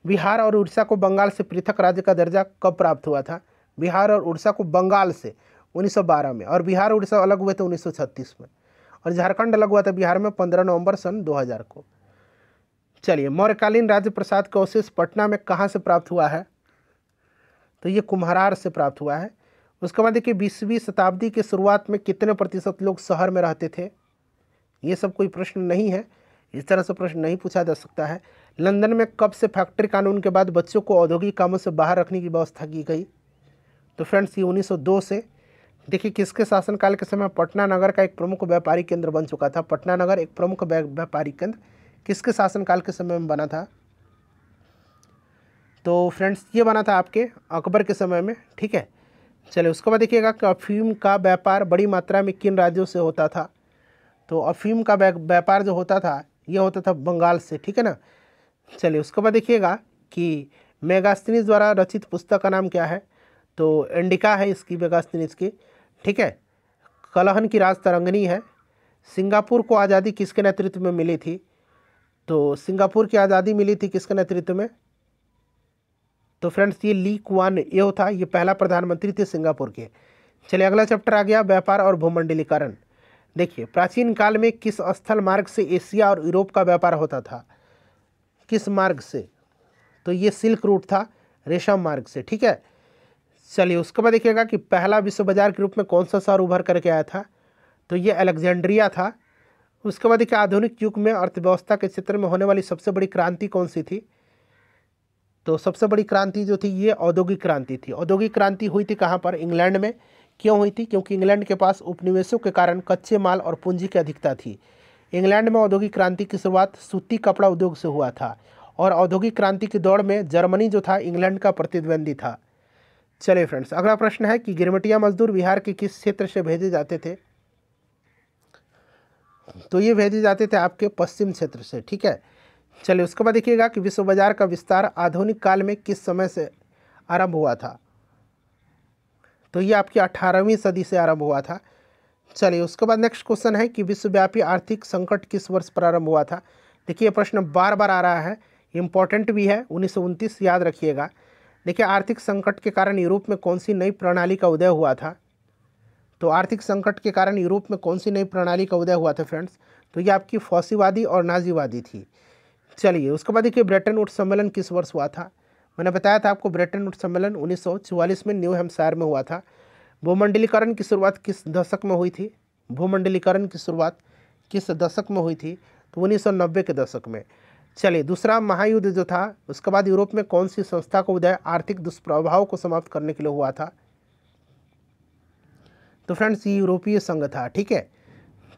बिहार और उड़ीसा को बंगाल से पृथक राज्य का दर्जा कब प्राप्त हुआ था? बिहार और उड़ीसा को बंगाल से 1912 में, और बिहार और उड़ीसा अलग हुए थे 1936 में, और झारखंड अलग हुआ था बिहार में 15 नवंबर सन 2000 को। चलिए मौर्यकालीन राज्य प्रसाद का अवशेष पटना में कहाँ से प्राप्त हुआ है? तो ये कुम्हरार से प्राप्त हुआ है। उसके बाद देखिए 20वीं शताब्दी के शुरुआत में कितने प्रतिशत लोग शहर में रहते थे? ये सब कोई प्रश्न नहीं है, इस तरह से प्रश्न नहीं पूछा जा सकता है। लंदन में कब से फैक्ट्री कानून के बाद बच्चों को औद्योगिक कामों से बाहर रखने की व्यवस्था की गई? तो फ्रेंड्स ये 1902 से। देखिए किसके शासनकाल के समय पटना नगर का एक प्रमुख व्यापारी केंद्र बन चुका था? पटना नगर एक प्रमुख व्यापारी केंद्र किसके शासनकाल के समय में बना था? तो फ्रेंड्स ये बना था आपके अकबर के समय में, ठीक है। चलिए उसके बाद देखिएगा कि अफीम का व्यापार बड़ी मात्रा में किन राज्यों से होता था? तो अफीम का व्यापार जो होता था ये होता था बंगाल से, ठीक है ना। चलिए उसके बाद देखिएगा कि मेगास्थनीज द्वारा रचित पुस्तक का नाम क्या है? तो इंडिका है इसकी, मेगास्थनीज की, ठीक है। कलहन की राज तरंगिणी है। सिंगापुर को आज़ादी किसके नेतृत्व में मिली थी? तो सिंगापुर की आज़ादी मिली थी किसके नेतृत्व में? तो फ्रेंड्स ये ली कुआन येव था, ये पहला प्रधानमंत्री थे सिंगापुर के। चलिए अगला चैप्टर आ गया व्यापार और भूमंडलीकरण। देखिए प्राचीन काल में किस स्थल मार्ग से एशिया और यूरोप का व्यापार होता था? किस मार्ग से? तो ये सिल्क रूट था, रेशम मार्ग से, ठीक है। चलिए उसके बाद देखिएगा कि पहला विश्व बाजार के रूप में कौन सा शहर उभर करके आया था? तो ये अलेक्जेंड्रिया था। उसके बाद देखिए आधुनिक युग में अर्थव्यवस्था के क्षेत्र में होने वाली सबसे बड़ी क्रांति कौन सी थी? तो सबसे बड़ी क्रांति जो थी ये औद्योगिक क्रांति थी। औद्योगिक क्रांति हुई थी कहाँ पर? इंग्लैंड में। क्यों हुई थी? क्योंकि इंग्लैंड के पास उपनिवेशों के कारण कच्चे माल और पूंजी की अधिकता थी। इंग्लैंड में औद्योगिक क्रांति की शुरुआत सूती कपड़ा उद्योग से हुआ था, और औद्योगिक क्रांति की दौड़ में जर्मनी जो था इंग्लैंड का प्रतिद्वंदी था। चलिए फ्रेंड्स अगला प्रश्न है कि गिरमिटिया मजदूर बिहार के किस क्षेत्र से भेजे जाते थे? तो ये भेजे जाते थे आपके पश्चिम क्षेत्र से, ठीक है। चलिए उसके बाद देखिएगा कि विश्व बाजार का विस्तार आधुनिक काल में किस समय से आरंभ हुआ था? तो ये आपकी 18वीं सदी से आरंभ हुआ था। चलिए उसके बाद नेक्स्ट क्वेश्चन है कि विश्वव्यापी आर्थिक संकट किस वर्ष प्रारंभ हुआ था? देखिए प्रश्न बार बार आ रहा है, इम्पॉर्टेंट भी है, 1929 याद रखिएगा। देखिए आर्थिक संकट के कारण यूरोप में कौन सी नई प्रणाली का उदय हुआ था? तो आर्थिक संकट के कारण यूरोप में कौन सी नई प्रणाली का उदय हुआ था फ्रेंड्स? तो ये आपकी फौसीवादी और नाजीवादी थी। चलिए उसके बाद देखिए ब्रेटन वुड्स सम्मेलन किस वर्ष हुआ था। मैंने बताया था आपको ब्रेटन वुड्स सम्मेलन 1944 में न्यू हैम्पशायर में हुआ था। भूमंडलीकरण की शुरुआत किस दशक में हुई थी? भूमंडलीकरण की शुरुआत किस दशक में हुई थी? तो 1990 के दशक में। चलिए दूसरा महायुद्ध जो था उसके बाद यूरोप में कौन सी संस्था का उदय आर्थिक दुष्प्रभाव को समाप्त करने के लिए हुआ था? तो फ्रेंड्स ये यूरोपीय संघ था। ठीक है,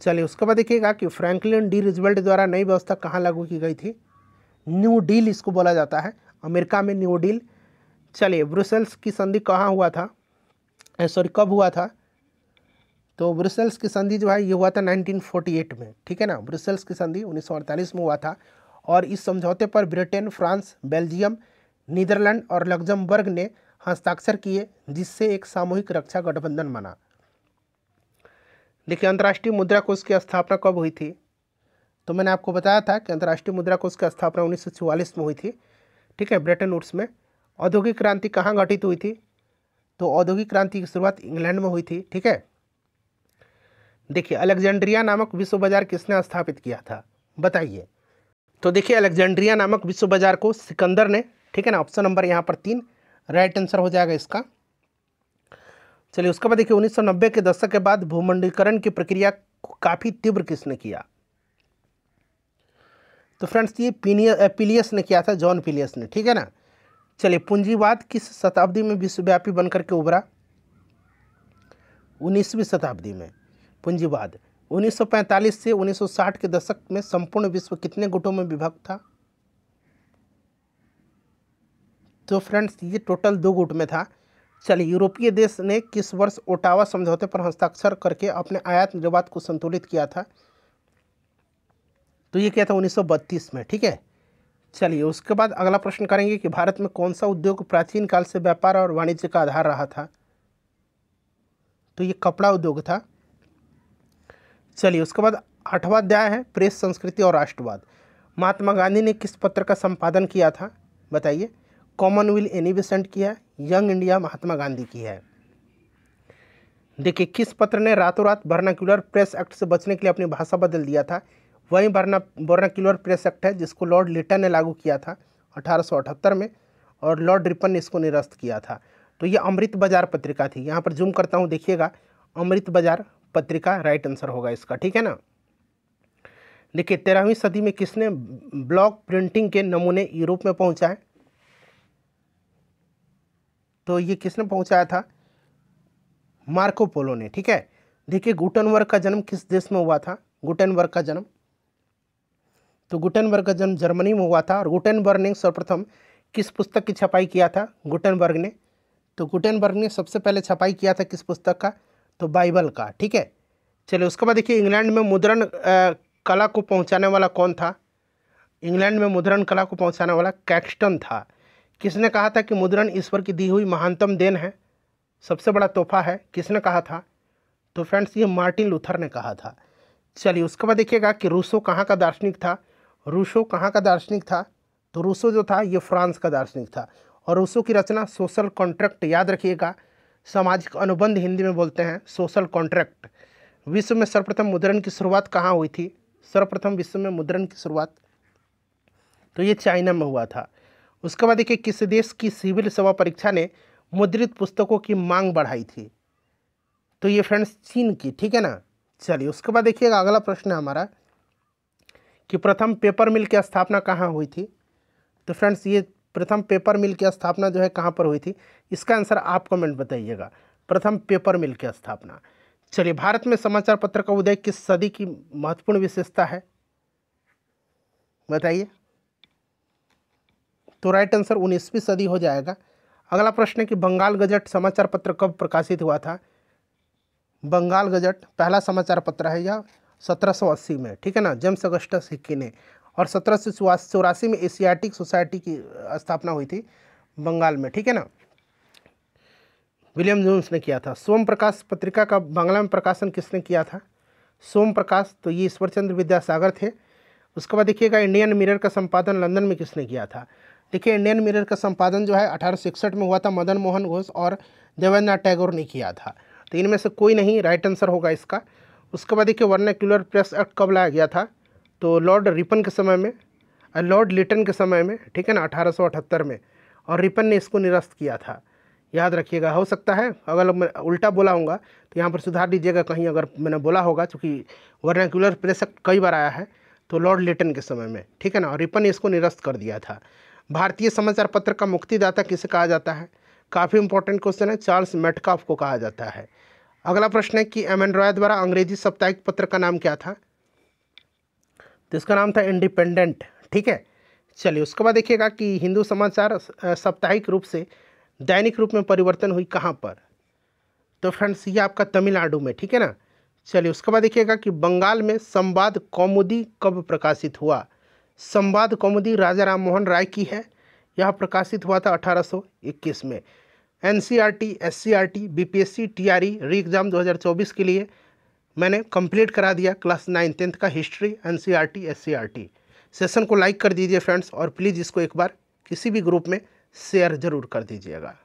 चलिए उसके बाद देखिएगा कि फ्रैंकलिन डी रूजवेल्ट द्वारा नई व्यवस्था कहाँ लागू की गई थी? न्यू डील इसको बोला जाता है, अमेरिका में न्यू डील। चलिए ब्रुसेल्स की संधि कहाँ हुआ था, सॉरी कब हुआ था? तो ब्रुसेल्स की संधि जो है ये हुआ था 1948 में। ठीक है ना, ब्रुसेल्स की संधि 1948 में हुआ था और इस समझौते पर ब्रिटेन, फ्रांस, बेल्जियम, नीदरलैंड और लग्जमबर्ग ने हस्ताक्षर किए, जिससे एक सामूहिक रक्षा गठबंधन बना। देखिए अंतर्राष्ट्रीय मुद्रा कोष की स्थापना कब हुई थी? तो मैंने आपको बताया था कि अंतर्राष्ट्रीय मुद्रा कोष की स्थापना 1944 में हुई थी। ठीक है, ब्रेटन वुड्स में। औद्योगिक क्रांति कहाँ घटित हुई थी? तो औद्योगिक क्रांति की शुरुआत इंग्लैंड में हुई थी। ठीक है, देखिए अलेक्जेंड्रिया नामक विश्व बाजार किसने स्थापित किया था, बताइए। तो देखिए अलेक्जेंड्रिया नामक विश्व बाजार को सिकंदर ने। ठीक है ना, ऑप्शन नंबर यहाँ पर 3 राइट आंसर हो जाएगा इसका। चलिए उसके बाद देखिए 1990 के दशक के बाद भूमंडलीकरण की प्रक्रिया को काफ़ी तीव्र किसने किया? तो फ्रेंड्स ये पिलियस ने किया था, जॉन पिलियस ने। ठीक है ना, चलिए पूंजीवाद किस शताब्दी में विश्वव्यापी बनकर के उभरा? 19वीं शताब्दी में पूंजीवाद। 1945 से 1960 के दशक में संपूर्ण विश्व कितने गुटों में विभक्त था? तो फ्रेंड्स ये टोटल 2 गुट में था। चलिए यूरोपीय देश ने किस वर्ष ओटावा समझौते पर हस्ताक्षर करके अपने आयात निर्यात को संतुलित किया था? तो ये किया था 1932 में। ठीक है, चलिए उसके बाद अगला प्रश्न करेंगे कि भारत में कौन सा उद्योग प्राचीन काल से व्यापार और वाणिज्य का आधार रहा था? तो ये कपड़ा उद्योग था। चलिए उसके बाद 8वां अध्याय है प्रेस, संस्कृति और राष्ट्रवाद। महात्मा गांधी ने किस पत्र का संपादन किया था, बताइए। कॉमनवेल्थ एनी बेसेंट की है, यंग इंडिया महात्मा गांधी की है। देखिए किस पत्र ने रातों रात वर्नाक्यूलर प्रेस एक्ट से बचने के लिए अपनी भाषा बदल दिया था? वही वर्नाक्यूलर प्रेस एक्ट है जिसको लॉर्ड लिटन ने लागू किया था 1878 में और लॉर्ड रिपन ने इसको निरस्त किया था। तो ये अमृत बाजार पत्रिका थी। यहाँ पर जूम करता हूँ, देखिएगा अमृत बाजार पत्रिका राइट आंसर होगा इसका। ठीक है ना, देखिए 13वीं सदी में किसने ब्लॉक प्रिंटिंग के नमूने यूरोप में पहुँचाए? तो ये किसने पहुँचाया था? मार्को पोलो ने। ठीक है, देखिए गुटेनबर्ग का जन्म किस देश में हुआ था? गुटेनबर्ग का जन्म, तो गुटेनबर्ग का जन्म जर्मनी में हुआ था। और गुटेनबर्ग ने सर्वप्रथम किस पुस्तक की छपाई किया था? गुटेनबर्ग ने, तो गुटेनबर्ग ने सबसे पहले छपाई किया था किस पुस्तक का? तो बाइबल का। ठीक है, चलिए उसके बाद देखिए इंग्लैंड में मुद्रण कला को पहुंचाने वाला कौन था? इंग्लैंड में मुद्रण कला को पहुंचाने वाला कैक्सटन था। किसने कहा था कि मुद्रण ईश्वर की दी हुई महानतम देन है, सबसे बड़ा तोहफा है? किसने कहा था? तो फ्रेंड्स ये मार्टिन लूथर ने कहा था। चलिए उसके बाद देखिएगा कि रूसो कहाँ का दार्शनिक था? रूसो कहाँ का दार्शनिक था? तो रूसो जो था ये फ्रांस का दार्शनिक था। और रूसो की रचना सोशल कॉन्ट्रैक्ट, याद रखिएगा, सामाजिक अनुबंध हिंदी में बोलते हैं, सोशल कॉन्ट्रैक्ट। विश्व में सर्वप्रथम मुद्रण की शुरुआत कहाँ हुई थी? सर्वप्रथम विश्व में मुद्रण की शुरुआत तो ये चाइना में हुआ था। उसके बाद देखिए किस देश की सिविल सेवा परीक्षा ने मुद्रित पुस्तकों की मांग बढ़ाई थी? तो ये फ्रेंड्स चीन की। ठीक है ना, चलिए उसके बाद देखिएगा अगला प्रश्न है हमारा कि प्रथम पेपर मिल की स्थापना कहाँ हुई थी? तो फ्रेंड्स ये प्रथम पेपर मिल की स्थापना जो है कहाँ पर हुई थी? इसका आंसर आप कमेंट बताइएगा, प्रथम पेपर मिल की स्थापना। चलिए भारत में समाचार पत्र का उदय किस सदी की महत्वपूर्ण विशेषता है, बताइए। तो राइट आंसर 19वीं सदी हो जाएगा। अगला प्रश्न है कि बंगाल गजट समाचार पत्र कब प्रकाशित हुआ था? बंगाल गजट पहला समाचार पत्र है यह 1780 में। ठीक है ना, जेम्स अगस्टस हिक्की ने। और 1784 में एशियाटिक सोसाइटी की स्थापना हुई थी बंगाल में। ठीक है ना, विलियम जोन्स ने किया था। सोम प्रकाश पत्रिका का बांग्ला में प्रकाशन किसने किया था? सोम प्रकाश, तो ये ईश्वरचंद्र विद्यासागर थे। उसके बाद देखिएगा इंडियन मिरर का संपादन लंदन में किसने किया था? देखिए इंडियन मिरर का संपादन जो है 1861 में हुआ था, मदन मोहन घोष और देवेंद्रनाथ टैगोर ने किया था। तो इनमें से कोई नहीं राइट आंसर होगा इसका। उसके बाद देखिए वर्नाक्यूलर प्रेस एक्ट कब लाया गया था? तो लॉर्ड रिपन के समय में लॉर्ड लिटन के समय में, ठीक है ना, 1878 में, और रिपन ने इसको निरस्त किया था। याद रखिएगा। हो सकता है अगर मैं उल्टा बोला होगा तो यहाँ पर सुधार दीजिएगा कहीं अगर मैंने बोला होगा, क्योंकि वर्नाक्यूलर प्रेस एक्ट कई बार आया है। तो लॉर्ड लिटन के समय में, ठीक है ना, और रिपन ने इसको निरस्त कर दिया था। भारतीय समाचार पत्र का मुक्तिदाता किसे कहा जाता है? काफ़ी इंपॉर्टेंट क्वेश्चन है, चार्ल्स मेटकाफ को कहा जाता है। अगला प्रश्न है कि एम एन रॉय द्वारा अंग्रेजी साप्ताहिक पत्र का नाम क्या था? तो इसका नाम था इंडिपेंडेंट, ठीक है। चलिए उसके बाद देखिएगा कि हिंदू समाचार साप्ताहिक रूप से दैनिक रूप में परिवर्तन हुई कहाँ पर? तो फ्रेंड्स ये आपका तमिलनाडु में, ठीक है ना। चलिए उसके बाद देखिएगा कि बंगाल में संवाद कौमुदी कब प्रकाशित हुआ? संवाद कौमुदी राजा राम मोहन राय की है। यह प्रकाशित हुआ था 1821 में। एनसीईआरटी, एससीईआरटी, बीपीएससी, टीआरई री एग्ज़ाम 2024 के लिए मैंने कंप्लीट करा दिया क्लास 9 10th का हिस्ट्री, एनसीईआरटी, एससीईआरटी। सेशन को लाइक कर दीजिए फ्रेंड्स, और प्लीज़ इसको एक बार किसी भी ग्रुप में शेयर ज़रूर कर दीजिएगा।